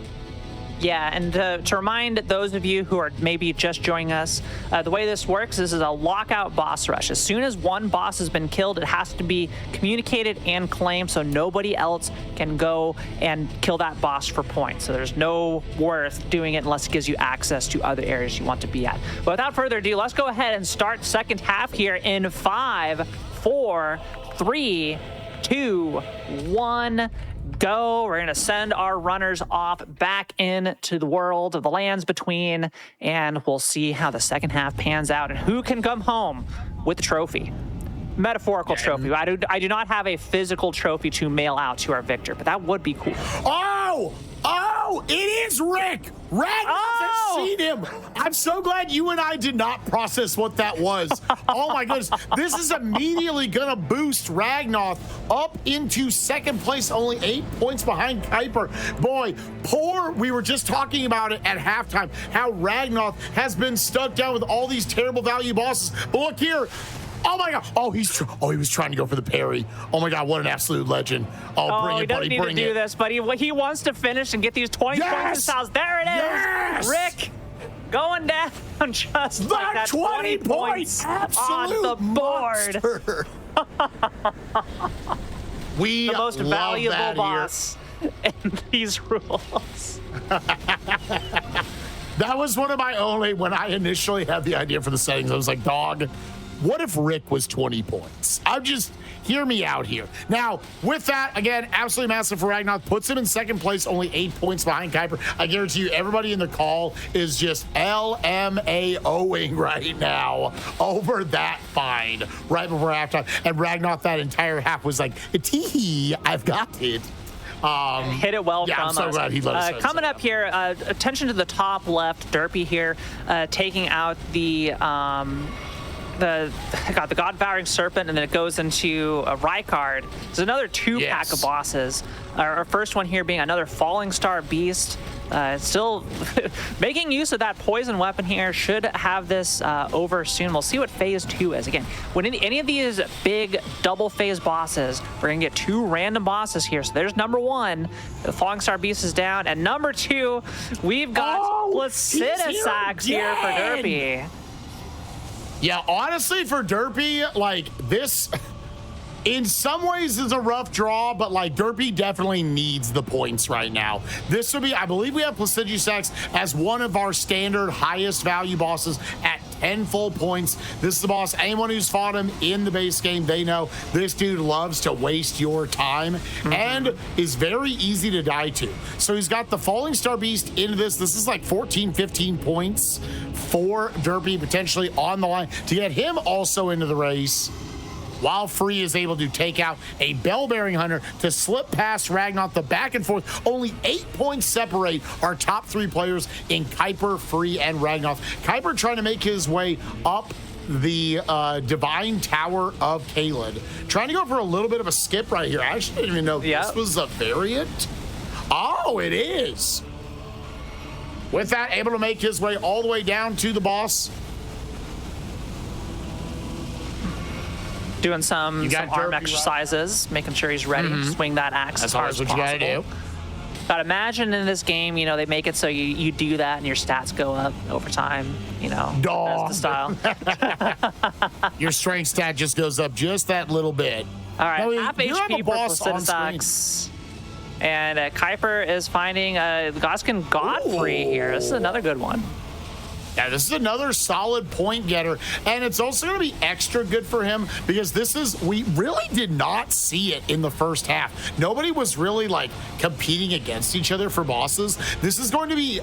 Yeah, and to remind those of you who are maybe just joining us, the way this works, this is a lockout boss rush. As soon as one boss has been killed, it has to be communicated and claimed, so nobody else can go and kill that boss for points. So there's no worth doing it unless it gives you access to other areas you want to be at. But without further ado, let's go ahead and start second half here in 5, 4, 3, 2, 1. Go. We're going to send our runners off back into the world of the lands between, and we'll see how the second half pans out and who can come home with the trophy. Metaphorical trophy. I do not have a physical trophy to mail out to our victor, but that would be cool. Oh, it is Rick. Ragnoth has seen him. I'm so glad you and I did not process what that was. Oh my goodness. This is immediately going to boost Ragnoth up into second place, only 8 points behind Kuiper. Boy, we were just talking about it at halftime, how Ragnoth has been stuck down with all these terrible value bosses. But look here. Oh my God! He was trying to go for the parry. Oh my God! What an absolute legend! Bring it, buddy! He doesn't need to do this, but he wants to finish and get these 20 points in his house. There it is, yes! Rick, going down just like that. 20 points on the board. We the most love valuable that boss in these rules. That was one of my only. When I initially had the idea for the settings, I was like, dog. What if Rick was 20 points? Hear me out here. Now, with that, again, absolutely massive for Ragnoth. Puts him in second place, only 8 points behind Kuiper. I guarantee you, everybody in the call is just LMAOing right now over that find right before halftime. And Ragnoth, that entire half was like, tee, I've got it. Hit it well from I'm so us. glad he let us coming up here, attention to the top left, Derpy here, taking out the got the God-Devouring Serpent, and then it goes into a Rykard. There's another two-pack of bosses. Our first one here being another Falling Star Beast. Still making use of that poison weapon here. Should have this over soon. We'll see what phase 2 is. Again, when any of these big double phase bosses, we're gonna get 2 random bosses here. So there's number 1, the Falling Star Beast is down, and number 2, we've got Placidusax here for Derpy. Yeah, honestly, for Derpy, like, this in some ways is a rough draw, but like Derpy definitely needs the points right now. This would be, I believe we have Placidusax as one of our standard highest value bosses at 10 full points. This is the boss. Anyone who's fought him in the base game, they know this dude loves to waste your time and is very easy to die to. So he's got the Falling Star Beast into this. This is like 14, 15 points for Derpy potentially on the line to get him also into the race, while Free is able to take out a Bell-Bearing Hunter to slip past Ragnoth. The back and forth. Only 8 points separate our top 3 players in Kuiper, Free, and Ragnoth. Kuiper trying to make his way up the Divine Tower of Caelid. Trying to go for a little bit of a skip right here. I actually didn't even know this was a variant. Oh, it is. With that, able to make his way all the way down to the boss. Doing some arm exercises, making sure he's ready to swing that axe as hard as possible. That's what you gotta do. But imagine in this game, you know, they make it so you do that and your stats go up over time, you know. That's the style. Your strength stat just goes up just that little bit. All right, half HP for Placidusax. And Kuiper is finding Goskin Godfrey here. This is another good one. Yeah, this is another solid point getter, and it's also going to be extra good for him because we really did not see it in the first half. Nobody was really like competing against each other for bosses. This is going to be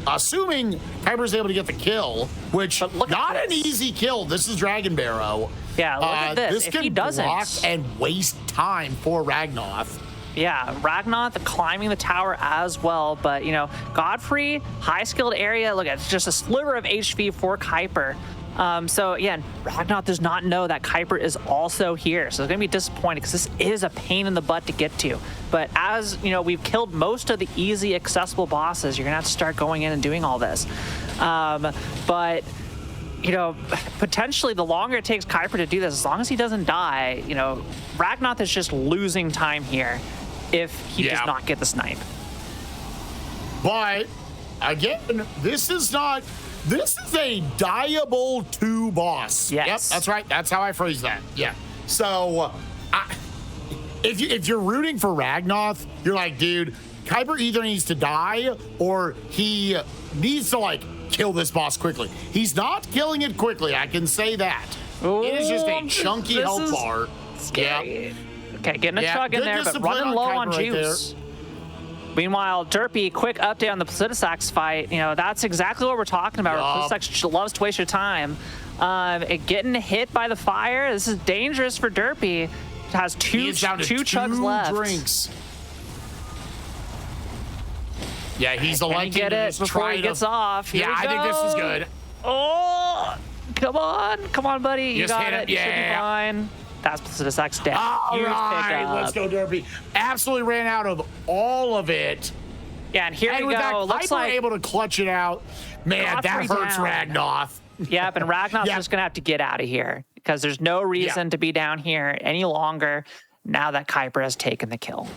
assuming Kuiper's able to get the kill, which not an easy kill. This is Dragon Barrow. Yeah, look at this. This can block and waste time for Ragnoth. Yeah, Ragnoth climbing the tower as well, but you know, Godfrey, high skilled area. Look, it's just a sliver of HP for Kuiper. So again, Ragnoth does not know that Kuiper is also here, so it's gonna be disappointing because this is a pain in the butt to get to. But as you know, we've killed most of the easy, accessible bosses. You're gonna have to start going in and doing all this. But you know, potentially the longer it takes Kuiper to do this, as long as he doesn't die, you know, Ragnoth is just losing time here if he does not get the snipe. But again, this is a dieable 2 boss. Yes. Yep, that's right. That's how I phrase that. Yeah. So if you're rooting for Ragnoth, you're like, dude, Kuiper either needs to die or he needs to like kill this boss quickly. He's not killing it quickly, I can say that. Ooh, it is just a chunky health bar. Scary. Yeah. Okay, getting a chug in there, but running low on juice. Meanwhile, Derpy, quick update on the Placidusax fight. You know, that's exactly what we're talking about. Placidusax loves to waste your time. Getting hit by the fire, this is dangerous for Derpy. It has two chugs left. Drinks. Yeah, he's electing to just before he gets off. Here I think this is good. Oh, come on, buddy. You got it. You should be fine. That's Placidusax dead. All right, let's go, Derpy. Absolutely ran out of all of it. Yeah, and here we go. Looks like able to clutch it out. Man, that hurts Ragnoth. Yep, and Ragnoth's just gonna have to get out of here because there's no reason to be down here any longer now that Kuiper has taken the kill.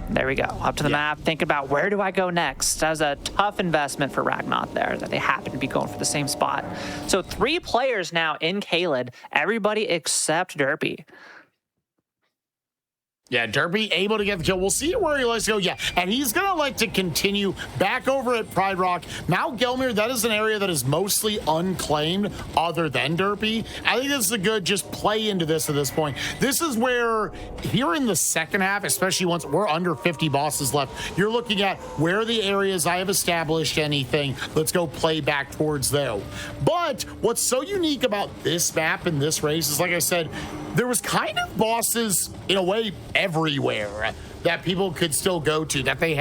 There we go. Up to the map. Think about where do I go next? That was a tough investment for Ragnoth there that they happen to be going for the same spot. So 3 players now in Caelid. Everybody except Derpy. Yeah, Derpy able to get the kill. We'll see where he likes to go. Yeah, and he's going to like to continue back over at Pride Rock. Mount Gelmir, that is an area that is mostly unclaimed other than Derpy. I think this is a good just play into this at this point. This is where here in the second half, especially once we're under 50 bosses left, you're looking at where are the areas I have established anything. Let's go play back towards there. But what's so unique about this map and this race is, like I said, there was kind of bosses in a way everywhere. that people could still go to, that they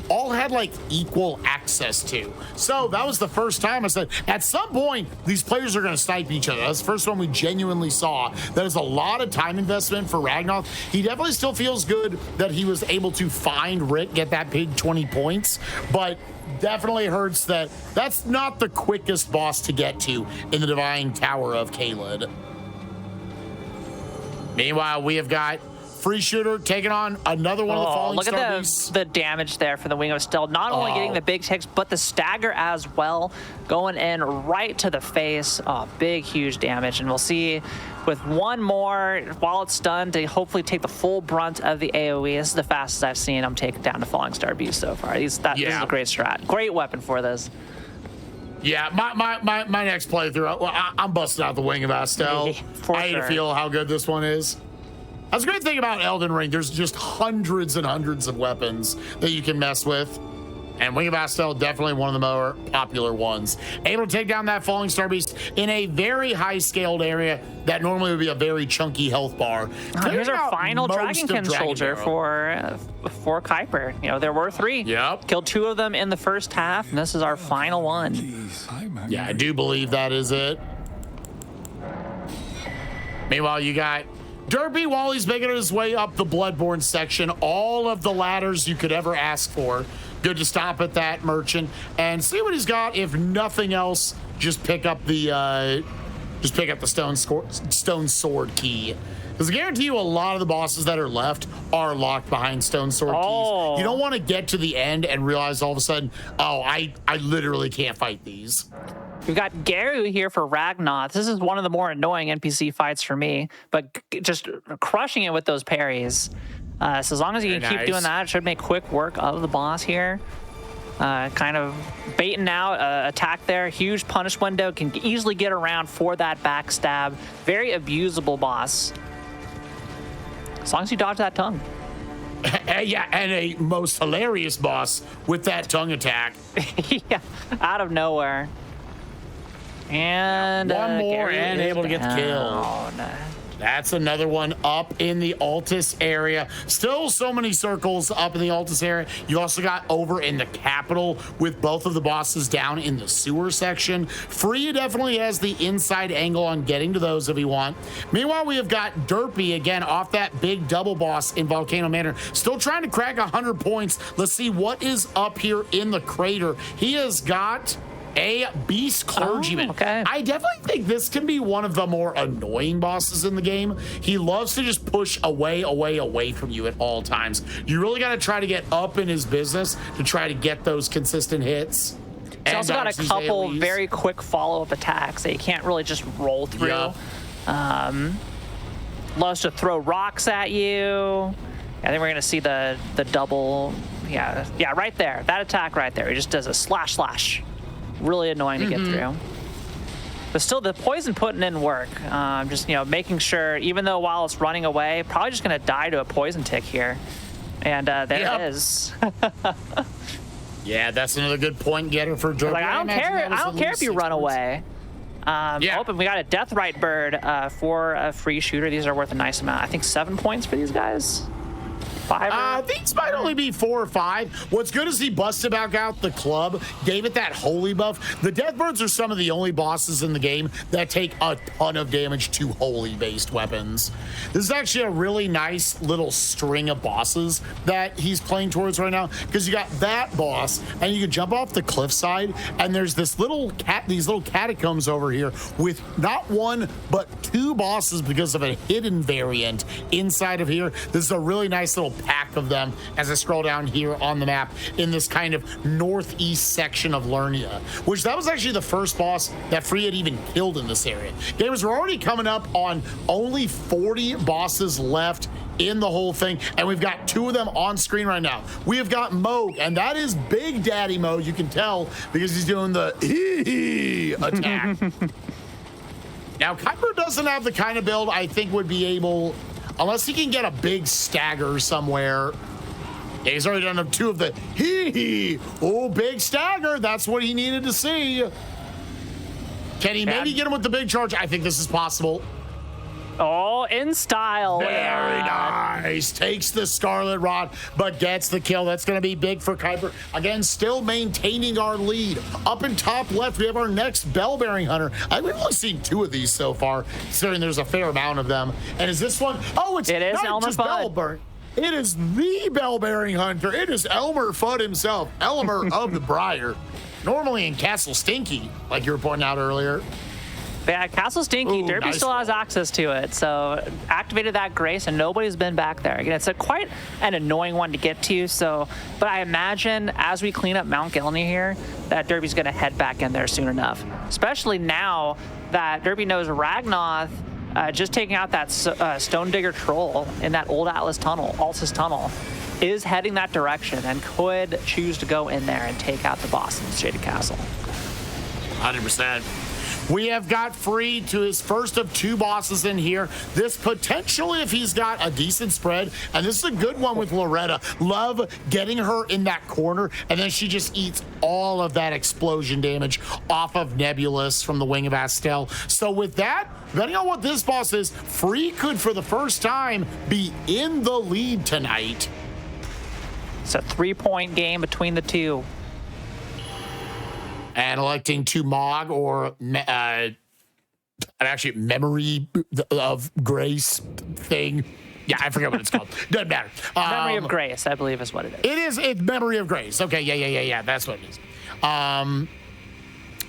all had like equal access to. So that was the first time I said, at some point, these players are going to snipe each other. That's the first one we genuinely saw. That is a lot of time investment for Ragnoth. He definitely still feels good that he was able to find Rick, get that big 20 points, but definitely hurts that that's not the quickest boss to get to in the Divine Tower of Caelid. Meanwhile, we have got Free Shooter taking on another one of the Falling Star Beasts. Look at the damage there for the Wing of Steel. Not only getting the big ticks, but the stagger as well, going in right to the face. Big, huge damage. And we'll see with one more while it's stunned to hopefully take the full brunt of the AoE. This is the fastest I've seen him take down the Falling Star Beast so far. This is a great strat. Great weapon for this. Yeah, my next playthrough, I'm busting out the Wing of Astel. I hate to feel how good this one is. That's a great thing about Elden Ring. There's just hundreds and hundreds of weapons that you can mess with. And Wing of Astel, definitely one of the more popular ones. Able to take down that Falling Star Beast in a very high-scaled area that normally would be a very chunky health bar. Here's our final Dragonkin soldier for Kuiper. You know, there were 3. Yep. Killed 2 of them in the first half, and this is our final one. Yeah, I do believe that is it. Meanwhile, you got Derpy, while he's making his way up the Bloodborne section, all of the ladders you could ever ask for. Good to stop at that merchant and see what he's got. If nothing else, just pick up the stone sword key. Because I guarantee you, a lot of the bosses that are left are locked behind stone sword keys. You don't want to get to the end and realize all of a sudden, I literally can't fight these. We've got Garu here for Ragnoth. This is one of the more annoying NPC fights for me, but just crushing it with those parries. So as long as you can keep doing that, it should make quick work of the boss here. Kind of baiting out attack there. Huge punish window. Can easily get around for that backstab. Very abusable boss. As long as you dodge that tongue. Yeah, and a most hilarious boss with that tongue attack. Yeah, out of nowhere. And one more Gary and able to get the kill. That's another one up in the Altus area. Still so many circles up in the Altus area. You also got over in the capital with both of the bosses down in the sewer section. Free definitely has the inside angle on getting to those if you want. Meanwhile, we have got Derpy again off that big double boss in Volcano Manor. Still trying to crack 100 points. Let's see what is up here in the crater. He has got a beast clergyman. Okay. I definitely think this can be one of the more annoying bosses in the game. He loves to just push away from you at all times. You really got to try to get up in his business to try to get those consistent hits. He's also got a couple very quick follow-up attacks that you can't really just roll through. Yeah. Loves to throw rocks at you. I think we're going to see the double. Yeah, right there. That attack right there. He just does a slash. Really annoying to get through. But still, the poison putting in work. Just, making sure, even though while it's running away, probably just going to die to a poison tick here. And there it is. Yeah, that's another good point getter for Derpy. Like, I don't care if you run away. And we got a Deathrite Bird for a free shooter. These are worth a nice amount. I think 7 points for these guys. 5? These might only be 4 or 5. What's good is he busted back out the club, gave it that holy buff. The Deathbirds are some of the only bosses in the game that take a ton of damage to holy-based weapons. This is actually a really nice little string of bosses that he's playing towards right now, because you got that boss, and you can jump off the cliffside, and there's these little catacombs over here with not 1 but 2 bosses because of a hidden variant inside of here. This is a really nice little pack of them as I scroll down here on the map in this kind of northeast section of Lernia, which that was actually the first boss that Free had even killed in this area. Gamers, we're already coming up on only 40 bosses left in the whole thing, and we've got 2 of them on screen right now. We have got Moog, and that is Big Daddy mode. You can tell because he's doing the attack. Now, Kuiper doesn't have the kind of build I think would be able, unless he can get a big stagger somewhere. Yeah, he's already done 2 of the big stagger. That's what he needed to see. Can he maybe get him with the big charge? I think this is possible. Oh, in style. Very nice. Takes the Scarlet Rod, but gets the kill. That's going to be big for Kuiper. Again, still maintaining our lead. Up in top left, we have our next Bell-Bearing Hunter. We've only seen 2 of these so far, considering there's a fair amount of them. And is this one? Oh, it is not Elmer just Fudd. Bell-Bearing. It is the Bell-Bearing Hunter. It is Elmer Fudd himself, Elmer of the Briar. Normally in Castle Stinky, like you were pointing out earlier. Yeah, Castle Stinky. Ooh, Derpy nice still has roll. access to it, so activated that grace, and nobody's been back there. Again, it's quite an annoying one to get to. So, but I imagine as we clean up Mount Gilney here, that Derpy's going to head back in there soon enough. Especially now that Derpy knows Ragnoth just taking out that Stone Digger troll in that old Atlas tunnel, Altus tunnel, is heading that direction and could choose to go in there and take out the boss in the Shaded Castle. 100%. We have got Free to his first of 2 bosses in here. This potentially, if he's got a decent spread, and this is a good one with Loretta. Love getting her in that corner, and then she just eats all of that explosion damage off of Nebulous from the Wing of Astel. So with that, depending on what this boss is, Free could, for the first time, be in the lead tonight. It's a 3-point game between the two. And electing to Mog or actually Memory of Grace thing. Yeah, I forget what it's called. Doesn't matter. Memory of Grace, I believe, is what it is. It's Memory of Grace. Okay, yeah. That's what it is.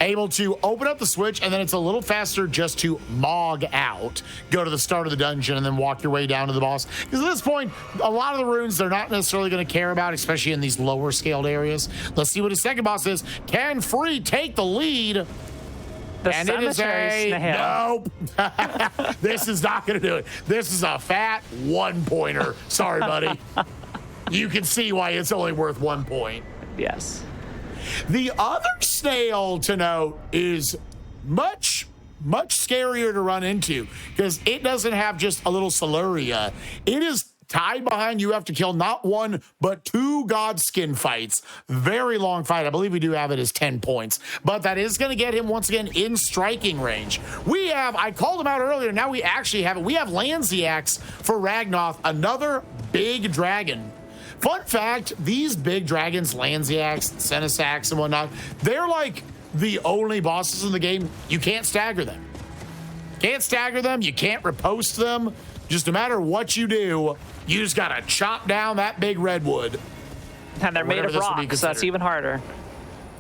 Able to open up the switch, and then it's a little faster just to Mog out, go to the start of the dungeon, and then walk your way down to the boss. Because at this point, a lot of the runes they're not necessarily going to care about, especially in these lower scaled areas. Let's see what his second boss is. Can Free take the lead? And it is nope. This is not going to do it. This is a fat 1-pointer. Sorry, buddy. You can see why it's only worth 1 point. Yes. The other snail to note is much scarier to run into because it doesn't have just a little Siluria. It is tied behind. You have to kill not 1, but 2 Godskin fights. Very long fight. I believe we do have it as 10 points, but that is going to get him once again in striking range. We have, I called him out earlier. Now we actually have it. We have Lanziax for Ragnoth, another big dragon. Fun fact, these big dragons, Lanziax, Senesax, and whatnot, they're like the only bosses in the game. You can't stagger them. You can't riposte them. Just no matter what you do, you just got to chop down that big redwood. And they're made of rock, so that's even harder.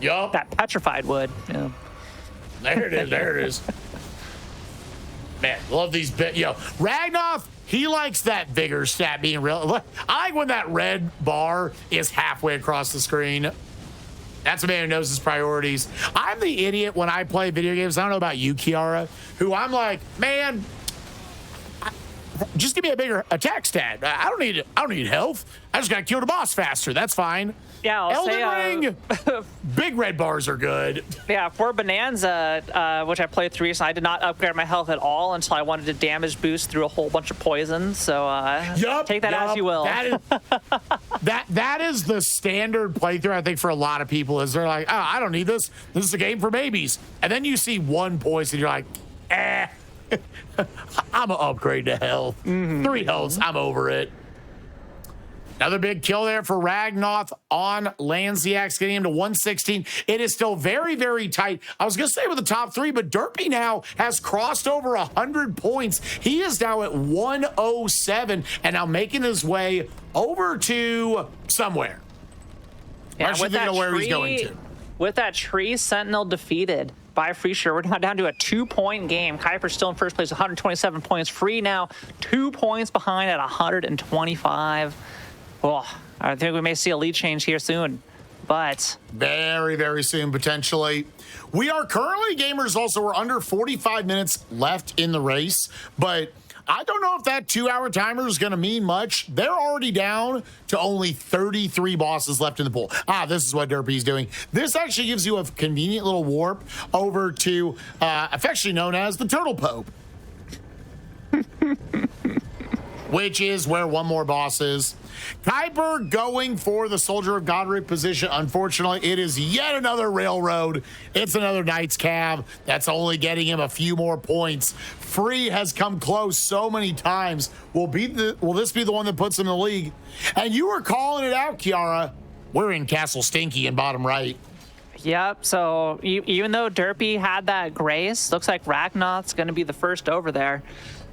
Yup. That petrified wood. Yeah. There it is. Man, love these bit. Ragnoth, he likes that vigor stat being real. I like when that red bar is halfway across the screen. That's a man who knows his priorities. I'm the idiot when I play video games. I don't know about you, Kiara, who I'm like, man, just give me a bigger attack stat. I don't need health. I just gotta kill the boss faster. That's fine. Yeah, Elden Ring, big red bars are good. Yeah, for Bonanza, which I played through recently, I did not upgrade my health at all until I wanted to damage boost through a whole bunch of poison. So take that as you will. That is the standard playthrough, I think, for a lot of people, is they're like, oh, I don't need this. This is a game for babies. And then you see 1 poison, you're like, I'm going to upgrade to health. 3 healths, I'm over it. Another big kill there for Ragnoth on Lanziax, getting him to 116. It is still very, very tight. I was going to say with the top 3, but Derpy now has crossed over 100 points. He is now at 107 and now making his way over to somewhere. Yeah, I actually think I know where he's going to. With that tree Sentinel defeated by Free, sure, we're now down to a 2-point game. Kuiper's still in first place, 127 points. Free now 2 points behind at 125. Well, I think we may see a lead change here soon, but very, very soon, potentially. We are currently, gamers, also, we're under 45 minutes left in the race, but I don't know if that 2-hour timer is going to mean much. They're already down to only 33 bosses left in the pool. This is what Derpy's doing. This actually gives you a convenient little warp over to affectionately known as the Turtle Pope. which is where one more boss is. Kuiper going for the Soldier of Godric position. Unfortunately, it is yet another railroad. It's another Knight's Cab. That's only getting him a few more points. Free has come close so many times. Will this be the one that puts him in the league? And you were calling it out, Kiara. We're in Castle Stinky in bottom right. Yep, so even though Derpy had that grace, looks like Ragnoth's going to be the first over there.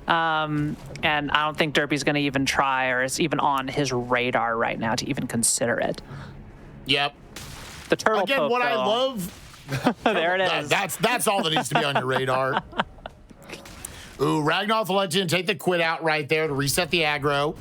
And I don't think Derpy's going to even try, or it's even on his radar right now to even consider it. Yep. The turtle Again, poke, what I though. love... There it is. That's all that needs to be on your radar. Ooh, Ragnoth will let you take the quit out right there to reset the aggro.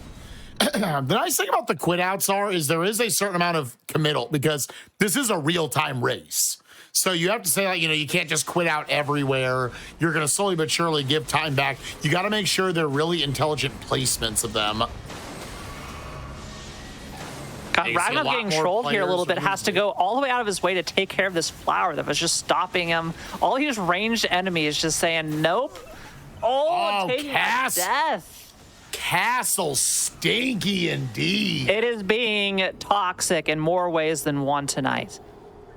The nice thing about the quit outs is there is a certain amount of committal because this is a real-time race. So you have to say, like, you can't just quit out everywhere. You're going to slowly but surely give time back. You got to make sure they're really intelligent placements of them. Ragnar getting trolled here a little bit, has to go all the way out of his way to take care of this flower that was just stopping him. All his ranged enemy is just saying, nope. Oh, taking death. Castle Stinky indeed. It is being toxic in more ways than one tonight.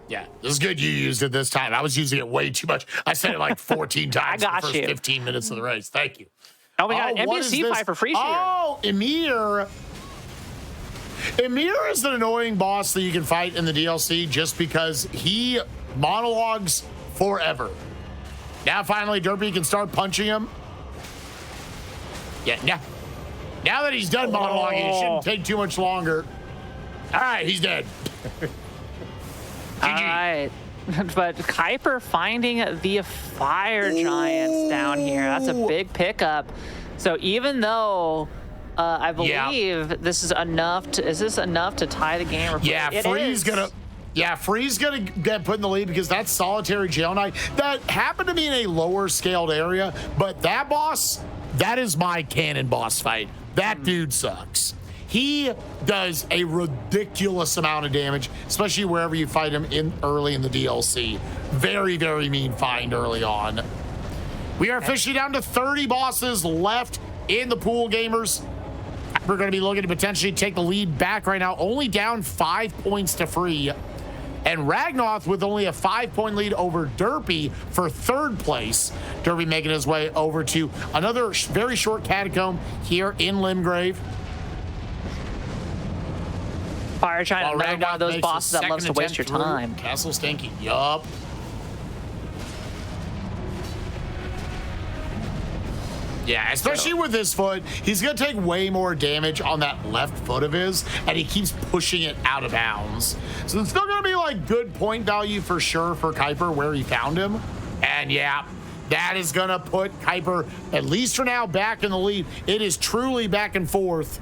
Yeah, it was good you used it this time. I was using it way too much. I said it like 14 times in the first 15 minutes of the race. Thank you. Oh, we got an NPC fight for free here. Oh, Emir. Emir is an annoying boss that you can fight in the DLC just because he monologues forever. Now finally Derpy can start punching him. Yeah, now that he's done monologuing, it shouldn't take too much longer. All right, he's dead. All right. But Kuiper finding the fire giants down here. That's a big pickup. So even though I believe this is enough to, is this enough to tie the game? Or Free's gonna get put in the lead because that's Solitary Jail Knight. That happened to be in a lower scaled area, but that boss, that is my canon boss fight. That dude sucks. He does a ridiculous amount of damage, especially wherever you fight him early in the DLC. Very, very mean find early on. We are officially down to 30 bosses left in the pool, gamers. We're going to be looking to potentially take the lead back right now, only down 5 points to Free. And Ragnoth with only a 5-point lead over Derpy for third place. Derpy making his way over to another very short catacomb here in Limgrave. Fire Giant, another one of those bosses that loves to waste your time. Castle Stinky, yup. Yeah, especially with this foot, he's going to take way more damage on that left foot of his, and he keeps pushing it out of bounds. So it's still going to be like good point value for sure for Kuiper where he found him. And yeah, that is going to put Kuiper, at least for now, back in the lead. It is truly back and forth.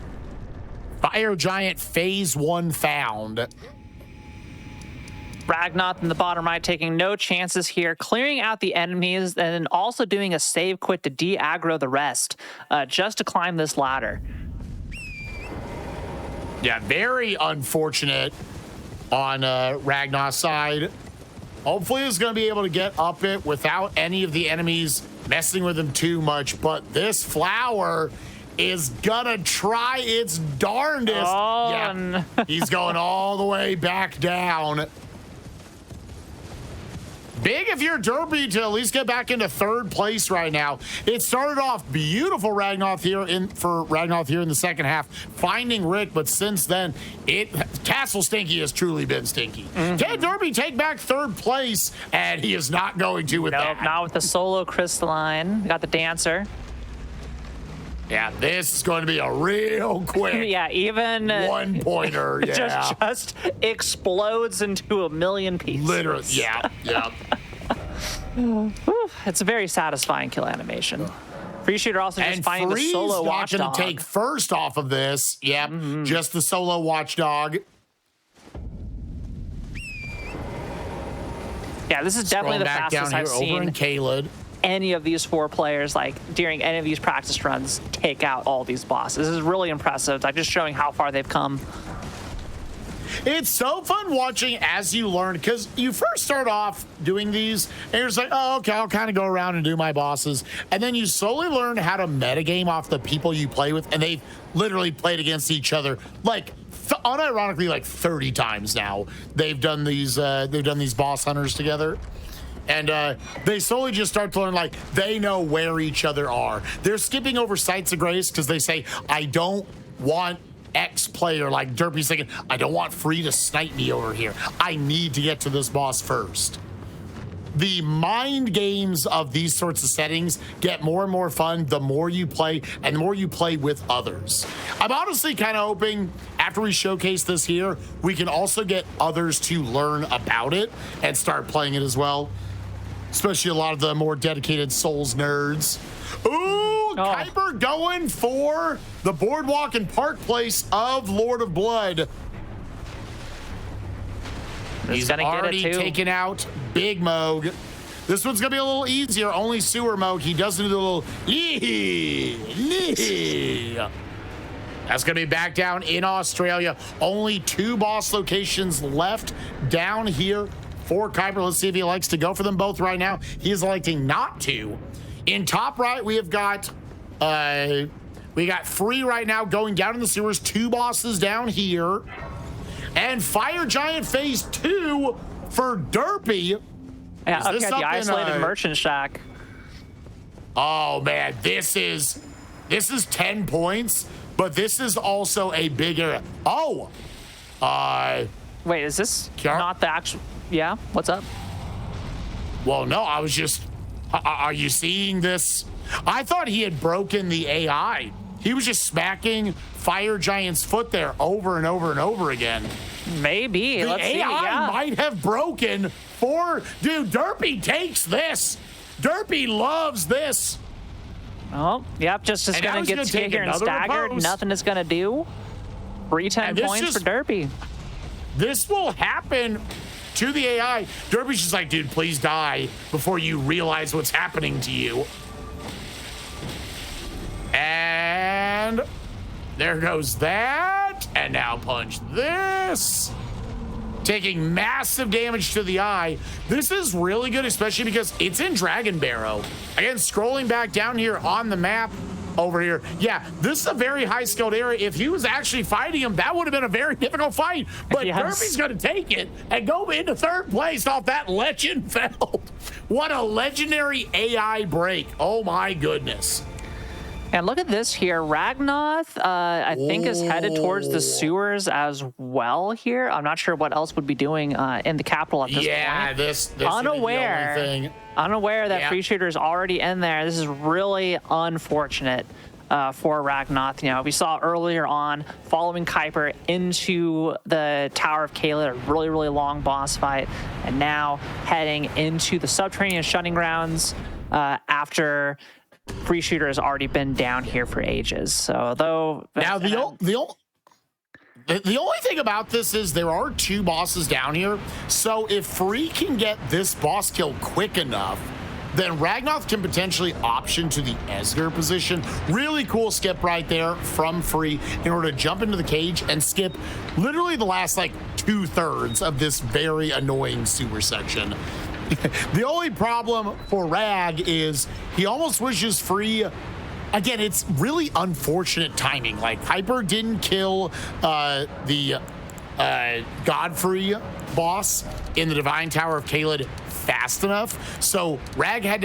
Fire Giant Phase 1 found. Ragnoth in the bottom right taking no chances here, clearing out the enemies and then also doing a save quit to de-aggro the rest just to climb this ladder. Yeah, very unfortunate on Ragnoth's side. Hopefully he's going to be able to get up it without any of the enemies messing with him too much, but this flower is gonna try its darndest. Oh, yeah, no. He's going all the way back down. Big if you're Derpy to at least get back into third place right now. It started off beautiful Ragnoth here in the second half, finding Rick, but since then, Castle Stinky has truly been stinky. Can Derpy take back third place? And he is not going to with that. Not with the solo crystalline. Got the dancer. Yeah, this is going to be a real quick even 1-pointer. Yeah. just explodes into a million pieces. Literally, yeah. It's a very satisfying kill animation. Free Shooter also just finding the solo watchdog. Not going to take first off of this. Yep, just the solo watchdog. Yeah, this is definitely the fastest I've seen over in Kaled. Any of these four players, like during any of these practice runs, take out all these bosses. This is really impressive. Like just showing how far they've come. It's so fun watching as you learn, because you first start off doing these and you're just like, oh, okay, I'll kind of go around and do my bosses. And then you slowly learn how to metagame off the people you play with, and they've literally played against each other like unironically like 30 times now. They've done these boss hunters together. And they slowly just start to learn, like, they know where each other are. They're skipping over Sights of Grace because they say, I don't want X player, like Derpy's thinking, I don't want Free to snipe me over here. I need to get to this boss first. The mind games of these sorts of settings get more and more fun the more you play and the more you play with others. I'm honestly kind of hoping after we showcase this here, we can also get others to learn about it and start playing it as well. Especially a lot of the more dedicated Souls nerds. Ooh, Kuiper going for the boardwalk and park place of Lord of Blood. He's already taken out Big Moog. This one's going to be a little easier. Only Sewer Moog. He doesn't do the little That's going to be back down in Australia. Only 2 boss locations left down here for Kuiper. Let's see if he likes to go for them both right now. He is electing not to. In top right, we have got Free right now going down in the sewers. 2 bosses down here. And Fire Giant Phase 2 for Derpy. Yeah, up here at the isolated merchant shack. Oh man, this is 10 points, but this is also a bigger. Wait, is this not the actual? Yeah, what's up? Well, no, I was just. Are you seeing this? I thought he had broken the AI. He was just smacking Fire Giant's foot there over and over and over again. Maybe. The AI might have broken for. Dude, Derpy takes this. Derpy loves this. Oh, yep, just going to get here and staggered. Repose. Nothing is going to do. 10 points for Derpy. This will happen to the AI. Derpy's just like, dude, please die before you realize what's happening to you. And there goes that. And now punch this. Taking massive damage to the eye. This is really good, especially because it's in Dragon Barrow. Again, scrolling back down here on the map over here. Yeah, this is a very high-skilled area. If he was actually fighting him, that would have been a very difficult fight. But Derpy's going to take it and go into 3rd place off that legend feld. What a legendary AI break. Oh, my goodness. And look at this here. Ragnoth, I think, is headed towards the sewers as well here. I'm not sure what else would be doing in the capital at this point. Yeah, this unaware. Is the only thing. Unaware that Free Shooter is already in there. This is really unfortunate for Ragnoth. You know, we saw earlier on following Kuiper into the Tower of Caelid, a really, really long boss fight, and now heading into the subterranean shunning grounds after Free Shooter has already been down here for ages. So though now the only thing about this is there are 2 bosses down here. So if Free can get this boss kill quick enough, then Ragnoth can potentially option to the Esger position. Really cool skip right there from Free in order to jump into the cage and skip literally the last like 2/3 of this very annoying sewer section. The only problem for Rag is he almost wishes Free. Again, it's really unfortunate timing. Like, Kuiper didn't kill the Godfrey boss in the Divine Tower of Caelid fast enough, so Rag had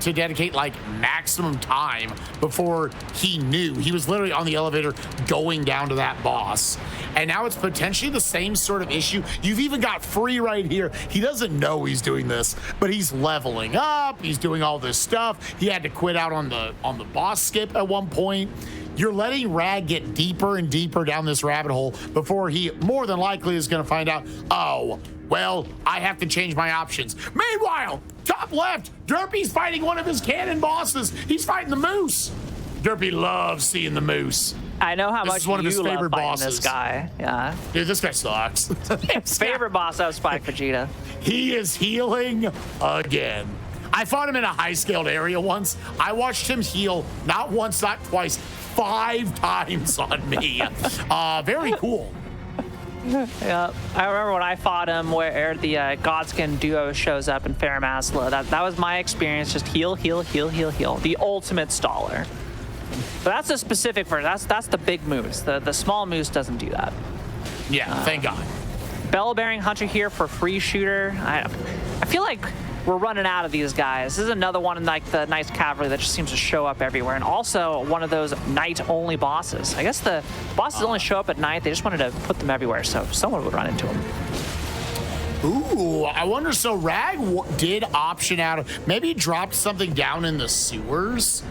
to dedicate like maximum time before he knew. He was literally on the elevator going down to that boss, and now it's potentially the same sort of issue. You've even got Free right here. He doesn't know he's doing this, but he's leveling up. He's doing all this stuff. He had to quit out on the boss skip at one point. You're letting Rag get deeper and deeper down this rabbit hole before he more than likely is going to find out, oh, well, I have to change my options. Meanwhile, top left, Derpy's fighting one of his canon bosses. He's fighting the moose. Derpy loves seeing the moose. I know how this much is one of his you favorite love bosses. This guy. Yeah. Dude, this guy sucks. Favorite boss of Spike Vegeta. He is healing again. I fought him in a high-scaled area once. I watched him heal not once, not twice, 5 times on me. Very cool. Yeah, I remember when I fought him where the Godskin duo shows up in Fair Maslow. That was my experience. Just heal, heal, heal, heal, heal. The ultimate staller. But that's a specific version. That's the big moose. The small moose doesn't do that. Yeah, thank God. Bell-bearing hunter here for free shooter. I feel like we're running out of these guys. This is another one in like the Knights Cavalry that just seems to show up everywhere, and also one of those night-only bosses. I guess the bosses only show up at night. They just wanted to put them everywhere, so someone would run into them. Ooh, I wonder, so Rag did option out of, maybe he dropped something down in the sewers.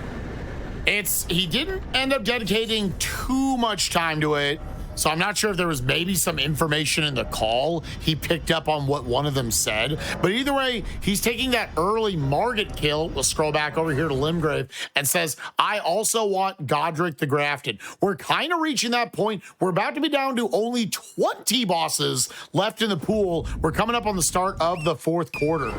He didn't end up dedicating too much time to it. So I'm not sure if there was maybe some information in the call he picked up on what one of them said. But either way, he's taking that early Margit kill. We'll scroll back over here to Limgrave and says, I also want Godric the Grafted. We're kind of reaching that point. We're about to be down to only 20 bosses left in the pool. We're coming up on the start of the fourth quarter.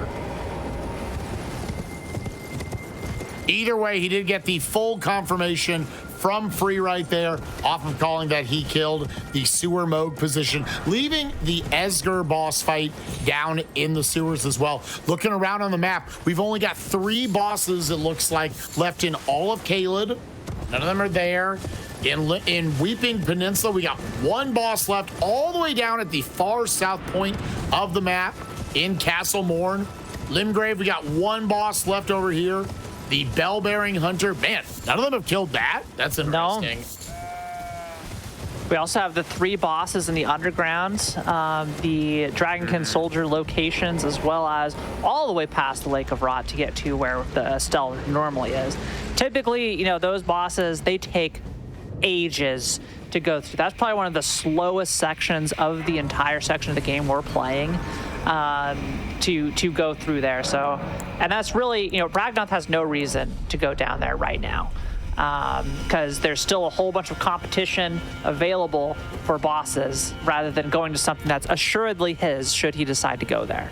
Either way, he did get the full confirmation from Free right there, off of calling that he killed the sewer Moog position, leaving the Esger boss fight down in the sewers as well. Looking around on the map, we've only got 3 bosses, it looks like, left in all of Caelid. None of them are there. In Weeping Peninsula, we got 1 boss left all the way down at the far south point of the map in Castle Morn. Limgrave, we got 1 boss left over here. The bell-bearing hunter, man, none of them have killed that. That's interesting. No. We also have the 3 bosses in the underground, the Dragonkin soldier locations, as well as all the way past the Lake of Rot to get to where the Estelle normally is. Typically, you know, those bosses, they take ages to go through. That's probably one of the slowest sections of the entire section of the game we're playing. To go through there. So, and that's really, you know, Ragnath has no reason to go down there right now because there's still a whole bunch of competition available for bosses rather than going to something that's assuredly his should he decide to go there.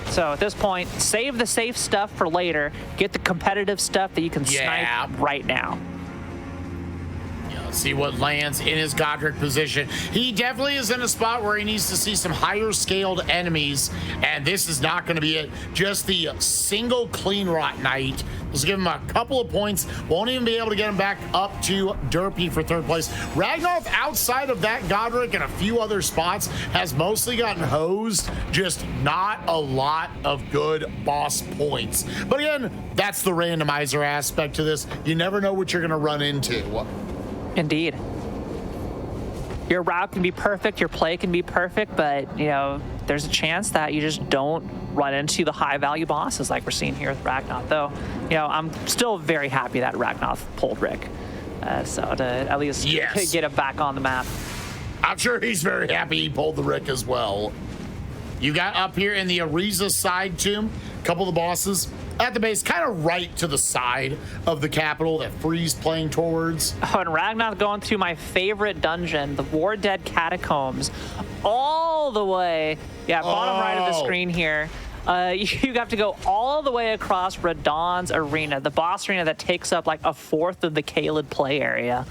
So at this point, save the safe stuff for later. Get the competitive stuff that you can snipe right now. See what lands in his Godric position. He definitely is in a spot where he needs to see some higher scaled enemies, and this is not going to be it. Just the single clean rot knight. Let's give him a couple of points. Won't even be able to get him back up to Derpy for 3rd place. Ragnaroth, outside of that Godric and a few other spots, has mostly gotten hosed. Just not a lot of good boss points. But again, that's the randomizer aspect to this. You never know what you're going to run into. Indeed. Your route can be perfect, your play can be perfect, but, you know, there's a chance that you just don't run into the high-value bosses like we're seeing here with Ragnaroth. Though, you know, I'm still very happy that Ragnaroth pulled Rick. So to at least get him back on the map. I'm sure he's very happy he pulled the Rick as well. You got up here in the Ariza side tomb, a couple of the bosses at the base, kind of right to the side of the capital that Free's playing towards. Oh, and Ragnaroth going through my favorite dungeon, the War Dead Catacombs, all the way, bottom right of the screen here. You have to go all the way across Radahn's arena, the boss arena that takes up like 1/4 of the Caelid play area,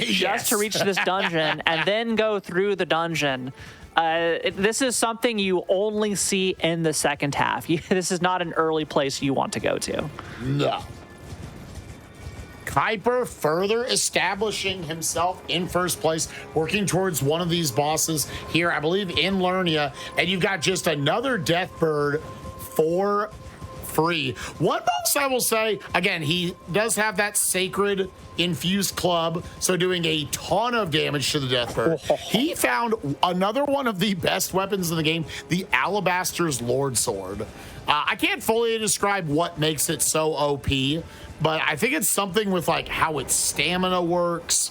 just to reach this dungeon and then go through the dungeon. This is something you only see in the second half. This is not an early place you want to go to. No. Kuiper further establishing himself in 1st place, working towards one of these bosses here, I believe, in Lernia. And you've got just another Deathbird for Free. One boss I will say, again, he does have that sacred infused club, so doing a ton of damage to the Deathbird. He found another one of the best weapons in the game, the Alabaster's Lord Sword. I can't fully describe what makes it so OP, but I think it's something with like how its stamina works.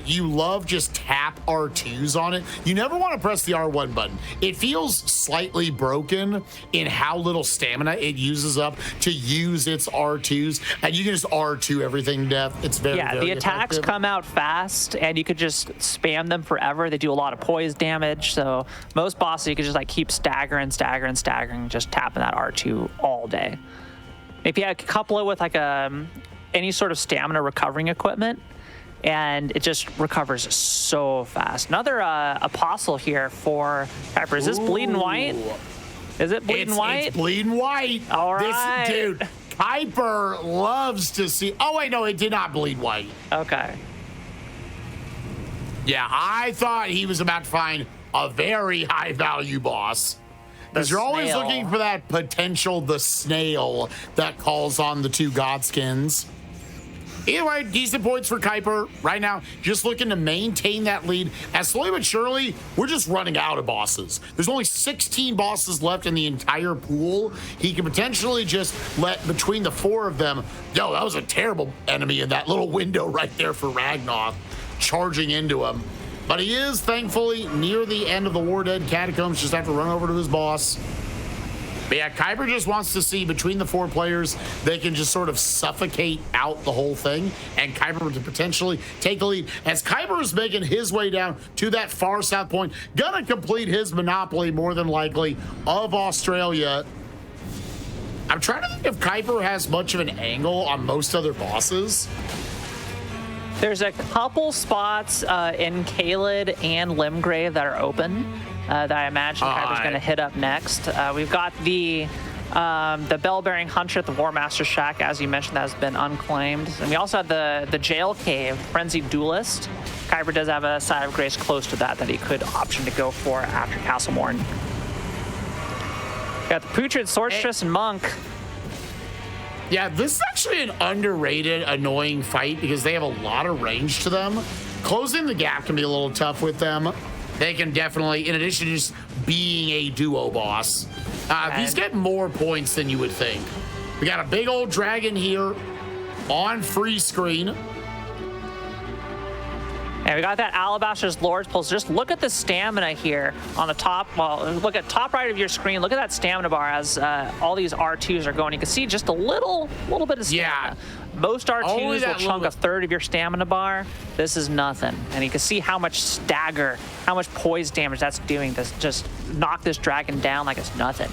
You love just tap R2s on it. You never want to press the R1 button. It feels slightly broken in how little stamina it uses up to use its R2s, and you can just R2 everything to death. It's very the attacks come out fast, and you could just spam them forever. They do a lot of poise damage, so most bosses you could just like keep staggering, just tapping that R2 all day. If you couple it with like any sort of stamina recovering equipment, and it just recovers so fast. Another apostle here for Kuiper. Is this bleeding white? Is it bleeding white? It's bleeding white. All right. Dude, Kuiper loves to see. Oh, wait, no, it did not bleed white. Okay. Yeah, I thought he was about to find a very high value boss. Because you're always snail. looking for that potential, the snail that calls on the 2 Godskins. Either way, decent points for Kuiper right now. Just looking to maintain that lead. As slowly but surely, we're just running out of bosses. There's only 16 bosses left in the entire pool. He can potentially just let between the 4 of them. Yo, that was a terrible enemy in that little window right there for Ragnoth, charging into him. But he is, thankfully, near the end of the War Dead Catacombs. Just have to run over to his boss. But yeah, Kuiper just wants to see between the 4 players, they can just sort of suffocate out the whole thing, and Kuiper to potentially take the lead. As Kuiper is making his way down to that far south point, gonna complete his monopoly, more than likely, of Australia. I'm trying to think if Kuiper has much of an angle on most other bosses. There's a couple spots in Caelid and Limgrave that are open that I imagine Kuiper's going to hit up next. We've got the Bell-Bearing Hunter at the War Master Shack, as you mentioned, that has been unclaimed. And we also have the Jail Cave, Frenzied Duelist. Kuiper does have a Side of Grace close to that he could option to go for after Castle Morn. Got the Putrid Sorceress and Monk. Yeah, this is actually an underrated, annoying fight because they have a lot of range to them. Closing the gap can be a little tough with them. They can definitely, in addition to just being a duo boss, these get more points than you would think. We got a big old dragon here on free screen. And we got that Alabaster's Lord's Pulse. Just look at the stamina here on the top. Well, look at top right of your screen. Look at that stamina bar as all these R2s are going. You can see just a little bit of stamina. Yeah. Most R2s will chunk a bit. third of your stamina bar. This is nothing. And you can see how much stagger, how much poise damage that's doing to just knock this dragon down like it's nothing.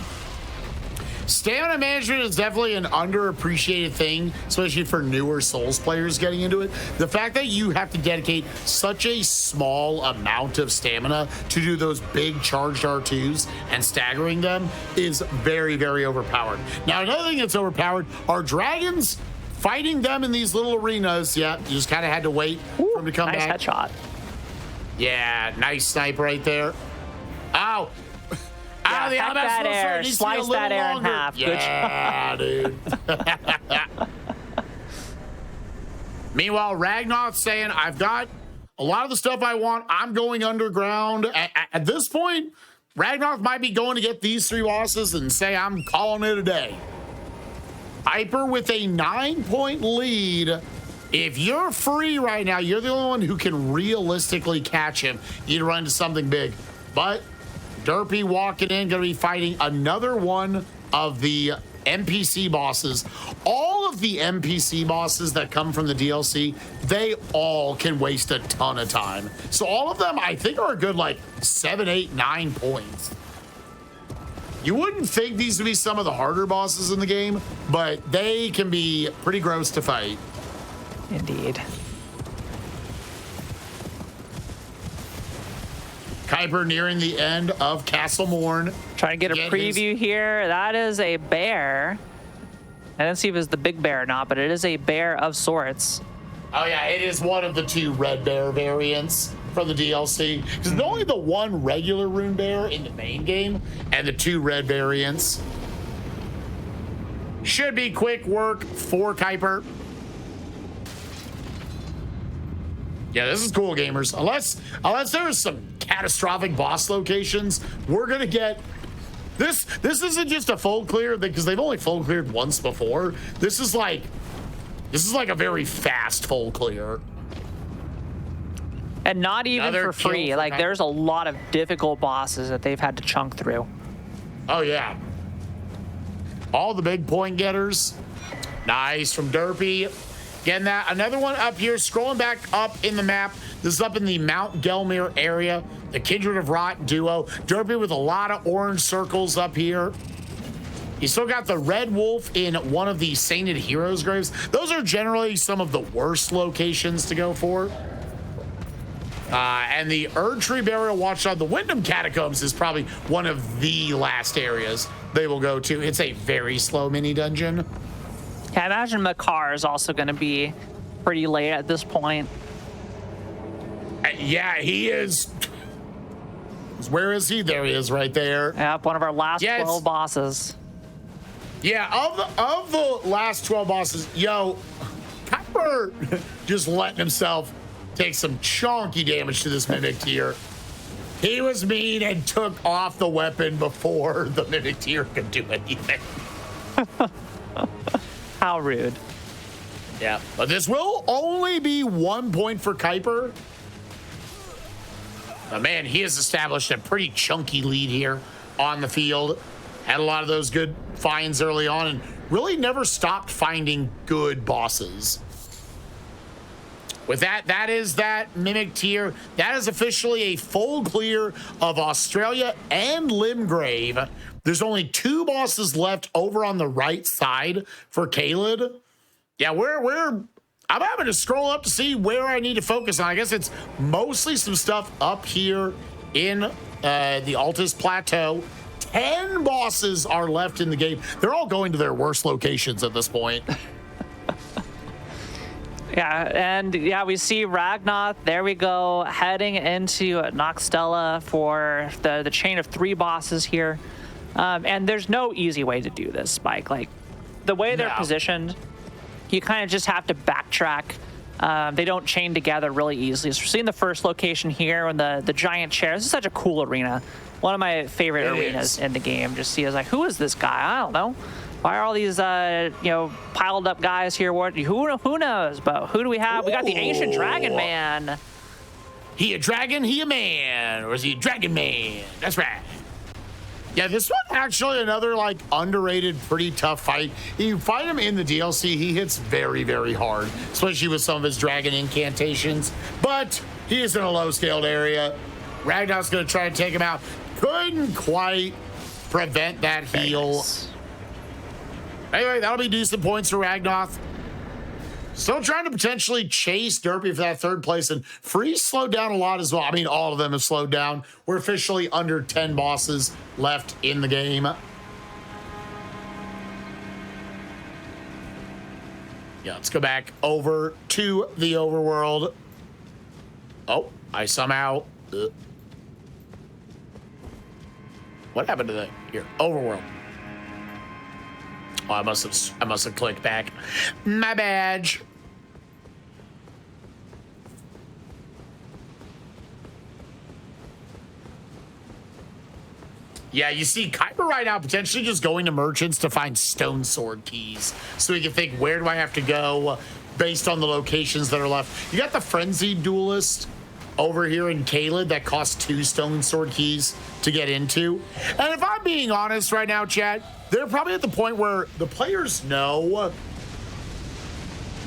Stamina management is definitely an underappreciated thing, especially for newer Souls players getting into it. The fact that you have to dedicate such a small amount of stamina to do those big charged R2s and staggering them is very, very overpowered. Now, another thing that's overpowered are dragons. Fighting them in these little arenas, yeah, you just kind of had to wait for them to come Nice back. headshot. Yeah, nice snipe right there. Ow! Yeah, The heck Alabaster that Sword air. needs to be a Slice little that air in longer. half. Good Yeah, dude. Meanwhile, Ragnoth's saying, I've got a lot of the stuff I want. I'm going underground. At this point, Ragnoth might be going to get these 3 bosses and say, I'm calling it a day. Kuiper with a 9-point lead. If you're free right now, you're the only one who can realistically catch him. You need to run into something big. But Derpy walking in, going to be fighting another one of the NPC bosses. All of the NPC bosses that come from the DLC, they all can waste a ton of time. So all of them, I think, are a good, 7, 8, 9 points. You wouldn't think these would be some of the harder bosses in the game, but they can be pretty gross to fight. Indeed. Kuiper nearing the end of Castle Morn. Trying to get a preview here. That is a bear. I didn't see if it was the big bear or not, but it is a bear of sorts. Oh yeah, it is one of the 2 red bear variants from the DLC. Because it's only the 1 regular rune bear in the main game and the 2 red variants. Should be quick work for Kuiper. Yeah, this is cool, gamers. Unless there's some catastrophic boss locations, we're gonna get this. This isn't just a full clear because they've only full cleared once before. This is like a very fast full clear. And not even Another for free. kill for Like, there's a lot of difficult bosses that they've had to chunk through. Oh yeah. All the big point getters. Nice from Derpy. Getting that. Another one up here, scrolling back up in the map. This is up in the Mount Gelmir area. The Kindred of Rot duo. Derpy with a lot of orange circles up here. You still got the Red Wolf in one of the Sainted Heroes graves. Those are generally some of the worst locations to go for. And the Erdtree Burial Watchdog, the Wyndham Catacombs, is probably one of the last areas they will go to. It's a very slow mini dungeon. Yeah, I imagine Makar is also going to be pretty late at this point. Yeah, he is. Where is he? There he is, right there. Yep, one of our last 12 bosses. Yeah, of the last 12 bosses, yo, Kuiper just letting himself take some chunky damage to this Mimic Tier. He was mean and took off the weapon before the Mimic Tier could do anything. How rude. Yeah, but this will only be 1 point for Kuiper. But man, he has established a pretty chunky lead here on the field. Had a lot of those good finds early on and really never stopped finding good bosses. With that is that Mimic Tier. That is officially a full clear of Australia and Limgrave. There's only 2 bosses left over on the right side for Caelid. Yeah, I'm having to scroll up to see where I need to focus on. I guess it's mostly some stuff up here in the Altus Plateau. 10 bosses are left in the game. They're all going to their worst locations at this point. Yeah, and yeah, we see Ragnath. There we go, heading into Noxtella for the chain of 3 bosses here. And there's no easy way to do this, Spike. Like, the way they're positioned, you kind of just have to backtrack. They don't chain together really easily. So we're seeing the first location here on the giant chair. This is such a cool arena. One of my favorite arenas in the game. Just see, I was like, who is this guy? I don't know. Why are all these, piled up guys here? Who knows? But who do we have? We got the Ancient Dragon Man. He a dragon, he a man. Or is he a dragon man? That's right. Yeah, this one actually another like underrated, pretty tough fight. You fight him in the DLC, he hits very, very hard, especially with some of his dragon incantations. But he is in a low-scaled area. Ragnars's gonna try to take him out. Couldn't quite prevent that heal. Nice. Anyway, that'll be decent points for Ragnarth. Still trying to potentially chase Derpy for that 3rd place, and Freeze slowed down a lot as well. I mean, all of them have slowed down. We're officially under 10 bosses left in the game. Yeah, let's go back over to the overworld. Oh, I somehow... What happened to the... Here, overworld. Oh, I must have clicked back. My badge. Yeah, you see Kuiper right now potentially just going to merchants to find stone sword keys. So he can think, where do I have to go based on the locations that are left? You got the Frenzied Duelist over here in Caelid that costs 2 stone sword keys to get into. And if I'm being honest right now, chat, they're probably at the point where the players know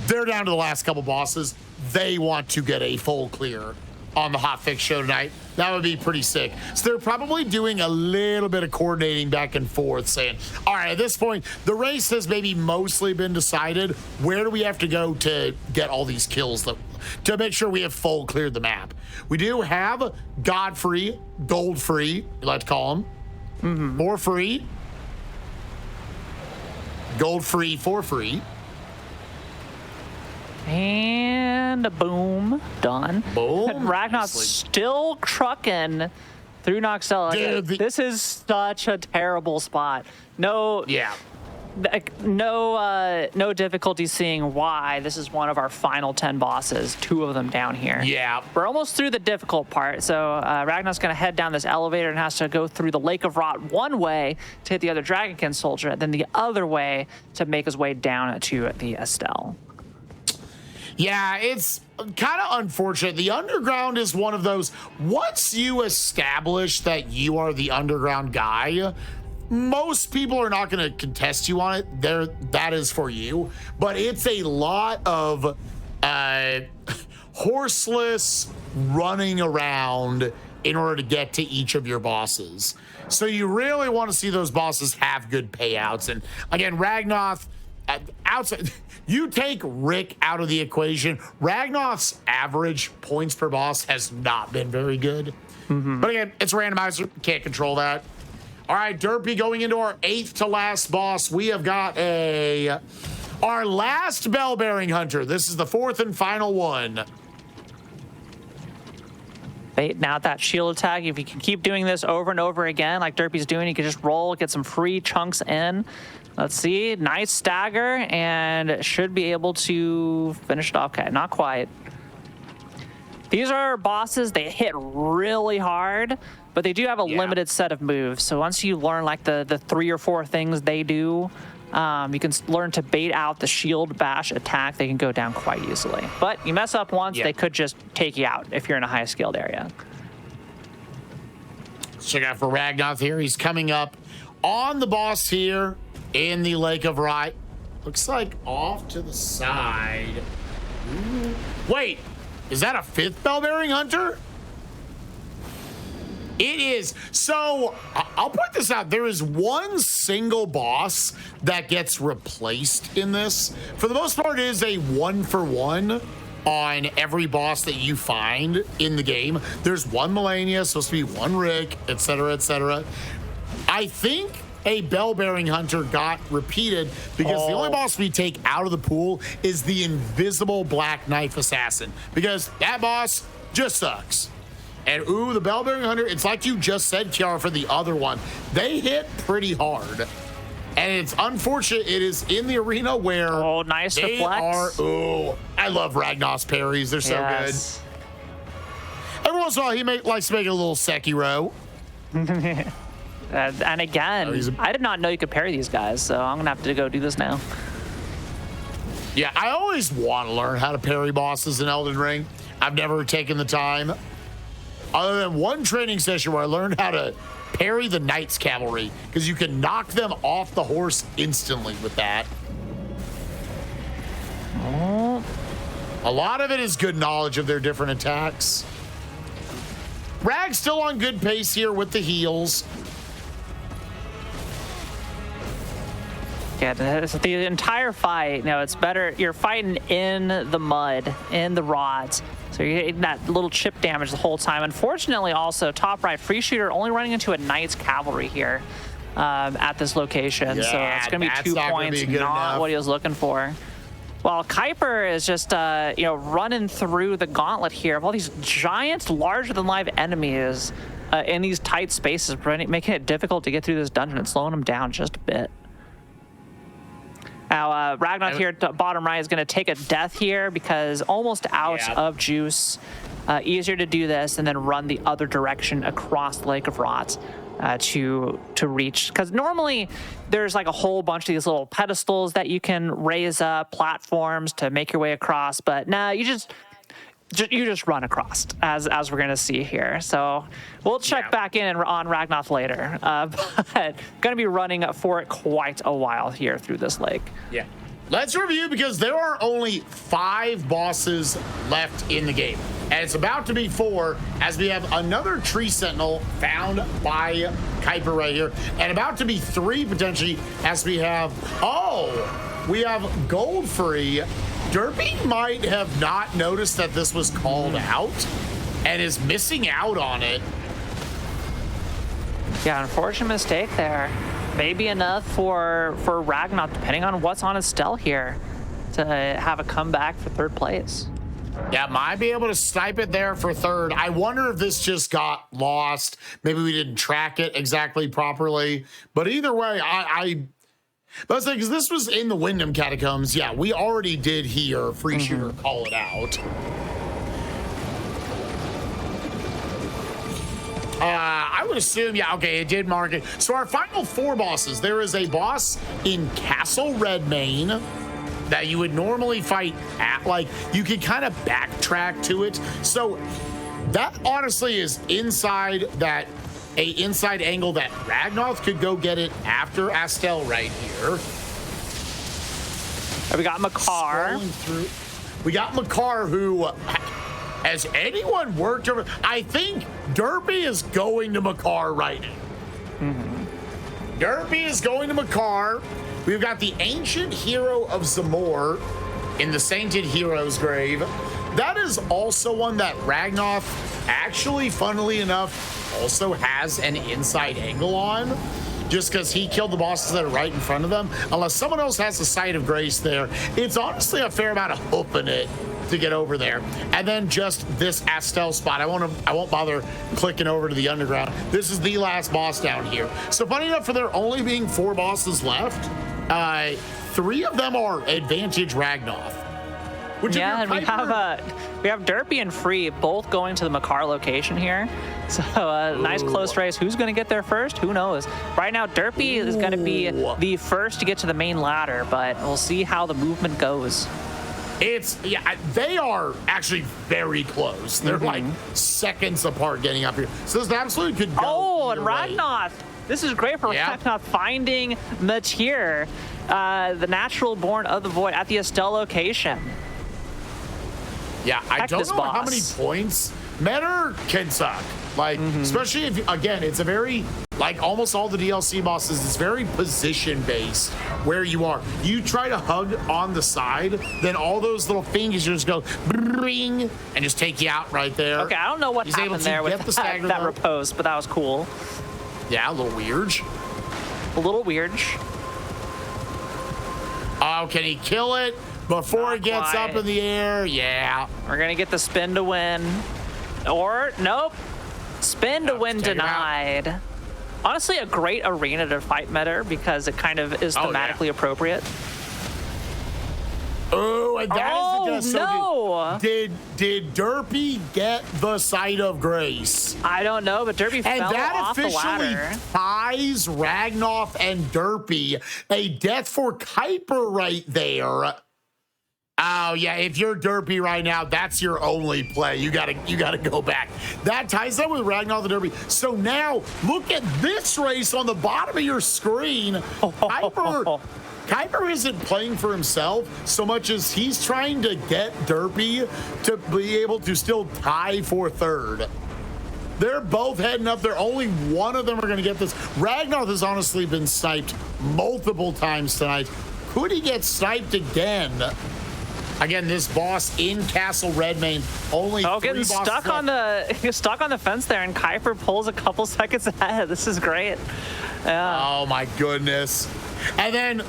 they're down to the last couple bosses. They want to get a full clear on the Hotfix show tonight. That would be pretty sick. So they're probably doing a little bit of coordinating back and forth, saying, all right, at this point, the race has maybe mostly been decided. Where do we have to go to get all these kills to make sure we have full cleared the map? We do have Godfrey, gold free, let's call him. More free. Gold free for free. And boom, done. Boom. And Ragnar's still trucking through Noxtella. Dude, this is such a terrible spot. No difficulty seeing why this is one of our final 10 bosses, 2 of them down here. Yeah. We're almost through the difficult part, so Ragnar's going to head down this elevator and has to go through the Lake of Rot one way to hit the other Dragonkin soldier, then the other way to make his way down to the Estelle. Yeah, it's kind of unfortunate. The underground is one of those, once you establish that you are the underground guy, most people are not going to contest you on it. That is for you. But it's a lot of horseless running around in order to get to each of your bosses. So you really want to see those bosses have good payouts. And again, Ragnoth, outside, you take Rick out of the equation, Ragnoth's average points per boss has not been very good. But again, it's a randomizer, can't control that. All right, Derpy, going into our 8th to last boss, we have got our last bell-bearing hunter. This is the 4th and final one. Baiting out that shield attack. If you can keep doing this over and over again, like Derpy's doing, you can just roll, get some free chunks in. Let's see, nice stagger, and should be able to finish it off. Okay, not quite. These are bosses, they hit really hard, but they do have a limited set of moves. So once you learn like the 3 or 4 things they do, you can learn to bait out the shield bash attack. They can go down quite easily. But you mess up once, they could just take you out if you're in a high skilled area. Let's check out for Ragnoth here. He's coming up on the boss here in the Lake of Rot. Looks like off to the side. Ooh. Wait, is that a 5th bell-bearing hunter? It is. So I'll point this out. There is one single boss that gets replaced in this. For the most part, it is a 1-for-1 on every boss that you find in the game. There's one Melania, supposed to be one Rick, etc., etc. I think a bell-bearing hunter got repeated because the only boss we take out of the pool is the invisible Black Knife Assassin, because that boss just sucks. And ooh, the bell-bearing hunter, it's like you just said, Kiara, for the other one. They hit pretty hard. And it's unfortunate it is in the arena where nice they reflex. ooh, I love Ragnoth's parries. They're so good. Every once in a while, he likes to make a little Sekiro. And again, I did not know you could parry these guys, so I'm going to have to go do this now. Yeah, I always want to learn how to parry bosses in Elden Ring. I've never taken the time. Other than one training session where I learned how to parry the Knight's Cavalry, because you can knock them off the horse instantly with that. A lot of it is good knowledge of their different attacks. Rag's still on good pace here with the heals. Yeah, the entire fight, it's better. You're fighting in the mud, in the rods. So you're getting that little chip damage the whole time. Unfortunately, also, top right, free shooter only running into a Knight's Cavalry here at this location. So it's going to be 2 points, not enough. what he was looking for. While Kuiper is just, running through the gauntlet here of all these giant, larger-than-life enemies in these tight spaces, making it difficult to get through this dungeon and slowing them down just a bit. Now, Ragnoth here at the bottom right is going to take a death here because almost out of juice. Easier to do this and then run the other direction across the Lake of Rot to reach. Because normally there's like a whole bunch of these little pedestals that you can raise up, platforms to make your way across. But now you just run across, as we're going to see here. So we'll check back in on Ragnoth later. But going to be running for quite a while here through this lake. Yeah. Let's review, because there are only 5 bosses left in the game. And it's about to be 4, as we have another Tree Sentinel found by Kuiper right here. And about to be 3 potentially, as we have, we have Goldfree. Derpy might have not noticed that this was called out and is missing out on it. Yeah, unfortunate mistake there. Maybe enough for Ragnoth, depending on what's on his stell here, to have a comeback for 3rd place. Yeah, might be able to snipe it there for 3rd. I wonder if this just got lost. Maybe we didn't track it exactly properly. But either way, but I was like, because this was in the Wyndham Catacombs. Yeah, we already did hear Free Shooter call it out. I would assume, it did mark it. So our final 4 bosses, there is a boss in Castle Redmane that you would normally fight at, like, you could kind of backtrack to it. So that honestly is inside angle that Ragnoth could go get it after Astel right here. We got Makar. We got Makar, who, Has anyone worked over? I think Derpy is going to Makar right now. Derpy is going to Makar. We've got the Ancient Hero of Zamor in the Sainted Hero's Grave. That is also one that Ragnoth actually, funnily enough, also has an inside angle on, just because he killed the bosses that are right in front of them. Unless someone else has the Sight of Grace there, it's honestly a fair amount of hooping it to get over there. And then just this Astel spot. I won't bother clicking over to the underground. This is the last boss down here. So funny enough, for there only being 4 bosses left, 3 of them are Advantage Ragnoth. Yeah, and we have Derpy and Free both going to the Makar location here. So nice close race. Who's going to get there first? Who knows? Right now, Derpy is going to be the first to get to the main ladder, but we'll see how the movement goes. They are actually very close. They're like seconds apart getting up here. So this absolutely could go. Oh, and Ragnoth. This is great for Ragnoth finding Matir, the natural born of the void, at the Estelle location. Yeah, I don't know how many points. Metter can suck. Like, especially if, again, it's a very, like almost all the DLC bosses, it's very position-based where you are. You try to hug on the side, then all those little fingers just go bring and just take you out right there. Okay, I don't know what happened there with that repose, but that was cool. Yeah, a little weird. A little weird. Oh, can he kill it before it gets up in the air? Yeah. We're going to get the spin to win. Or, nope. Spin to win denied. Honestly, a great arena to fight Metter because it kind of is thematically appropriate. Oh, and that is the no! Did Derpy get the Sight of Grace? I don't know, but Derpy fell off the ladder. And that officially ties Ragnoth and Derpy. A death for Kuiper right there. Oh yeah, if you're Derpy right now, that's your only play. You gotta go back. That ties up with Ragnoth and Derpy. So now look at this race on the bottom of your screen. Kuiper isn't playing for himself so much as he's trying to get Derpy to be able to still tie for third. They're both heading up there. Only one of them are going to get this. Ragnoth has honestly been sniped multiple times tonight. Could he get sniped again? Again, this boss in Castle Redmane, only 3 getting bosses stuck left. stuck on the fence there, and Kuiper pulls a couple seconds ahead. This is great. Yeah. Oh my goodness. And then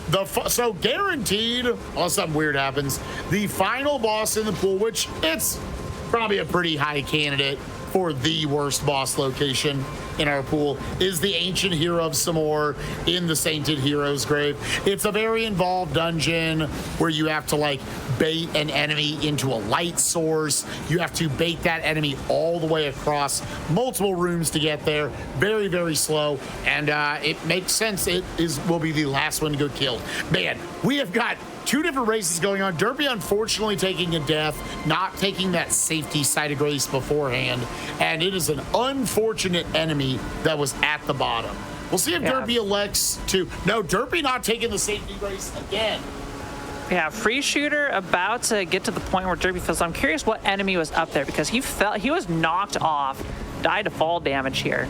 so guaranteed, unless something weird happens, the final boss in the pool, which it's probably a pretty high candidate for the worst boss location in our pool, is the Ancient Hero of Zamor in the Sainted Hero's Grave. It's a very involved dungeon where you have to like bait an enemy into a light source. You have to bait that enemy all the way across multiple rooms to get there. Very, very slow. And it makes sense. Will be the last one to go killed. Man, we have got 2 different races going on. Derpy unfortunately taking a death, not taking that safety Sight of Grace beforehand. And it is an unfortunate enemy that was at the bottom. We'll see if Derpy elects to. No, Derpy not taking the safety grace again. Yeah, Free Shooter about to get to the point where Derpy feels. I'm curious what enemy was up there because he was knocked off, died to fall damage here.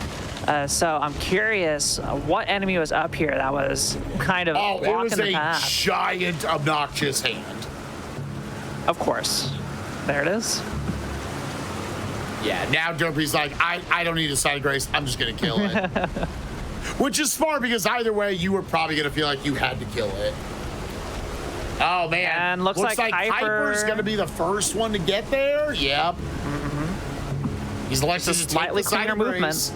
So I'm curious what enemy was up here that was kind of blocking the path. It was a giant, obnoxious hand. Of course. There it is. Yeah, now Derpy's like, I don't need a Sight of Grace. I'm just going to kill it. Which is smart because either way, you were probably going to feel like you had to kill it. Oh, man. And looks like Kuiper's going to be the first one to get there. Yep. He's elected to slightly cleaner movement.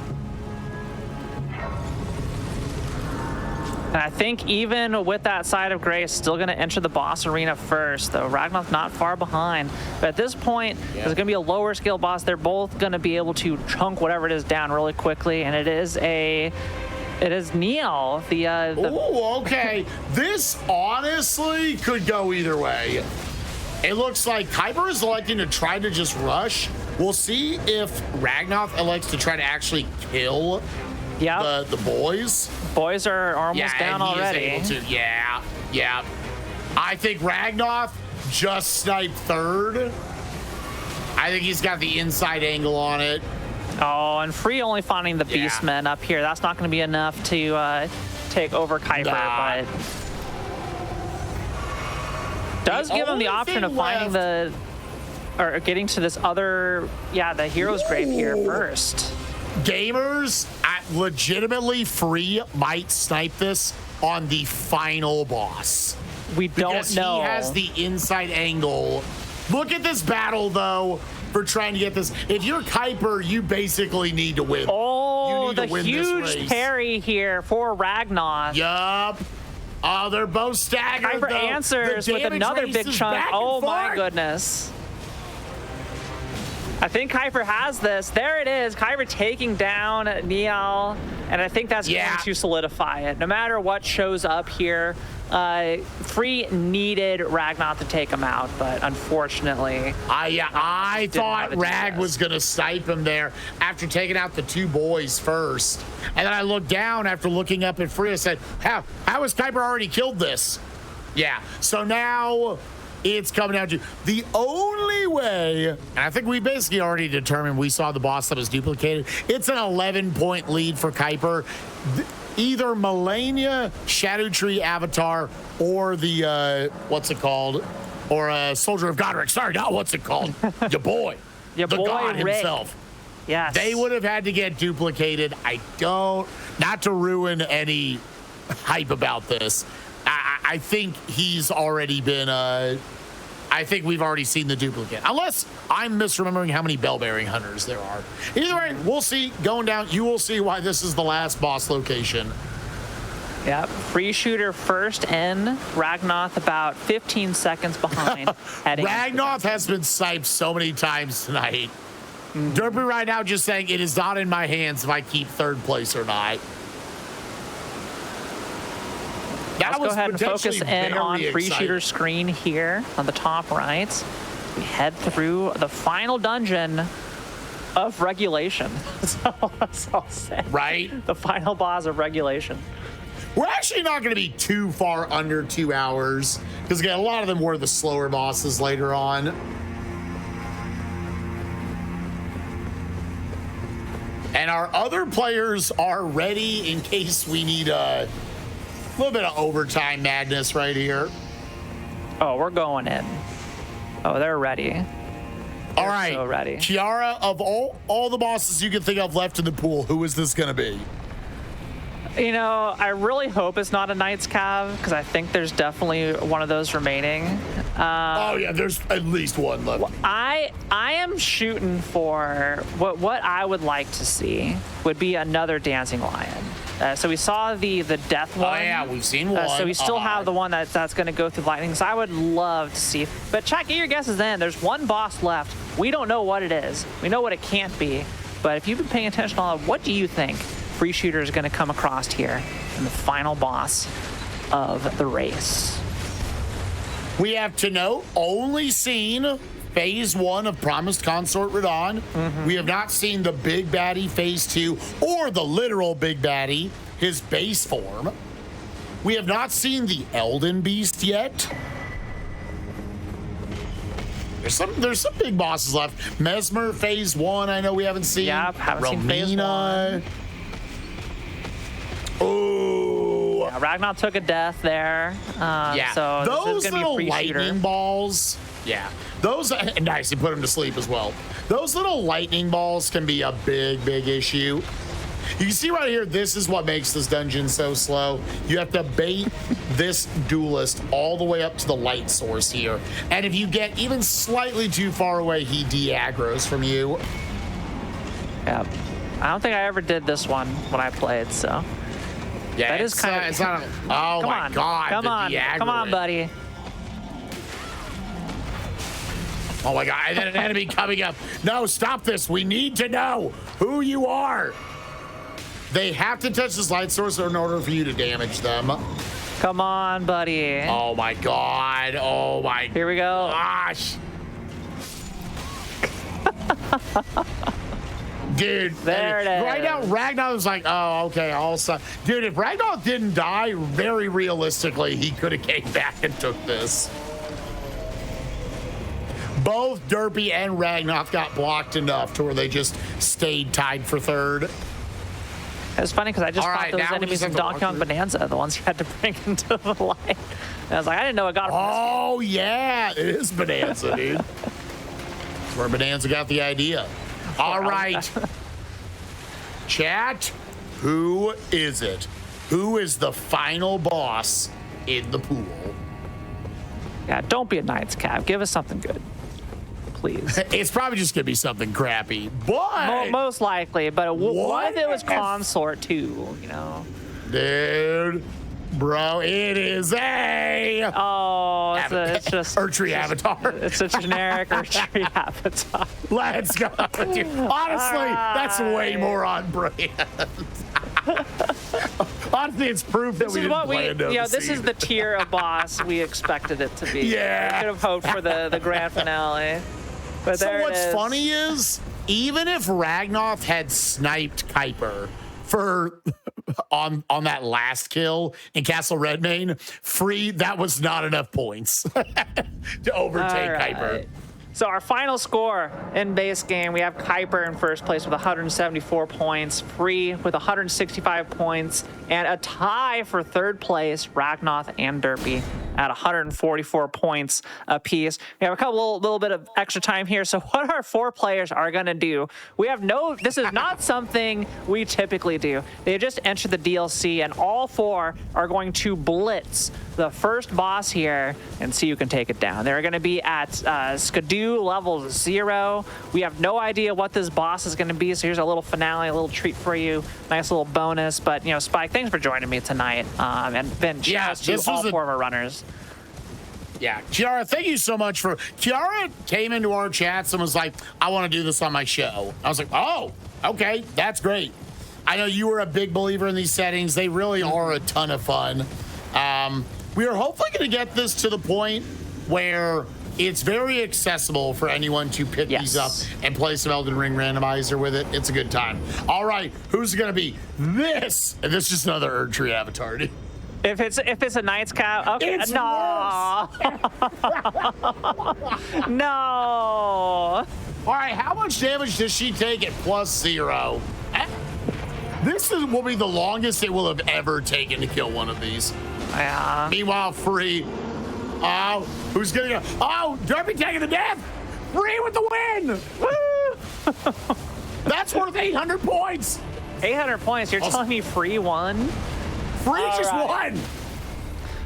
And I think even with that Sight of Grace, still going to enter the boss arena first, though Ragnoth not far behind. But at this point, there's going to be a lower scale boss. They're both going to be able to chunk whatever it is down really quickly, and it is Neil. Oh, okay. This honestly could go either way. It looks like Kuiper is electing to try to just rush. We'll see if Ragnoth elects to try to actually kill the boys. Boys are almost down already. Is able to. Yeah. I think Ragnoth just sniped third. I think he's got the inside angle on it. Oh, and Free only finding the Yeah. Beastmen up here. That's not going to be enough to take over Kuiper, Nah. but does give him the only option thing of finding or getting to this other, the hero's grave here first. Gamers, legitimately, Free might snipe this on the final boss. We don't Because know. he has the inside angle. Look at this battle, though, for trying to get this. If you're Kuiper, you basically need to win. Oh, You need the to win huge this race. parry here for Ragnoth. Yup. Oh, they're both staggered, Kuiper though. answers The with damage another race big is chunk. back and Oh my forth. goodness. I think Kuiper has this. There it is. Kuiper taking down Niall, and I think that's Yeah. going to solidify it. No matter what shows up here, Free needed Ragnoth to take him out, but unfortunately, I Didn't thought have a Rag chance. was going to snipe him there after taking out the two boys first. And then I looked down after looking up at Free and said, how has Kuiper already killed this? Yeah, so now it's coming down to the only way, and I think we basically already determined, we saw the boss that was duplicated. It's an 11-point lead for Kuiper. Either Melania, Shadow Tree Avatar, or the, what's it called? Or Soldier of Godric. Sorry, not what's it called. Your boy. Your the boy god Rick. himself. yes. They would have had to get duplicated. Not to ruin any hype about this. I think he's already been, I think we've already seen the duplicate. Unless I'm misremembering how many bell-bearing hunters there are. Either way, we'll see. Going down, you will see why this is the last boss location. Yep. Free shooter first in. Ragnoth about 15 seconds behind. heading into the Ragnoth has been sniped so many times tonight. Derpy right now just saying it is not in my hands if I keep third place or not. That Let's go was ahead and focus potentially in very on free exciting. shooter screen here on the top right. We head through the final dungeon of regulation. That's all I'll say. Right? The final boss of regulation. We're actually not going to be too far under 2 hours because again, a lot of them were the slower bosses later on. And our other players are ready in case we need a little bit of overtime madness right here. Oh, we're going in. Oh, they're ready. All right, so ready. Kiara, of all the bosses you can think of left in the pool, who is this going to be? You know, I really hope it's not a Knight's Cav because I think there's definitely one of those remaining. Oh yeah, there's at least one left. I am shooting for what I would like to see would be another Dancing Lion. So we saw the death one. Oh yeah, we've seen one. So we still have the one that's going to go through lightning. So I would love to see. But chat, get your guesses in. There's one boss left. We don't know what it is. We know what it can't be. But if you've been paying attention to all, what do you think Free Shooter is going to come across here in the final boss of the race? We have to note, only seen phase 1 of Promised Consort Radon. We have not seen the big baddie phase 2 or the literal big baddie, his base form. We have not seen the Elden Beast yet. There's some big bosses left. Mesmer phase 1, I know we haven't seen. Yep, haven't seen phase Romina. Ooh. Yeah, Ragnar took a death there. Yeah, So those this is going to be a little Free lightning Shooter. balls. Yeah, those nice. You put them to sleep as well. Those little lightning balls can be a big issue. You can see right here, this is what makes this dungeon so slow. You have to bait this duelist all the way up to the light source here. And if you get even slightly too far away, he de-aggros from you. Yep. I don't think I ever did this one when I played, so. Yeah, That is kind of- it's not oh Come my on. God. Come the on. Come on, de-aggro. buddy. Oh my God, and then an enemy coming up. No, stop this. We need to know who you are. They have to touch this light source in order for you to damage them. Come on, buddy. Oh my God. Oh my Here we go. gosh. Dude, There it is. right now Ragnar was like, oh, okay, all set. Dude, if Ragnar didn't die, very realistically, he could have came back and took this. both Derpy and Ragnoth got blocked enough to where they just stayed tied for third. It's funny because I just All fought right, those now we enemies just in have to Donkey Kong walk through. Bonanza, the ones you had to bring into the light. And I was like, I didn't know it got him. Oh, yeah, it is Bonanza, dude. That's where Bonanza got the idea. All right. Chat, who is it? Who is the final boss in the pool? Yeah, don't be a Knights Cap. Give us something good, please. It's probably just going to be something crappy, but... Most likely, but what if it was if- Consort too, you know? Dude, bro, it is a... Oh, it's just... Erdtree Avatar. It's a generic Erdtree Avatar. Let's go. Dude, honestly, that's way more on brand. Honestly, it's proof that This we is didn't what we, plan you know, to this see is the tier of boss we expected it to be. Yeah. We could have hoped for the grand finale. But So there it what's is. funny is, even if Ragnoth had sniped Kuiper for on that last kill in Castle Redmane, that was not enough points to overtake All right. Kuiper. So our final score in base game, we have Kuiper in first place with 174 points, Free with 165 points, and a tie for third place, Ragnoth and Derpy at 144 points apiece. We have a couple little bit of extra time here. So what our four players are going to do, this is not something we typically do. They just entered the DLC, and all four are going to blitz the first boss here and see who can take it down. They're going to be at Skidoo level 0. We have no idea what this boss is going to be, so here's a little finale, a little treat for you, nice little bonus. But, you know, Spike, thanks for joining me tonight. And Ben, Yeah, shouts to this all was a- four of our runners. Yeah, Kiara, thank you so much for... Kiara came into our chats and was like, I want to do this on my show. I was like, oh, okay, that's great. I know you were a big believer in these settings. They really are a ton of fun. We are hopefully going to get this to the point where it's very accessible for anyone to pick these up and play some Elden Ring randomizer with it. It's a good time. All right, who's it going to be? This. And this is just another Erdtree Avatar. Dude. If it's a Knights Cap, okay, It's no. No. All right, how much damage does she take at +0? This will be the longest it will have ever taken to kill one of these. Yeah. Meanwhile, Free. Oh, who's gonna go? Oh, Derpy taking the death. Free with the win. Woo! That's worth 800 points. 800 points. You're telling me Free won? Free just right. won.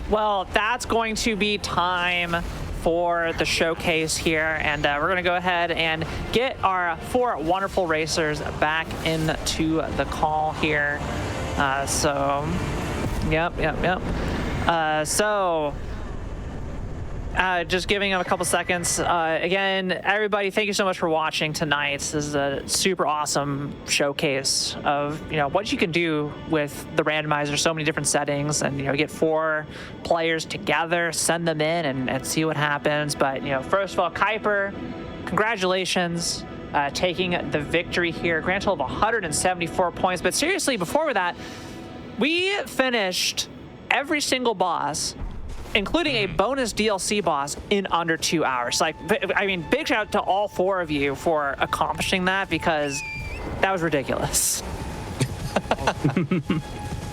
Well, that's going to be time for the showcase here, and we're going to go ahead and get our four wonderful racers back into the call here. Just giving them a couple seconds. Again, everybody, thank you so much for watching tonight. This is a super awesome showcase of, you know, what you can do with the randomizer, so many different settings, and, you know, get four players together, send them in and see what happens. But, you know, first of all, Kuiper, congratulations. Taking the victory here, grand total of 174 points. But seriously, before that, we finished every single boss, including a bonus DLC boss, in under 2 hours. Like, I mean, big shout out to all four of you for accomplishing that, because that was ridiculous.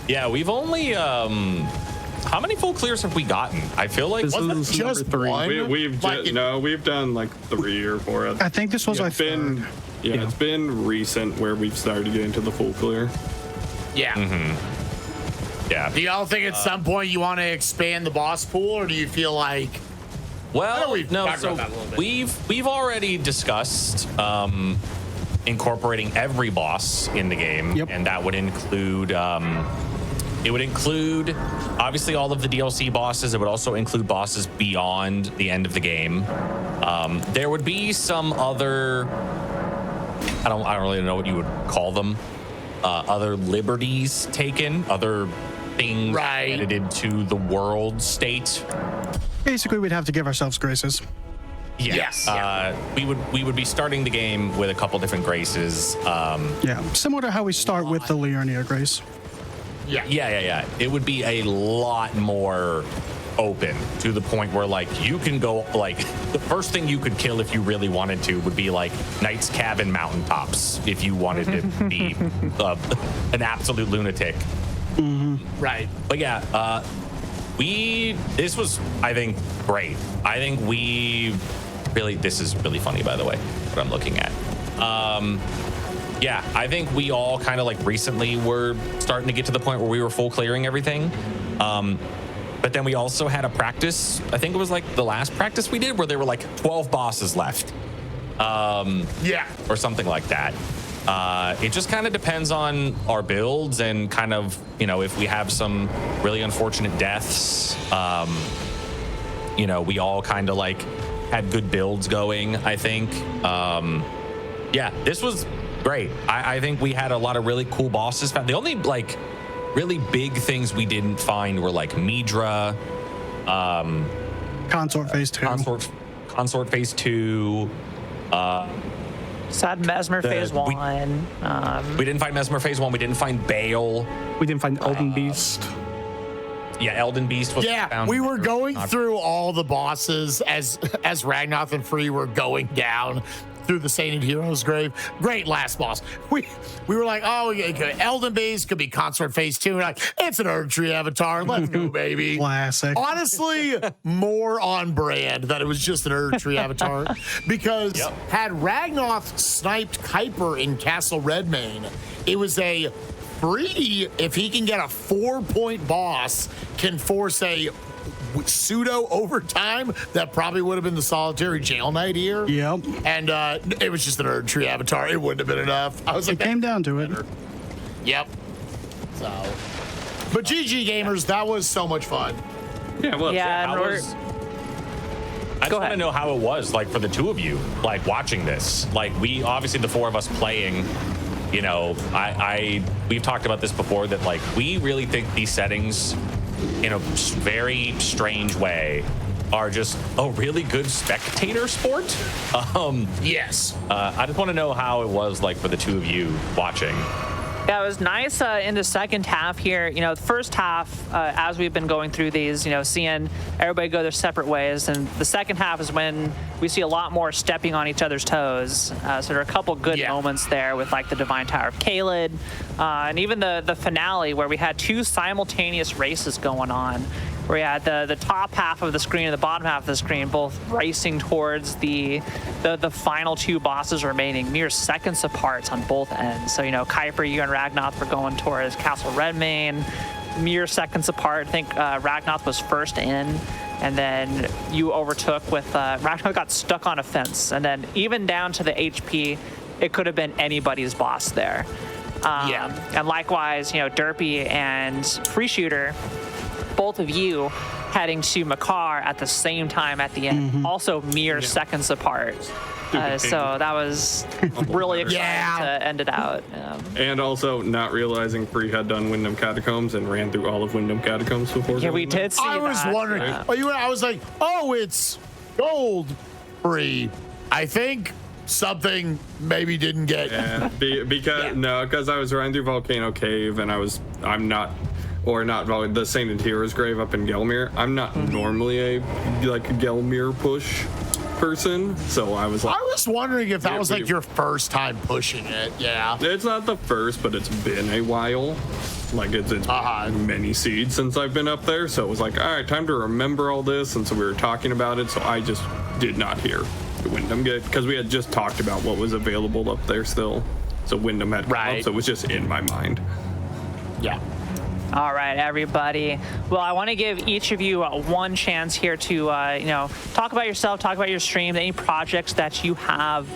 Yeah, we've only how many full clears have we gotten? I feel like This is just number 3. one? We've done like 3 or 4. I think this was our It's been third. it's been recent where we've started getting to the full clear. Yeah. yeah. Do y'all think at some point you want to expand the boss pool, or do you feel like... I know Well, we've no, talked so about that a little bit. we've already discussed incorporating every boss in the game, Yep. and that would include obviously all of the DLC bosses. It would also include bosses beyond the end of the game. There would be some other, I don't really know what you would call them, other liberties taken, other things added into the world state. Basically, we'd have to give ourselves graces. Yes. We would be starting the game with a couple different graces. Yeah, similar to how we start with the Liurnia grace. Yeah. It would be a lot more open to the point where like you can go like the first thing you could kill if you really wanted to would be like Knight's Cabin mountaintops if you wanted to be an absolute lunatic. Right. But yeah, this was, I think, great. I think this is really funny, by the way, what I'm looking at. Yeah, I think we all kind of like recently were starting to get to the point where we were full clearing everything. But then we also had a practice, I think it was like the last practice we did where there were like 12 bosses left. Yeah. Or something like that. It just kind of depends on our builds and kind of, you know, if we have some really unfortunate deaths, you know, we all kind of like had good builds going, I think. Yeah, this was great. I think we had a lot of really cool bosses. The only like really big things we didn't find were like Midra, Consort Phase 2. Consort Phase 2. Sad Mesmer Phase 1. We didn't find Mesmer Phase 1. We didn't find Bale. We didn't find Elden Beast. Yeah, Elden Beast was found. We were going through all the bosses as Ragnath and Free were going down through the Sainted Hero's grave. Great last boss. We were like, oh, Elden Beast could be Consort Phase 2. We're like, it's an Erdtree avatar. Let's go, baby. Classic. Honestly, more on brand that it was just an Erdtree avatar. Because had Ragnath sniped Kuiper in Castle Redmane, it was a Free, if he can get a 4-point boss, can force a pseudo overtime that probably would have been the solitary jail knight here. Yep. And it was just an Erdtree avatar. It wouldn't have been enough. I was like, It came down to it. Yep. So, but GG gamers, that was so much fun. Yeah, well, Yeah, and I just want to know how it was like for the two of you, like watching this. Like we obviously the four of us playing. You know, we've talked about this before that like we really think these settings, in a very strange way, are just a really good spectator sport. Yes. I just want to know how it was like for the two of you watching. Yeah, it was nice in the second half here. You know, the first half, as we've been going through these, you know, seeing everybody go their separate ways. And the second half is when we see a lot more stepping on each other's toes. So there are a couple good moments there with like the Divine Tower of Caelid, and even the finale where we had two simultaneous races going on. Where we had the top half of the screen and the bottom half of the screen both racing towards the final two bosses remaining, mere seconds apart on both ends. So, you know, Kuiper, you and Ragnath were going towards Castle Redmane, mere seconds apart. I think Ragnath was first in, and then you overtook with Ragnath got stuck on a fence, and then even down to the HP, it could have been anybody's boss there. And likewise, you know, Derpy and Free Shooter, both of you heading to Makar at the same time at the end, also mere seconds apart. So that was really exciting to end it out. And also not realizing Free had done Wyndham Catacombs and ran through all of Wyndham Catacombs before. Yeah, we did see I was that. wondering. I was like, oh, it's gold Free. I think something maybe didn't get. Yeah, because I was running through Volcano Cave and the Sainted Hero's grave up in Gelmir. I'm not normally a Gelmir push person, so I was like, I was wondering if that was like your first time pushing it. Yeah, it's not the first, but it's been a while. Like it's many seeds since I've been up there, so it was like, all right, time to remember all this. And so we were talking about it, so I just did not hear the Wyndham get, because we had just talked about what was available up there still. So Wyndham had come up, so it was just in my mind. Yeah. All right, everybody. Well, I want to give each of you one chance here to, you know, talk about yourself, talk about your stream, any projects that you have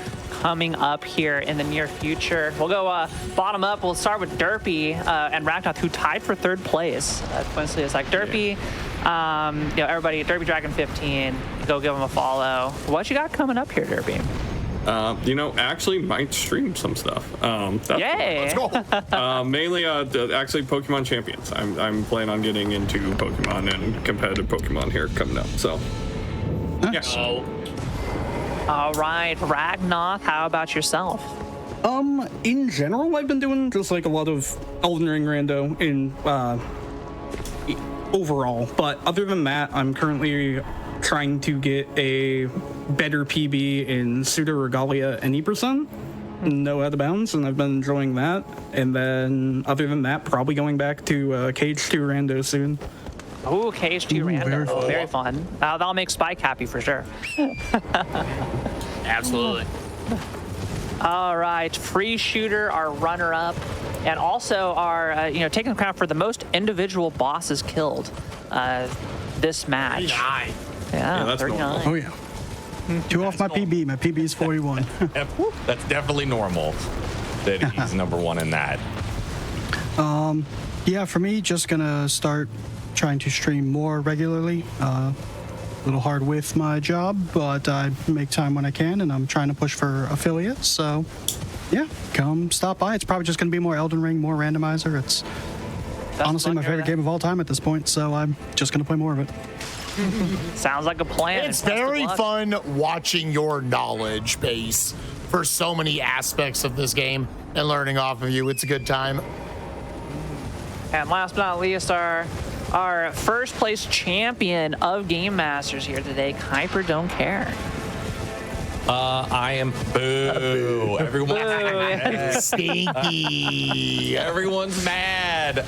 coming up here in the near future. We'll go bottom up. We'll start with Derpy and Ragnath, who tied for third place. Coincidentally, it's like Derpy. You know, everybody, Derpy Dragon 15. Go give him a follow. What you got coming up here, Derpy? You know, actually might stream some stuff. Yay! Let's go. Mainly, actually Pokemon Champions. I'm planning on getting into Pokemon and competitive Pokemon here coming up. So, yeah. All right, Ragnath, how about yourself? In general, I've been doing just like a lot of Elden Ring rando in overall. But other than that, I'm currently trying to get a better PB in Pseudo Regalia and E%. No out of bounds, and I've been enjoying that. And then, other than that, probably going back to Cage 2 Rando soon. Ooh, KH2 random. Very fun. That'll make Spike happy for sure. Absolutely. All right, Free Shooter, our runner-up, and also our, taking the crown for the most individual bosses killed this match. 39. Yeah, that's 39. Oh, yeah. 2 off my PB. My PB is 41. That's definitely normal that he's number one in that. Yeah, for me, just going to start trying to stream more regularly. A little hard with my job, but I make time when I can, and I'm trying to push for affiliates. So, yeah, come stop by. It's probably just going to be more Elden Ring, more randomizer. It's honestly my favorite game of all time at this point, so I'm just going to play more of it. Sounds like a plan. It's Best of very luck. fun watching your knowledge base for so many aspects of this game and learning off of you. It's a good time. And last but not least, our first place champion of Game Masters here today, Kuiper Don't Care. I am boo. Everyone's mad. Stinky. Everyone's mad.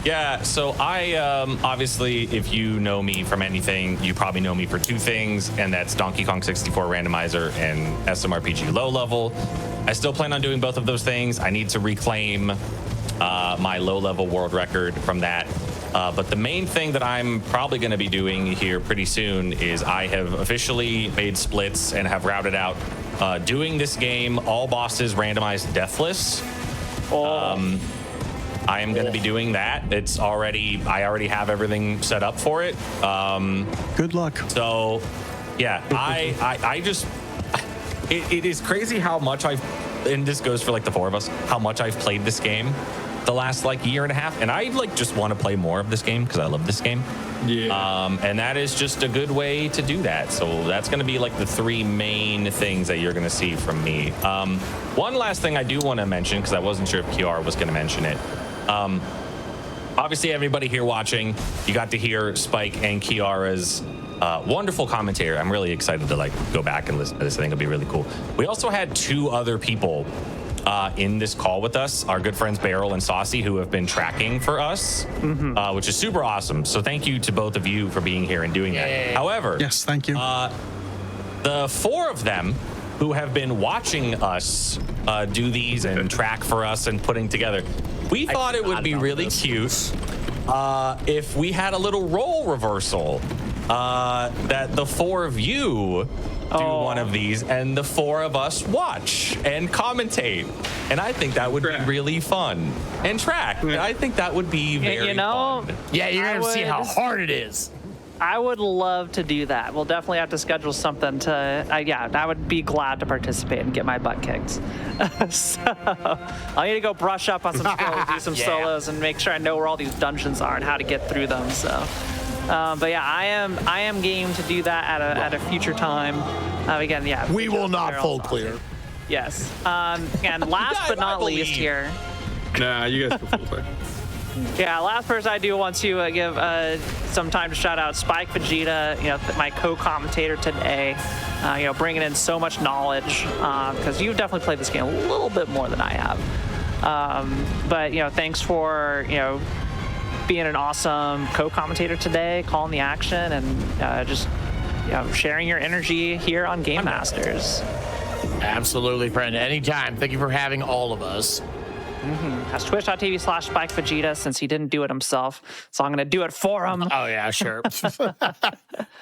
Yeah, so I obviously, if you know me from anything, you probably know me for two things, and that's Donkey Kong 64 randomizer and SMRPG low level. I still plan on doing both of those things. I need to reclaim my low level world record from that. But the main thing that I'm probably going to be doing here pretty soon is I have officially made splits and have routed out doing this game all bosses randomized deathless. I am going to be doing that. I already have everything set up for it. Good luck. So, yeah, I just it is crazy how much and this goes for like the four of us, how much I've played this game the last like year and a half, and I like just want to play more of this game because I love this game. Yeah. And that is just a good way to do that. So that's going to be like the three main things that you're going to see from me. One last thing I do want to mention, because I wasn't sure if Kiara was going to mention it. Obviously, everybody here watching, you got to hear Spike and Kiara's wonderful commentary. I'm really excited to like go back and listen to this. I think it'll be really cool. We also had two other people in this call with us, our good friends Beryl and Saucy, who have been tracking for us, which is super awesome. So thank you to both of you for being here and doing that. However, Yes, thank you. the four of them who have been watching us do these and track for us and putting together, we thought it would be really cute if we had a little role reversal, that the four of you do one of these and the four of us watch and commentate, and I think that would be really fun. And track, and I think that would be very fun. Yeah, you're going to see how hard it is. I would love to do that. We'll definitely have to schedule something to, I would be glad to participate and get my butt kicked. So I need to go brush up on some skills, do some solos, and make sure I know where all these dungeons are and how to get through them. So, but yeah, I am game to do that at a future time. Again, yeah. We will not full clear. Yes. And last but not least here. Nah, you guys can full play. Yeah, last person I do want to give some time to shout out Spike Vegeta, my co-commentator today, bringing in so much knowledge, because you've definitely played this game a little bit more than I have. But thanks for being an awesome co-commentator today, calling the action, and just sharing your energy here on Game Masters. Absolutely, friend. Anytime. Thank you for having all of us. That's twitch.tv/Spike Vegeta, since he didn't do it himself. So I'm going to do it for him. Oh, yeah, sure.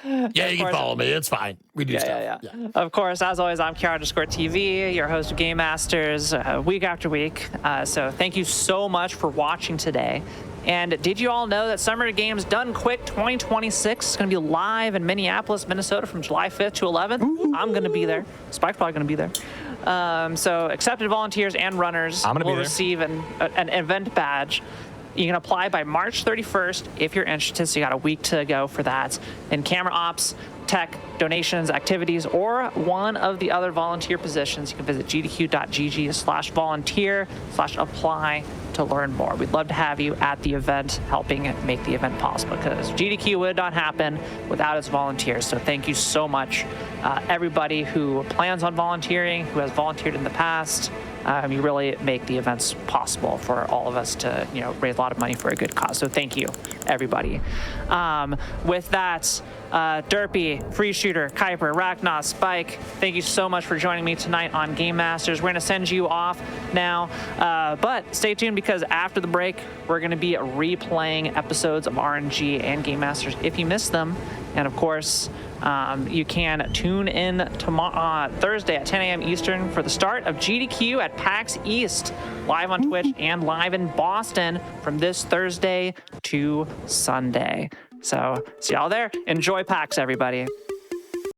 Yeah, you can follow me. It's fine. We do stuff. Yeah. Of course, as always, I'm Kiara_TV, your host of Game Masters, week after week. So thank you so much for watching today. And did you all know that Summer Games Done Quick 2026 is going to be live in Minneapolis, Minnesota from July 5th to 11th? Ooh. I'm going to be there. Spike's probably going to be there. So accepted volunteers and runners will receive an event badge You can apply by March 31st if you're interested, so you got a week to go for that. In camera ops, tech, donations, activities, or one of the other volunteer positions, you can visit gdq.gg/volunteer/apply to learn more. We'd love to have you at the event, helping make the event possible, because GDQ would not happen without its volunteers. So thank you so much, everybody who plans on volunteering, who has volunteered in the past. You really make the events possible for all of us to, raise a lot of money for a good cause. So thank you, everybody. With that, Derpy, Free Shooter, Kuiper, Ragnar, Spike, thank you so much for joining me tonight on Game Masters. We're going to send you off now, but stay tuned, because after the break, we're going to be replaying episodes of RNG and Game Masters if you missed them. And of course, you can tune in tomorrow, Thursday at 10 a.m. Eastern for the start of GDQ at PAX East, live on Twitch and live in Boston from this Thursday to Sunday. So see y'all there. Enjoy PAX, everybody.